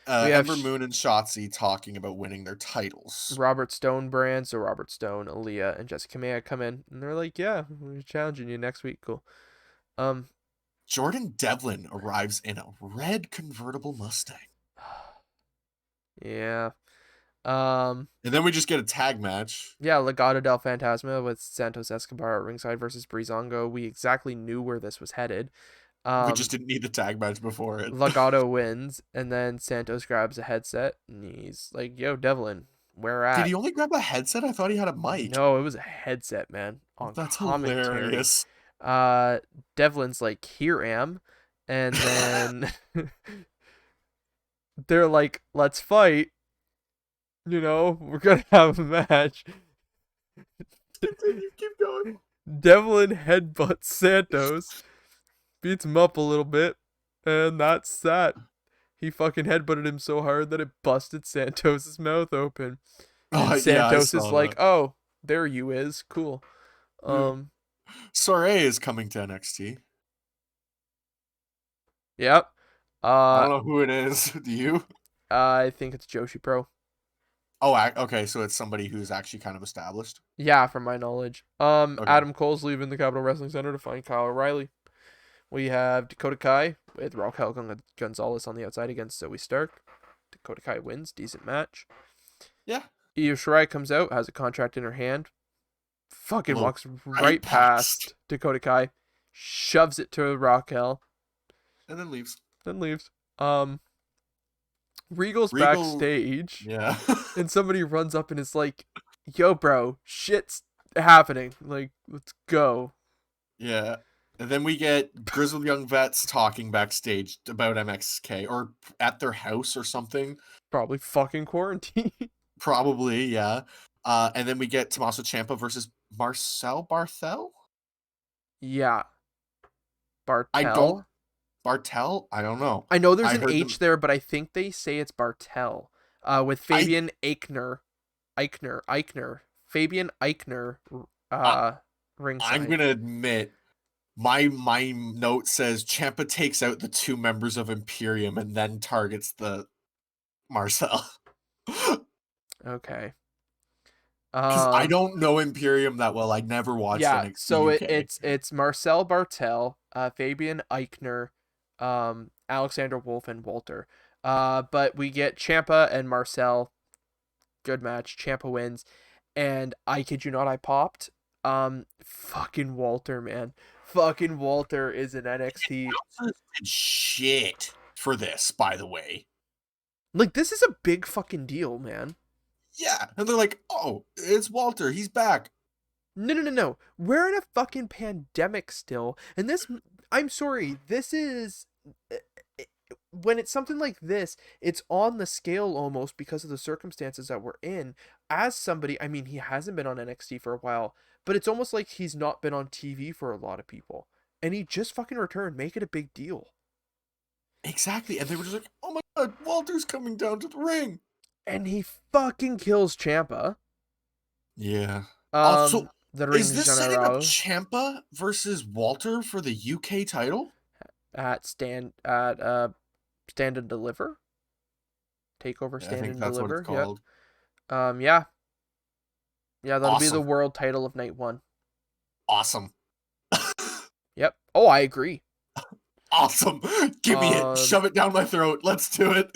we have Ember Moon and Shotzi talking about winning their titles. Robert Stone brand, so Robert Stone, Aaliyah, and Jessica Maya come in, and they're like, "Yeah, we're challenging you next week, cool." Um, Jordan Devlin arrives in a red convertible Mustang. yeah. Um, And then we just get a tag match. yeah, Legado del Fantasma with Santos Escobar at ringside versus Breezango. We exactly knew where this was headed. We just didn't need the tag match before it. Legado wins, and then Santos grabs a headset, and he's like, "Yo, Devlin, where Did at?" he only grab a headset? I thought he had a mic. No, it was a headset, man, on That's commentary. hilarious. Devlin's like, "Here am," and then they're like, "Let's fight." We're gonna have a match. Continue, keep going. Devlin headbutts Santos, beats him up a little bit, and that's that. He fucking headbutted him so hard that it busted Santos's mouth open. And Yeah, I Santos is saw like, that. "Oh, there you is. Cool." Yeah. Um, Soiree is coming to NXT. yep. I Uh, don't know who it is. Do you? I think it's Joshi Pro. Oh, okay. So it's somebody who's actually kind of established. Yeah, from my knowledge. Okay. Adam Cole's leaving the Capitol Wrestling Center to find Kyle O'Reilly. We have Dakota Kai with Raquel Gonzalez on the outside against Zoe Stark. Dakota Kai wins, decent match. Yeah. Io Shirai comes out, has a contract in her hand, fucking Look walks right right past. past Dakota Kai, shoves it to Raquel, And then leaves. then leaves. Regal's Regal. backstage, Yeah. and somebody runs up and is like, "Yo, bro, shit's happening. Like, let's go." Yeah. And then we get grizzled young vets talking backstage about MXK or at their house or something. Probably fucking quarantine. Probably, yeah. And then we get Tommaso Ciampa versus Marcel Barthel. Yeah. I don't. Bartel? Bartel? I don't know. I know there's I an heard H them. there, but I think they say it's Bartel. With Fabian Eichner. Fabian Eichner I'm ringside. gonna admit, my note says Ciampa takes out the two members of Imperium and then targets the Marcel. Okay. Because I don't know Imperium that well. I never watched Yeah, NXT so UK. it's Marcel Bartel, Fabian Eichner, Alexander Wolf, and Walter. But we get Champa and Marcel. Good match. Champa wins. And I kid you not, I popped. Fucking Walter, man. Fucking Walter is in NXT. Shit for this, by the way. Like, this is a big fucking deal, man. Yeah, and they're like, "Oh, it's Walter. He's back." No. We're in a fucking pandemic still. And this, I'm sorry, this is. When it's something like this, it's on the scale almost because of the circumstances that we're in. As somebody, I mean, he hasn't been on NXT for a while, but it's almost like he's not been on TV for a lot of people. And he just fucking returned. Make it a big deal. Exactly, and they were just like, "Oh my god, Walter's coming down to the ring." And he fucking kills Champa. Yeah. Also, The Ring is de this setting up Janeiro Ciampa versus Walter for the UK title? at Stand and Deliver. Takeover Yeah, I Stand think and that's what it's Deliver. Yep. called. Yeah. Yeah, that'll be the Awesome. world title of night 1. Awesome. Yep. Oh, I agree. Awesome. Give me it. Shove it down my throat. Let's do it.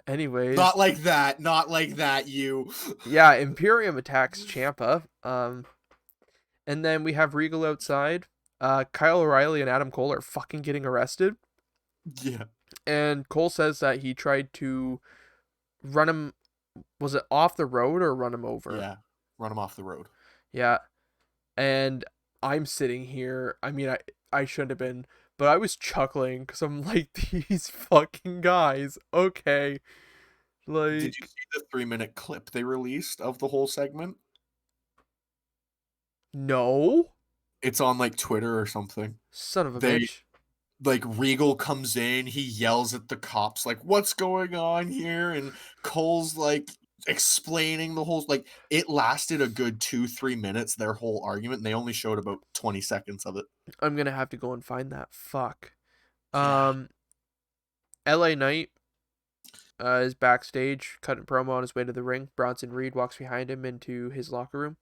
Anyways. Not like that. Not like that, you. Yeah, Imperium attacks Ciampa. And then we have Regal outside. Kyle O'Reilly and Adam Cole are fucking getting arrested. Yeah. And Cole says that he tried to run him. Was it off the road or run him over? Yeah. Run him off the road. Yeah. And I'm sitting here. I mean, I shouldn't have been, but I was chuckling because I'm like, these fucking guys. Okay. Like. Did you see the 3-minute clip they released of the whole segment? No. It's on like Twitter or something. Son of a They bitch. like Regal comes in, he yells at the cops like, "What's going on here?" And Cole's like explaining the whole like it lasted a good 2-3 minutes, their whole argument, and they only showed about 20 seconds of it. I'm gonna have to go and find that. Fuck. Yeah. LA Knight is backstage cutting promo on his way to the ring. Bronson Reed walks behind him into his locker room.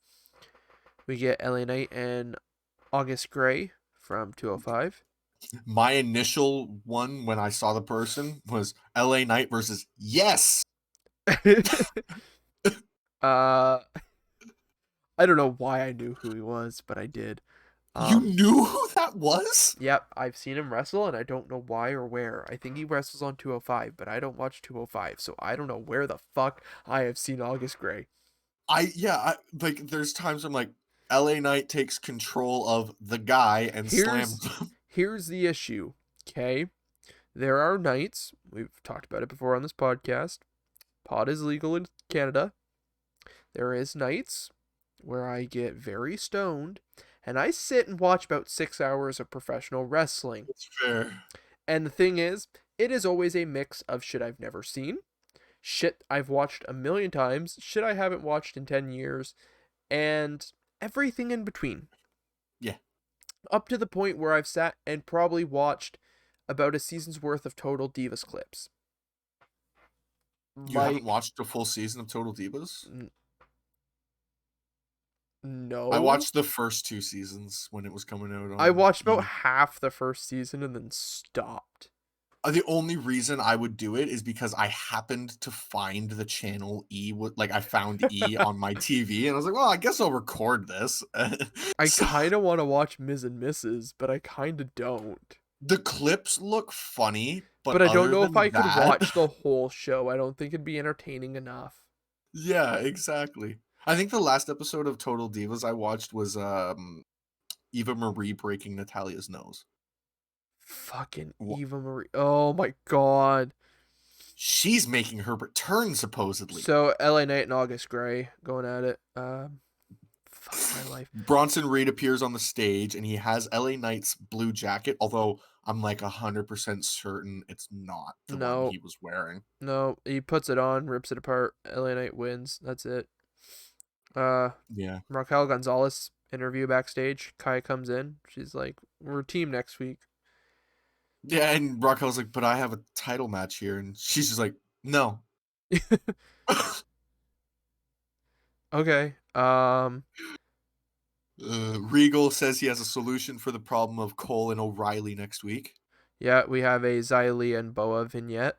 We get LA Knight and August Gray from 205. My initial one when I saw the person was LA Knight versus Yes. I don't know why I knew who he was, but I did. You knew who that was? Yep, I've seen him wrestle, and I don't know why or where. I think he wrestles on 205, but I don't watch 205, so I don't know where the fuck I have seen August Gray. Like there's times I'm like, LA Knight takes control of the guy and slams him. Here's the issue, okay? There are nights, we've talked about it before on this podcast, pot is legal in Canada. There is nights where I get very stoned, and I sit and watch about 6 hours of professional wrestling. It's fair. And the thing is, it is always a mix of shit I've never seen, shit I've watched a million times, shit I haven't watched in 10 years, and everything in between. Yeah. Up to the point where I've sat and probably watched about a season's worth of Total Divas clips. You haven't watched a full season of Total Divas? No. I watched the first 2 seasons when it was coming out. I watched about half the first season and then stopped. The only reason I would do it is because I happened to find the channel E. Like I found E on my TV, and I was like, "Well, I guess I'll record this." I kind of want to watch Ms. and Mrs., but I kind of don't. The clips look funny, but I don't know if I could watch the whole show. I don't think it'd be entertaining enough. Yeah, exactly. I think the last episode of Total Divas I watched was Eva Marie breaking Natalia's nose. Fucking Eva Marie. Oh my god. She's making her return, supposedly. So, LA Knight and August Gray going at it. Fuck my life. Bronson Reed appears on the stage, and he has LA Knight's blue jacket, although I'm like 100% certain it's not the one he was wearing. No, he puts it on, rips it apart. LA Knight wins. That's it. Yeah. Raquel Gonzalez interview backstage. Kai comes in. She's like, "We're a team next week." Yeah, and Raquel's like, "But I have a title match here," and she's just like, "No." Okay. Regal says he has a solution for the problem of Cole and O'Reilly next week. Yeah, we have a Xylee and Boa vignette.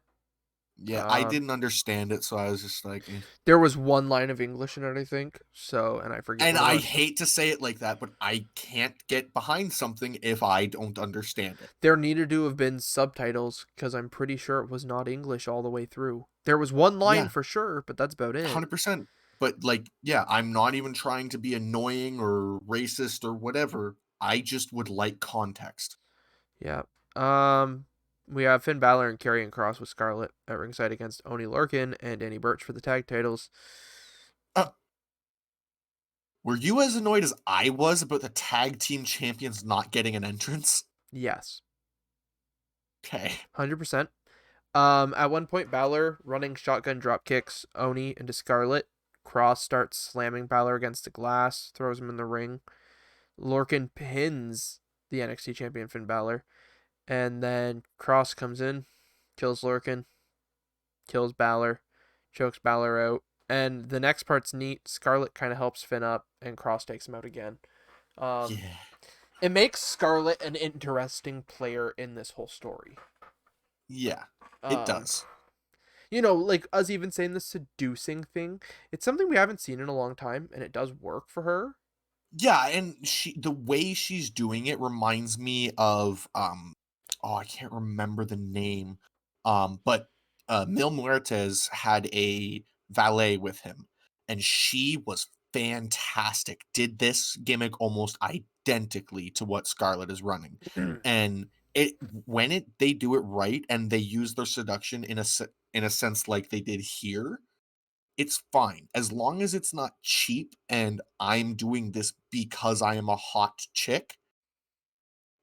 Yeah, I didn't understand it, so I was just like, There was one line of English in it, I think. So, and I forget. And I hate to say it like that, but I can't get behind something if I don't understand it. There needed to have been subtitles, because I'm pretty sure it was not English all the way through. There was one line for sure, but that's about it. 100%. But like, yeah, I'm not even trying to be annoying or racist or whatever. I just would like context. Yeah. We have Finn Balor and Karrion Kross with Scarlett at ringside against Oney Lorcan and Danny Burch for the tag titles. Were you as annoyed as I was about the tag team champions not getting an entrance? Yes. Okay. 100%. At one point, Balor running shotgun drop kicks Oney into Scarlett. Kross starts slamming Balor against the glass, throws him in the ring. Lorcan pins the NXT champion Finn Balor. And then Kross comes in, kills Lorcan, kills Balor, chokes Balor out, And the next part's neat. Scarlett kind of helps Finn up, and Cross takes him out again. Um, Yeah. it makes Scarlett an interesting player in this whole story. Yeah. It Um, does. like us even saying the seducing thing, it's something we haven't seen in a long time, and it does work for her. Yeah, and the way she's doing it reminds me of oh, I can't remember the name. But Mil Muertes had a valet with him, and she was fantastic. Did this gimmick almost identically to what Scarlett is running. And it when it they do it right and they use their seduction in a sense like they did here, it's fine as long as it's not cheap and I'm doing this because I am a hot chick.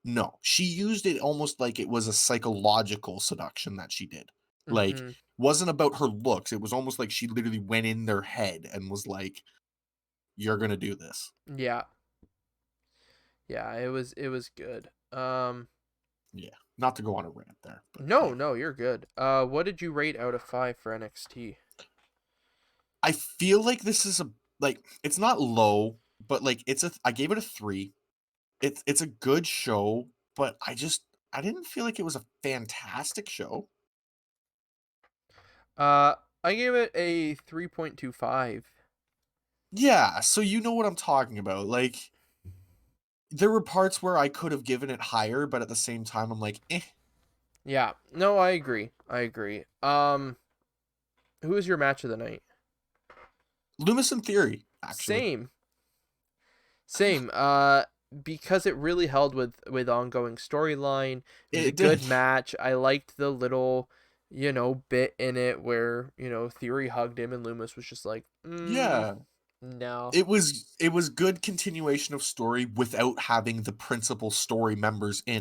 No, she used it almost like it was a psychological seduction that she did. Like, Mm-hmm. wasn't about her looks. It was almost like she literally went in their head and was like, "You're gonna do this." Yeah, yeah, it was good. Yeah, not to go on a rant there, but No, yeah, no, you're good. What did you rate out of 5 for NXT? I feel like this is a like it's not low, but like I gave it a 3. It's a good show, but I didn't feel like it was a fantastic show. Uh, I gave it a 3.25. Yeah, so you know what I'm talking about. Like there were parts where I could have given it higher, but at the same time I'm like, eh. Yeah, no, I agree. I agree. Who is your match of the night? Loomis in Theory, actually. Same, same. Because it really held with ongoing storyline. It was a It good did. match. I liked the little, bit in it where Theory hugged him and Loomis was just like, Yeah. no. It was good continuation of story without having the principal story members Yeah,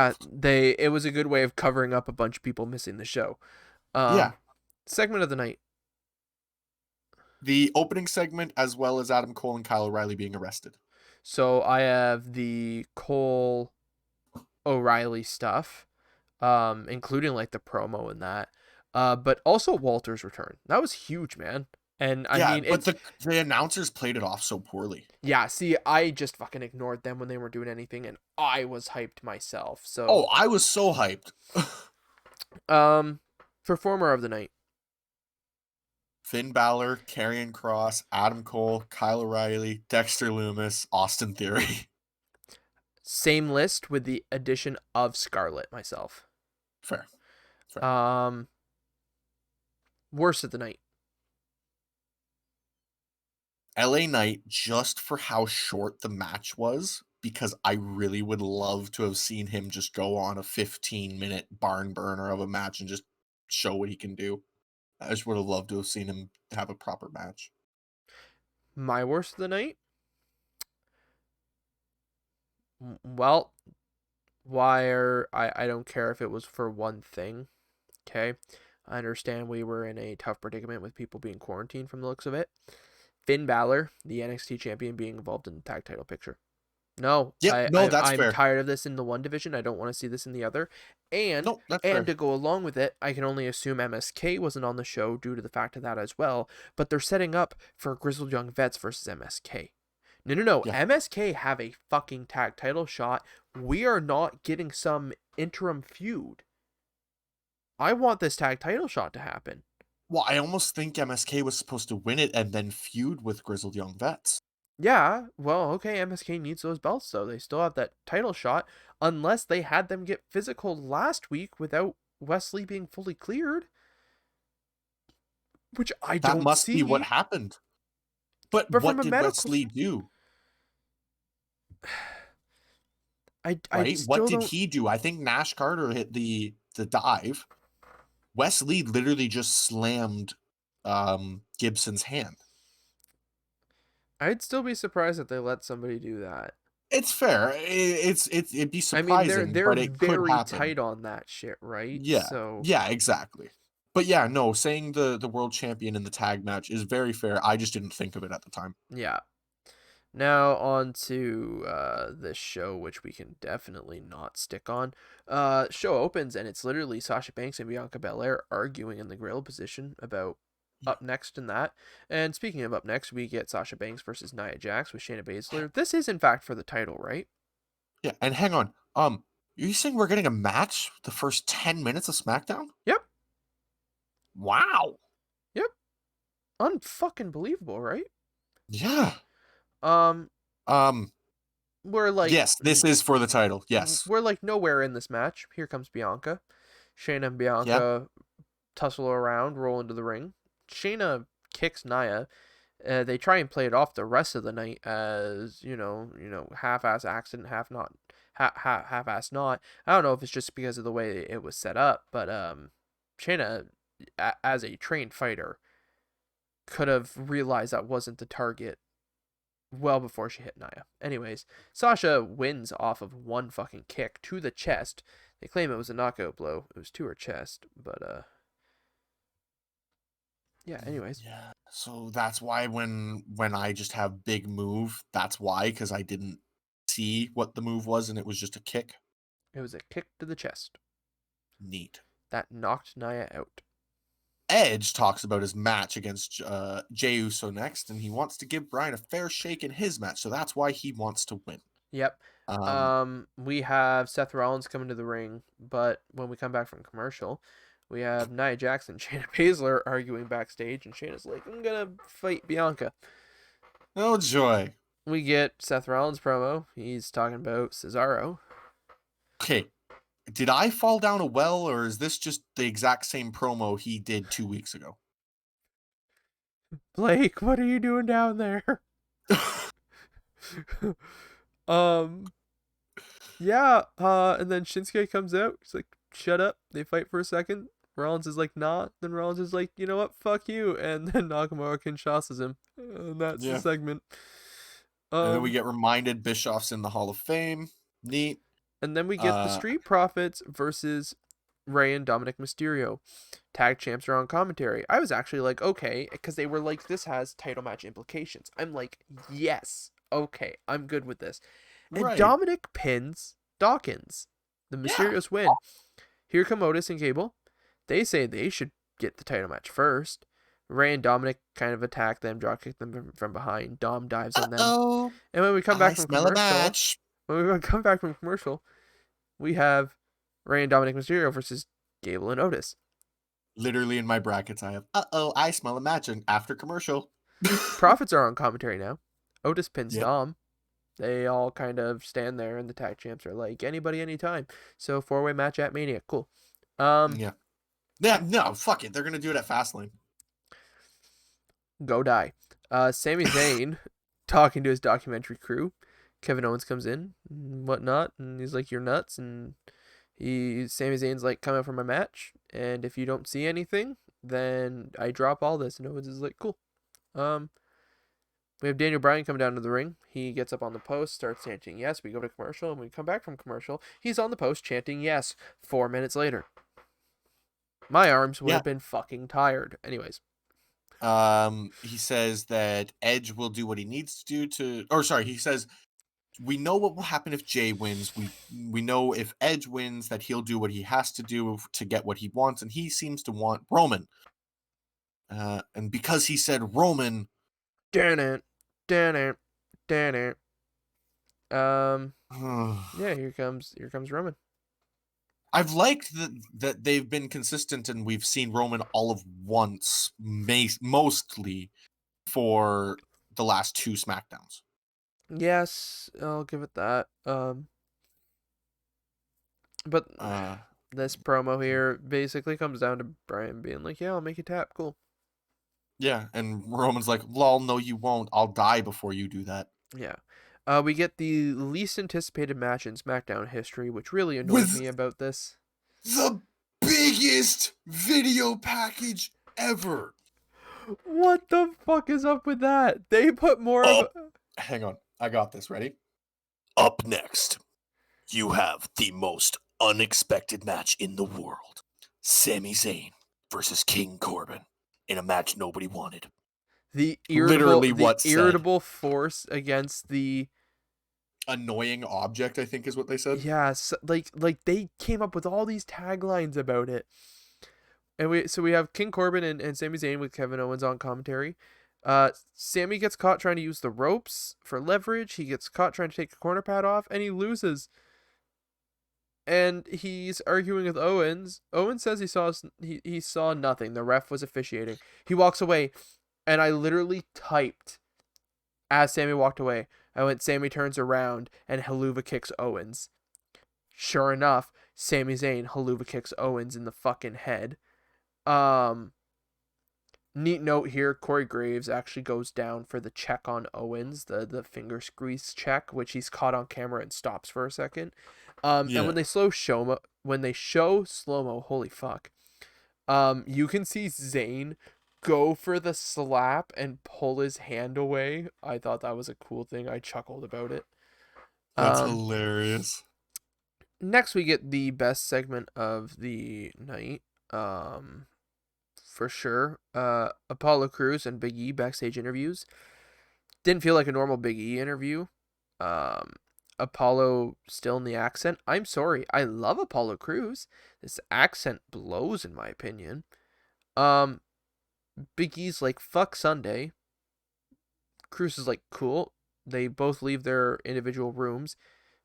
involved. it was a good way of covering up a bunch of people missing the show. Yeah. Um, segment of the night. The opening segment as well as Adam Cole and Kyle O'Reilly being arrested. So I have the Cole O'Reilly stuff, including like the promo and that, but also Walter's return. That was huge, man. And I Yeah, mean, but the announcers played it off so poorly. yeah. See, I just fucking ignored them when they were doing anything, and I was hyped myself. Oh, So, I was so hyped. um, performer of the night. Finn Balor, Karrion Kross, Adam Cole, Kyle O'Reilly, Dexter Loomis, Austin Theory. Same list with the addition of Scarlett myself. Fair. Fair. Um, worst of the night. LA Knight, just for how short the match was, because I really would love to have seen him just go on a 15-minute barn burner of a match and just show what he can do. I just would have loved to have seen him have a proper match. My worst of the night. Well, I don't care if it was for one thing. Okay. I understand we were in a tough predicament with people being quarantined from the looks of it. Finn Balor, the NXT champion, being involved in the tag title picture. No, Yep, no, that's I'm fair. tired of this in the one division. I don't want to see this in the other. And No, that's and fair. to go along with it, I can only assume MSK wasn't on the show due to the fact of that as well. But they're setting up for Grizzled Young Vets versus MSK. No. Yeah. MSK have a fucking tag title shot. We are not getting some interim feud. I want this tag title shot to happen. Well, I almost think MSK was supposed to win it and then feud with Grizzled Young Vets. Yeah, well, okay, MSK needs those belts, though. They still have that title shot, unless they had them get physical last week without Wesley being fully cleared, which I That don't must be what see. happened. But But from what a did medical, Wesley do? I Right? What still did don't. he do? I think Nash Carter hit the dive. Wesley literally just slammed Gibson's hand. I'd still be surprised if they let somebody do that. It's fair. It'd be I mean, surprising, they're but it could very happen. tight on that shit, right? Yeah. So Yeah, exactly. But yeah, no, saying the world champion in the tag match is very fair. I just didn't think of it at the time. yeah. Now on to this show, which we can definitely not stick on. Show opens and it's literally Sasha Banks and Bianca Belair arguing in the grill position about up next in that. And speaking of up next, we get Sasha Banks versus Nia Jax with Shayna Baszler. This is in fact for the title, right? Yeah, and hang on. Are you saying we're getting a match the first 10 minutes of SmackDown? Yep. Wow. Yep. Unfucking believable, right? Yeah. Um, Um, we're like yes, this is for the title. Yes. we're like nowhere in this match. Here comes Bianca. Shayna and Yeah. Bianca tussle around, roll into the ring. Shayna kicks Nia. They try and play it off the rest of the night as half-ass accident, half-ass not. I don't know if it's just because of the way it was set up, but Shayna, as a trained fighter, could have realized that wasn't the target well before she hit Nia. Anyways, Sasha wins off of one fucking kick to the chest. They claim it was a knockout blow. It was to her chest, but yeah. Anyways, Yeah. So that's why when I just have big move, that's why, because I didn't see what the move was and it was just a kick. it was a kick to the chest Neat. that knocked Nia out. Edge talks about his match against Jey Uso next, and he wants to give Bryan a fair shake in his match, so that's why he wants to win. Yep. Um, We have Seth Rollins coming to the ring, but when we come back from commercial, we have Nia Jax and Shayna Baszler arguing backstage, and Shayna's like, "I'm gonna fight Bianca." oh joy. We get Seth Rollins promo. He's talking about Cesaro. Okay, did I fall down a well, or is this just the exact same promo he did 2 weeks ago? Blake, what are you doing down there? um, yeah. And then Shinsuke comes out. He's like, "Shut up." They fight for a second. Rollins is like, "Nah." Then Rollins is like, "You know what? Fuck you." And then Nakamura Kinshasas him. And that's the Yeah. segment. And then we get reminded Bischoff's in the Hall of Fame. Neat. And then we get the Street Profits versus Rey and Dominic Mysterio. Tag champs are on commentary. I was actually like, okay, because they were like, this has title match implications. I'm like, yes, okay, I'm good with this. And Right. Dominic pins Dawkins. The Mysterios win. Here come Otis and Cable. They say they should get the title match first. Rey and Dominic kind of attack them, drop kick them from behind. Dom dives on them. And when we come back from commercial, we have Rey and Dominic Mysterio versus Gable and Otis. Literally in my brackets, I have, I smell a match after commercial. Profits are on commentary now. Otis pins Yep. Dom. They all kind of stand there, and the tag champs are like, anybody, anytime. So, 4-way match at Mania. Cool. Yeah, no, fuck it. They're going to do it at Fastlane. Go die. Sami Zayn talking to his documentary crew. Kevin Owens comes in and whatnot, and he's like, "You're nuts." And Sami Zayn's like, "Come out for my match, and if you don't see anything, then I drop all this." And Owens is like, "Cool." We have Daniel Bryan come down to the ring. He gets up on the post, starts chanting yes. We go to commercial, and we come back from commercial. He's on the post chanting yes. 4 minutes later. My arms would have been fucking tired. Anyways. He says that Edge will do what he needs to do he says, we know what will happen if Jey wins. We know if Edge wins that he'll do what he has to do to get what he wants, and he seems to want Roman. And because he said Roman, damn it. Yeah, here comes Roman. I've liked that they've been consistent and we've seen Roman all of once, mostly for the last 2 SmackDowns. Yes, I'll give it that. But this promo here basically comes down to Bryan being like, "Yeah, I'll make you tap. Cool." Yeah, and Roman's like, "Lol, no, you won't. I'll die before you do that." Yeah. We get the least anticipated match in SmackDown history, which really annoyed me about this. The biggest video package ever. What the fuck is up with that? They put more of a... Hang on. I got this. Ready? Up next, you have the most unexpected match in the world. Sami Zayn versus King Corbin in a match nobody wanted. The irritable force against the annoying object, I think is what they said. Yeah, so, like they came up with all these taglines about it. And we have King Corbin and Sami Zayn with Kevin Owens on commentary. Sammy gets caught trying to use the ropes for leverage. He gets caught trying to take a corner pad off, and he loses. And he's arguing with Owens. Owens says he saw nothing. The ref was officiating. He walks away, and I literally typed as Sammy walked away. I went, Sammy turns around and Helluva kicks Owens. Sure enough, Sami Zayn Helluva kicks Owens in the fucking head. Neat note here, Corey Graves actually goes down for the check on Owens, the finger squeeze check, which he's caught on camera and stops for a second. And when they show slow-mo, holy fuck. You can see Zayn go for the slap and pull his hand away. I thought that was a cool thing. I chuckled about it. That's hilarious. Next we get the best segment of the night. For sure. Apollo Crews and Big E backstage interviews. Didn't feel like a normal Big E interview. Apollo still in the accent. I'm sorry. I love Apollo Crews. This accent blows in my opinion. Big E's like, fuck Sunday. Crews is like, cool. They both leave their individual rooms.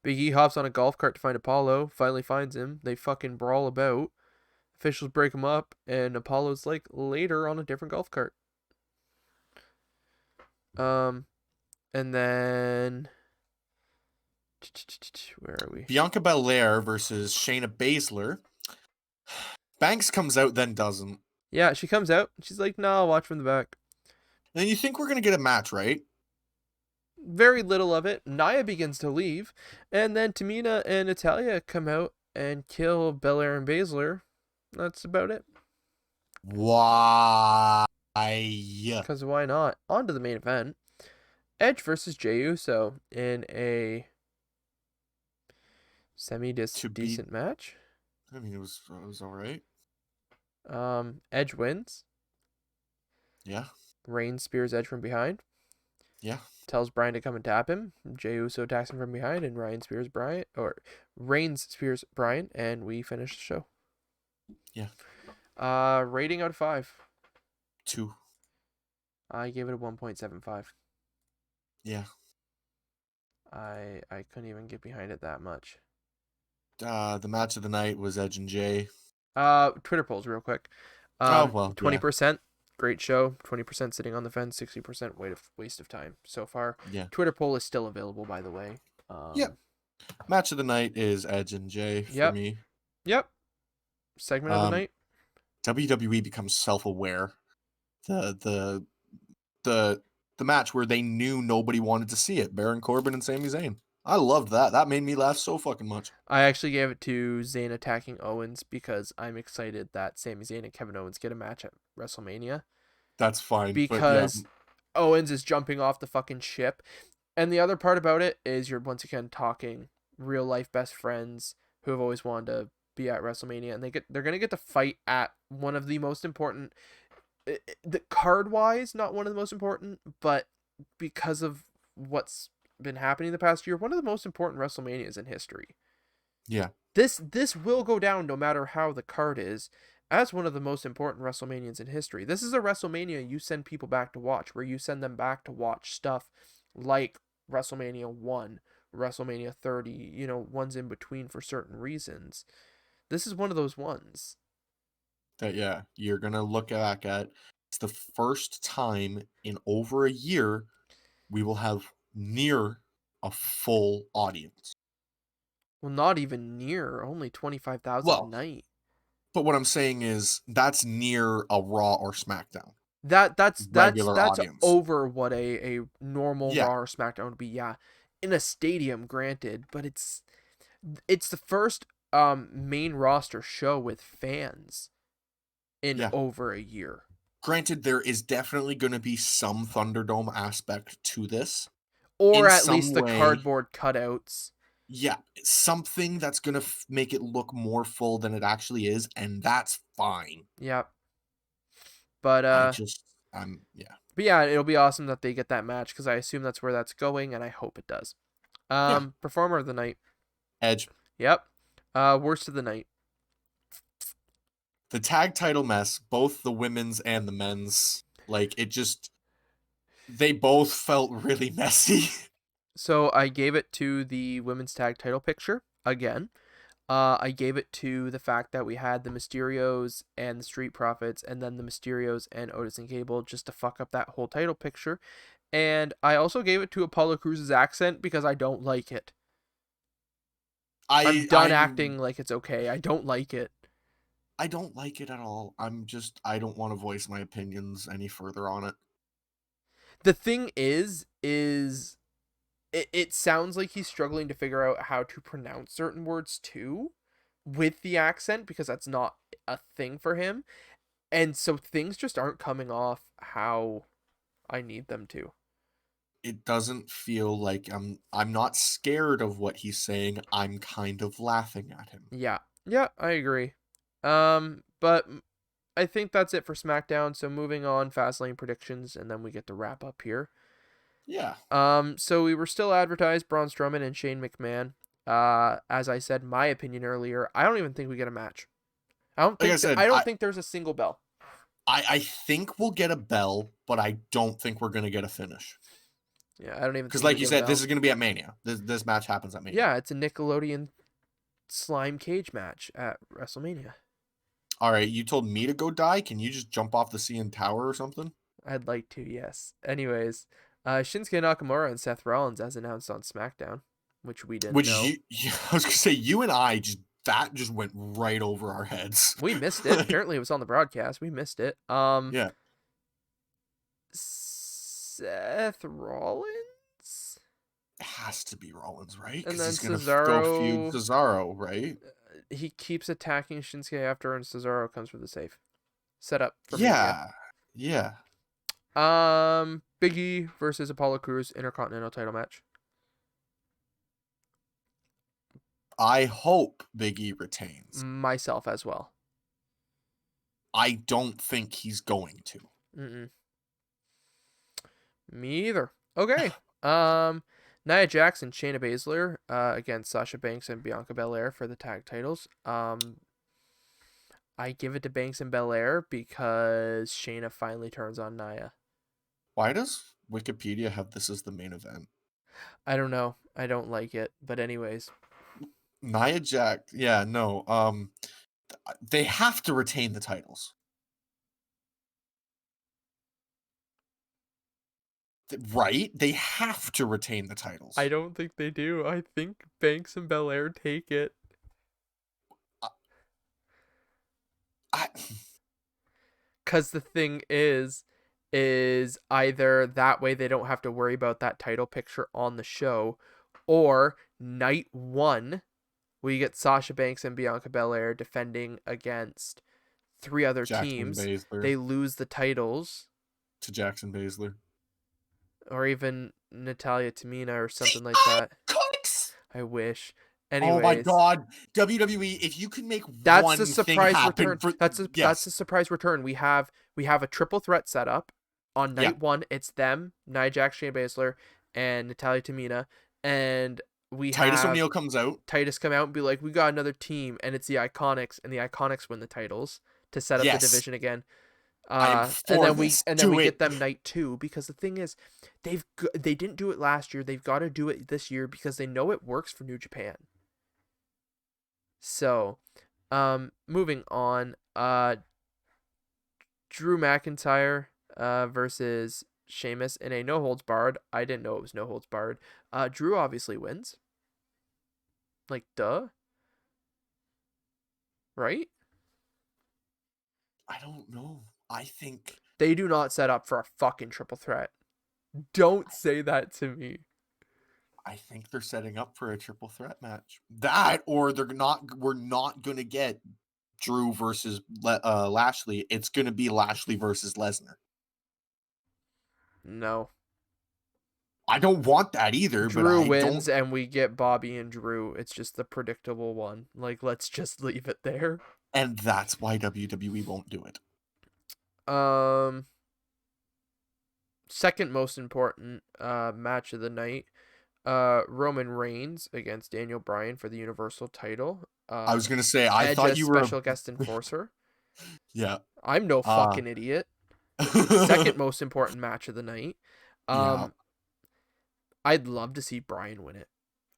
Big E hops on a golf cart to find Apollo. Finally finds him. They fucking brawl about. Officials break him up, and Apollo's like later on a different golf cart. And then where are we? Bianca Belair versus Shayna Baszler. Banks comes out, then doesn't. Yeah, she comes out. She's like, no, I'll watch from the back. And you think we're gonna get a match, right? Very little of it. Nia begins to leave, and then Tamina and Natalya come out and kill Belair and Baszler. That's about it. Why? Because why not? On to the main event. Edge versus Jey Uso in a semi-decent match. I mean, it was all right. Edge wins. Yeah. Reigns spears Edge from behind. Yeah. Tells Bryan to come and tap him. Jey Uso attacks him from behind, and Reigns spears Bryan, and we finish the show. Yeah. Rating out of 5. 2. I gave it a 1.75. Yeah. I couldn't even get behind it that much. The match of the night was Edge and Jay. Twitter polls real quick. 20%, yeah. Great show. 20% sitting on the fence. 60% waste of time so far. Yeah. Twitter poll is still available, by the way. Yep. Match of the night is Edge and Jay for me. Yep. Segment of the night. WWE becomes self-aware. The match where they knew nobody wanted to see it. Baron Corbin and Sami Zayn. I loved that. That made me laugh so fucking much. I actually gave it to Zayn attacking Owens because I'm excited that Sami Zayn and Kevin Owens get a match at WrestleMania. That's fine. Because Owens is jumping off the fucking ship. And the other part about it is you're once again talking real life best friends who have always wanted to be at WrestleMania, and they're going to get to fight at one of the most important, the card wise, not one of the most important, but because of what's been happening the past year, one of the most important WrestleManias in history. Yeah. This will go down no matter how the card is as one of the most important WrestleManias in history. This is a WrestleMania you send people back to watch, where you send them back to watch stuff like WrestleMania 1, WrestleMania 30, ones in between for certain reasons. This is one of those ones. That, you're going to look back at. It's the first time in over a year we will have near a full audience. Well, not even near. Only 25,000 a night. But what I'm saying is that's near a Raw or SmackDown. That's audience. Over what a normal Raw or SmackDown would be. Yeah, in a stadium, granted, but it's the first main roster show with fans in over a year. Granted, there is definitely going to be some Thunderdome aspect to this. Or at least the cardboard cutouts. Yeah, something that's going to make it look more full than it actually is, and that's fine. Yep. But But yeah, it'll be awesome that they get that match, because I assume that's where that's going, and I hope it does. Performer of the night. Edge. Yep. Worst of the night. The tag title mess, both the women's and the men's, like they both felt really messy. So I gave it to the women's tag title picture again. I gave it to the fact that we had the Mysterios and the Street Profits, and then the Mysterios and Otis and Gable just to fuck up that whole title picture. And I also gave it to Apollo Cruz's accent because I don't like it. I'm done acting like it's okay. I don't like it. I don't like it at all. I don't want to voice my opinions any further on it. The thing is it sounds like he's struggling to figure out how to pronounce certain words too with the accent because that's not a thing for him. And so things just aren't coming off how I need them to. It doesn't feel like I'm not scared of what he's saying. I'm kind of laughing at him. Yeah. Yeah, I agree. But I think that's it for SmackDown. So moving on, Fastlane predictions, and then we get to wrap up here. Yeah. So we were still advertised Braun Strowman and Shane McMahon. As I said my opinion earlier, I don't even think we get a match. I don't think I don't think there's a single bell. I think we'll get a bell, but I don't think we're gonna get a finish. Yeah, I don't even because, like you said, this is gonna be at Mania. This match happens at Mania. Yeah, it's a Nickelodeon slime cage match at WrestleMania. All right, you told me to go die. Can you just jump off the CN Tower or something? I'd like to, yes. Anyways, Shinsuke Nakamura and Seth Rollins as announced on SmackDown, which we didn't know. I was gonna say, you and I just went right over our heads. We missed it. Apparently, it was on the broadcast. We missed it. Yeah. Seth Rollins? It has to be Rollins, right? And then he's gonna Cesaro go feud Cesaro, right? He keeps attacking Shinsuke after, and Cesaro comes for the save. Set up for Mania. Yeah. Big E versus Apollo Crews Intercontinental title match. I hope Big E retains. Myself as well. I don't think he's going to. Me either. Okay. Nia Jax and Shayna Baszler against Sasha Banks and Bianca Belair for the tag titles. I give it to Banks and Belair because Shayna finally turns on Nia. Why does Wikipedia have this as the main event? I don't know. I don't like it. But anyways. Nia Jax. Yeah, no. They have to retain the titles. Right? They have to retain the titles. I don't think they do. I think Banks and Belair take it. Because the thing is either that way they don't have to worry about that title picture on the show, or night one, we get Sasha Banks and Bianca Belair defending against 3 other teams. Baszler. They lose the titles to Jackson Baszler. Or even Natalia Tamina or something like that. I wish. Anyways, oh my God, WWE! If you could make that's one a surprise return. That's a surprise return. We have a triple threat set up on night one. It's them, Nia Jax, Shayna Baszler, and Natalia Tamina, and we Titus have O'Neil comes out. Titus come out and be like, "We got another team," and it's the Iconics, and the Iconics win the titles to set up the division again. And then we get them night 2, because the thing is, they didn't do it last year. They've got to do it this year because they know it works for New Japan. So, moving on, Drew McIntyre versus Sheamus in a no holds barred. I didn't know it was no holds barred. Drew obviously wins. Like, duh. Right? I don't know. I think they do not set up for a fucking triple threat. Don't say that to me. I think they're setting up for a triple threat match. That, or we're not going to get Drew versus Lashley. It's going to be Lashley versus Lesnar. No. I don't want that either. Drew wins and we get Bobby and Drew. It's just the predictable one. Like, let's just leave it there. And that's why WWE won't do it. Second most important match of the night. Roman Reigns against Daniel Bryan for the Universal title. I was gonna say, I thought you were special guest enforcer. Yeah. I'm no Uh fucking idiot. Second most important match of the night. yeah. Um, I'd love to see Bryan win it.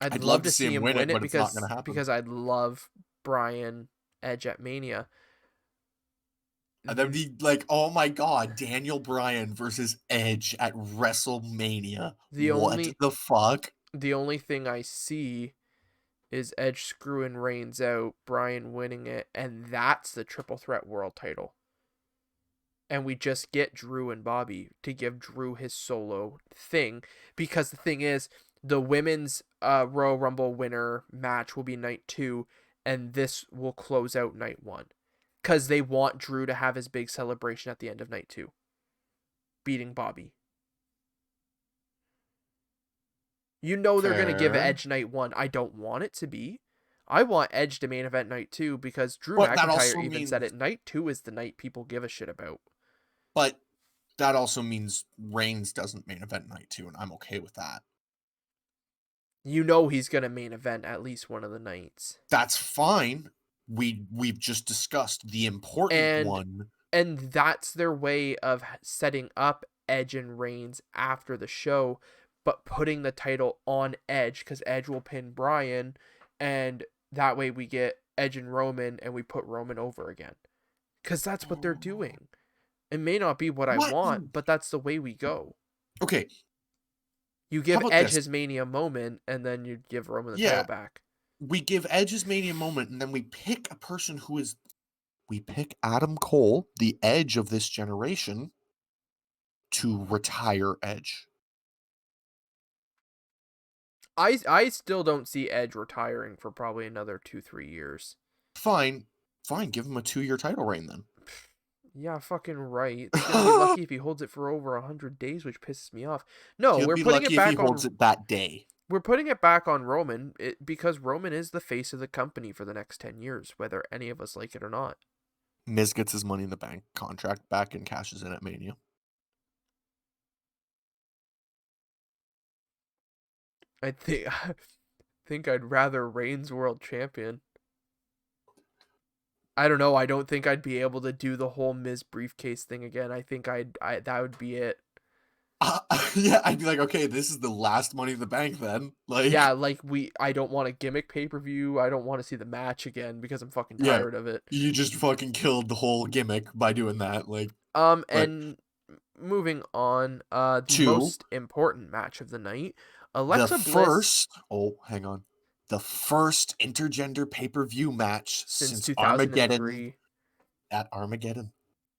I'd I'd love love to to see see him him win win it, it but it's not gonna because happen. I'd love Bryan Edge at Mania. That'd be like, oh my god, Daniel Bryan versus Edge at WrestleMania. The What only the fuck? the only thing I see is Edge screwing Reigns out, Bryan winning it, and that's the triple threat world title. And we just get Drew and Bobby to give Drew his solo thing, because the thing is, the women's Royal Rumble winner match will be night 2, and this will close out night 1, because they want Drew to have his big celebration at the end of night 2, beating Bobby. You know they're going to give Fair. Edge night 1. I don't want it to be. I want Edge to main event night 2, because Drew But that McIntyre also even said means it. Night 2 is the night people give a shit about. but that also means Reigns doesn't main event night 2, and I'm okay with that. You know he's going to main event at least one of the nights. That's fine. We've just discussed the important And one. that's their way of setting up Edge and Reigns after the show, but putting the title on Edge, because Edge will pin Bryan, and that way we get Edge and Roman, and we put Roman over again. Because that's what they're doing. It may not be what I What? want, but that's the way we go. Okay, You how give about Edge this? his Mania moment, and then you give Roman the Yeah. title back. We give Edge's Mania moment, and then we pick a person who is. We pick Adam Cole, the Edge of this generation, to retire Edge. I still don't see Edge retiring for probably another 2-3 years. Fine, give him a 2-year title reign then. Yeah, fucking right. He's gonna be lucky if he holds it for over 100 days, which pisses me off. No, He'll we're be putting it lucky if he back holds on. it that day. We're putting it back on Roman, because Roman is the face of the company for the next 10 years, whether any of us like it or not. Miz gets his Money in the Bank contract back and cashes in at Mania. I think I'd rather Reigns world champion. I don't know. I don't think I'd be able to do the whole Miz briefcase thing again. I think that would be it. Yeah, I'd be like, okay, this is the last Money in the Bank then. Like, Yeah, like I don't want a gimmick pay-per-view. I don't want to see the match again because I'm fucking yeah, tired of it. you just fucking killed the whole gimmick by doing that. Like, but And moving on, the two, most important match of the night, the Alexa Bliss first, oh, hang on, the first intergender pay-per-view match since since Armageddon 2003. at Armageddon.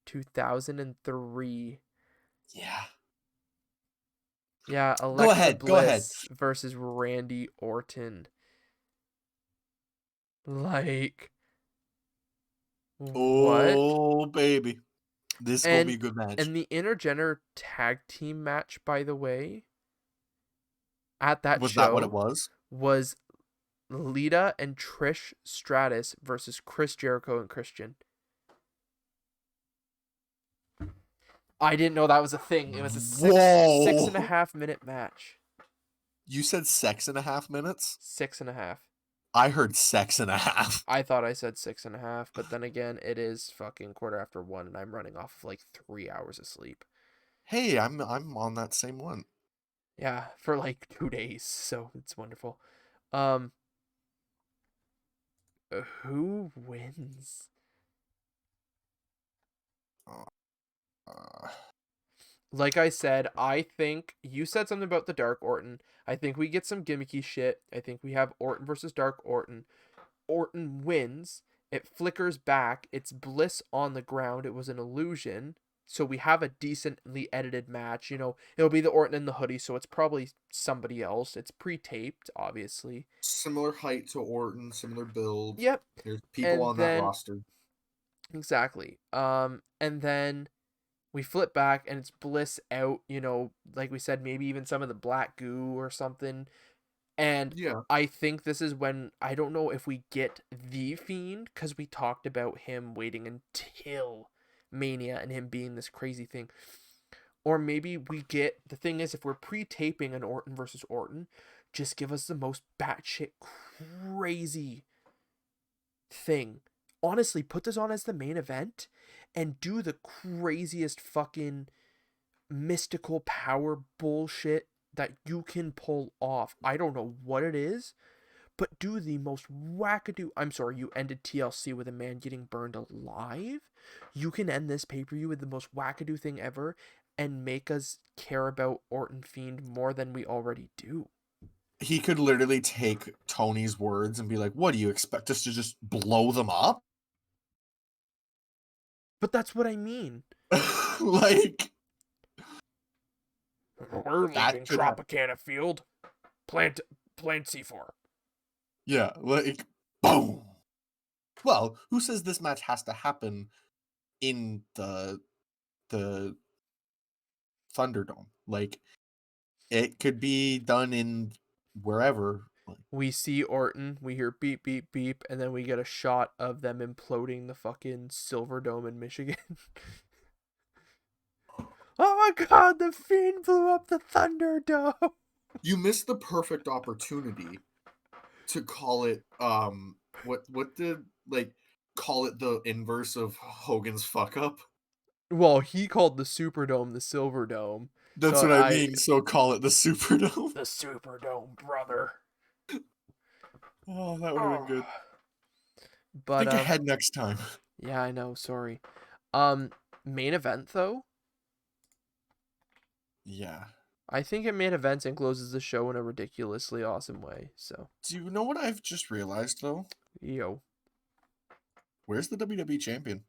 2003. Yeah. Yeah, Go Alexa ahead. Bliss versus Randy Orton. Like, what? Oh, baby. This is gonna be a And good match. the intergender tag team match, by the way, at that Was that what it show was? was Lita and Trish Stratus versus Chris Jericho and Christian. I didn't know that was a thing. It was a 6.5 minute match. You said 6.5 minutes? 6.5. I heard 6.5. I thought I said 6.5, but then again, it is fucking 1:15, and I'm running off of like 3 hours of sleep. Hey, I'm on that same one. Yeah, for like 2 days, so it's wonderful. Um, who wins? Uh, Like I said, I think you said something about the Dark Orton. I think we get some gimmicky shit. I think we have Orton versus Dark Orton. Orton wins. It flickers back. It's Bliss on the ground. It was an illusion. So we have a decently edited match. You know, it'll be the Orton in the hoodie, so it's probably somebody else. It's pre-taped, obviously. similar height to Orton, similar build. Yep. There's people And on that then roster. exactly. And then we flip back and it's Bliss out, you know, like we said, maybe even some of the black goo or something. And Yeah. I think this is when, I don't know if we get the Fiend, because we talked about him waiting until Mania and him being this crazy thing. Or maybe we get, the thing is, if we're pre-taping an Orton versus Orton, just give us the most batshit crazy thing. honestly, put this on as the main event and do the craziest fucking mystical power bullshit that you can pull off. I don't know what it is, but do the most wackadoo. I'm sorry, you ended TLC with a man getting burned alive. You can end this pay-per-view with the most wackadoo thing ever and make us care about Orton Fiend more than we already do. He could literally take Tony's words and be like, what do you expect us to just blow them up? But that's what I mean. Like, We're that leaving could happen. Tropicana Field. Plant C4. Yeah, like, boom. Well, who says this match has to happen in the Thunderdome? Like, it could be done in wherever. We see Orton, we hear beep, beep, beep, and then we get a shot of them imploding the fucking Silverdome in Michigan. Oh my god, the Fiend blew up the Thunderdome! You missed the perfect opportunity to call it, what did, like, call it the inverse of Hogan's fuck up? Well, he called the Superdome the Silverdome. That's So what I mean, so call it the Superdome. The Superdome, brother. Oh, that would have been good. But, Think ahead next time. yeah, I know, sorry. Main event, though? Yeah. I think it main events and closes the show in a ridiculously awesome way, so. Do you know what I've just realized, though? Yo. Where's the WWE champion?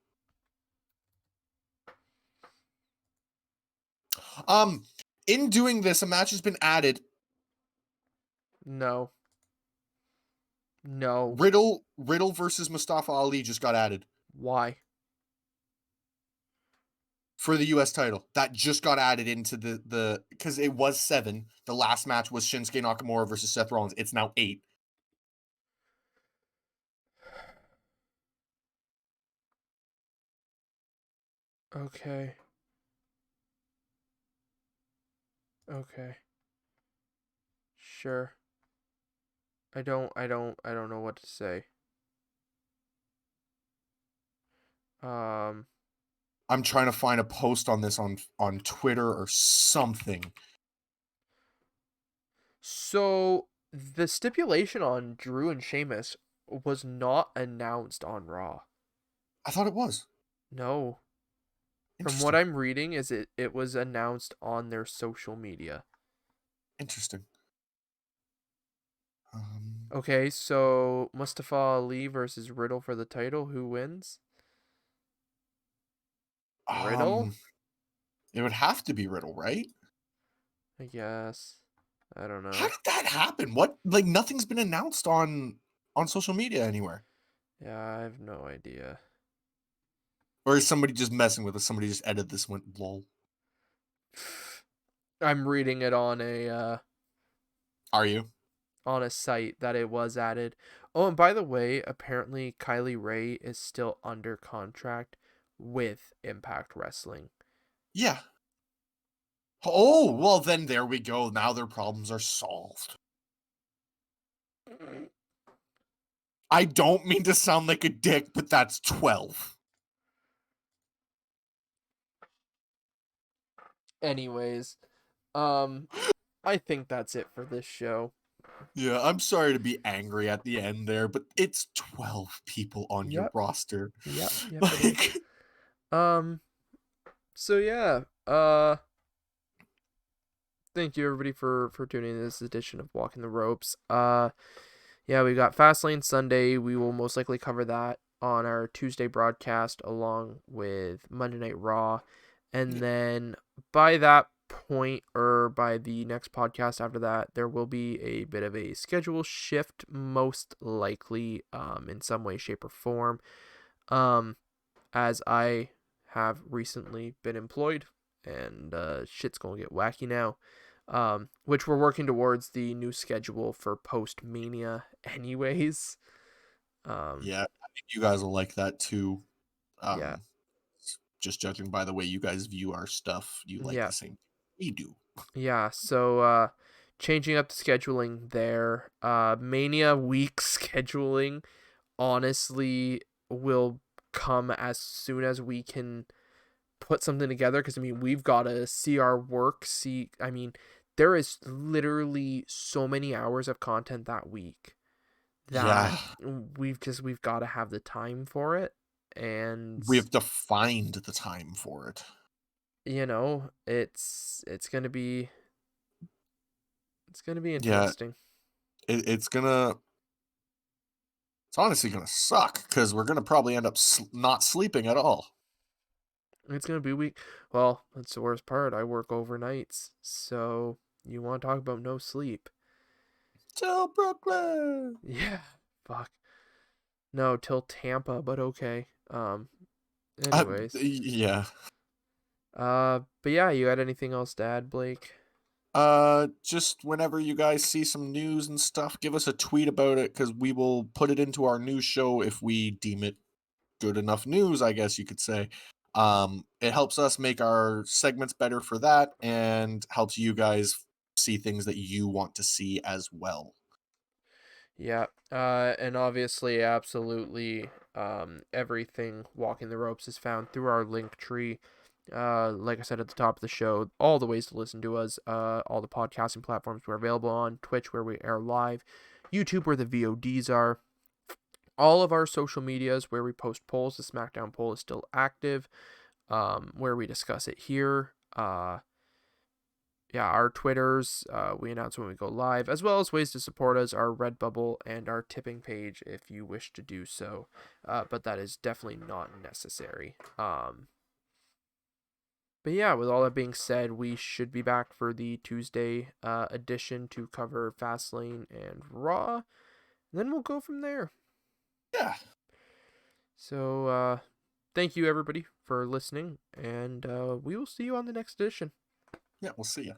In doing this, a match has been added. No. No. Riddle versus Mustafa Ali just got added Why? for the US title. That just got added into the because it was 7. The last match was Shinsuke Nakamura versus Seth Rollins. It's now 8. Okay. Okay. Sure. I don't know what to say. I'm trying to find a post on this on Twitter or something. So the stipulation on Drew and Sheamus was not announced on Raw. I thought it was. No. From what I'm reading is it was announced on their social media. Interesting. Okay, so Mustafa Ali versus Riddle for the title. Who wins? Riddle? It would have to be Riddle, right? I guess. I don't know. How did that happen? What? Like, nothing's been announced on social media anywhere. Yeah, I have no idea. Or is somebody just messing with us? Somebody just edited this one. Lol. I'm reading it on Are you? on a site that it was added. Oh, and by the way, apparently Kylie Ray is still under contract with Impact Wrestling. Yeah. Oh, well, then there we go. Now their problems are solved. I don't mean to sound like a dick, but that's 12. Anyways, I think that's it for this show. Yeah, I'm sorry to be angry at the end there, but it's 12 people on your roster. Yep. Like, So yeah, thank you everybody for tuning in to this edition of Walking the Ropes. Yeah, we got Fastlane Sunday. We will most likely cover that on our Tuesday broadcast along with Monday Night Raw. And then by that point, or by the next podcast after that, there will be a bit of a schedule shift, most likely, in some way, shape, or form. As I have recently been employed, and shit's gonna get wacky now. Which we're working towards the new schedule for post-Mania anyways. yeah, I think you guys will like that too. Yeah. Just judging by the way you guys view our stuff, you like Yeah. the same we do. Yeah, so changing up the scheduling there. Mania week scheduling, honestly, will come as soon as we can put something together, because I mean we've got to see our work, I mean there is literally so many hours of content that week that Yeah, we've got to have the time for it. And we have to find the time for it. it's gonna be Yeah, interesting. it's gonna. It's honestly gonna suck because we're gonna probably end up not sleeping at all. It's gonna be week. Well, that's the worst part. I work overnights, so you want to talk about no sleep? Till Brooklyn. Yeah, fuck. No, till Tampa, but okay. Uh, Anyways. yeah. But yeah, you got anything else to add, Blake? Just whenever you guys see some news and stuff, give us a tweet about it because we will put it into our news show if we deem it good enough news, I guess you could say. It helps us make our segments better for that and helps you guys see things that you want to see as well. Yeah. And obviously, absolutely, everything Walking the Ropes is found through our link tree. Like I said at the top of the show, all the ways to listen to us, all the podcasting platforms we're available on, Twitch where we air live, YouTube where the VODs are, all of our social medias where we post polls. The SmackDown poll is still active, where we discuss it here. Yeah, our Twitters, we announce when we go live, as well as ways to support us, our Redbubble and our tipping page if you wish to do so. But that is definitely not necessary. But yeah, with all that being said, we should be back for the Tuesday edition to cover Fastlane and Raw. And then we'll go from there. Yeah. So, thank you everybody for listening, and we will see you on the next edition. Yeah, we'll see you.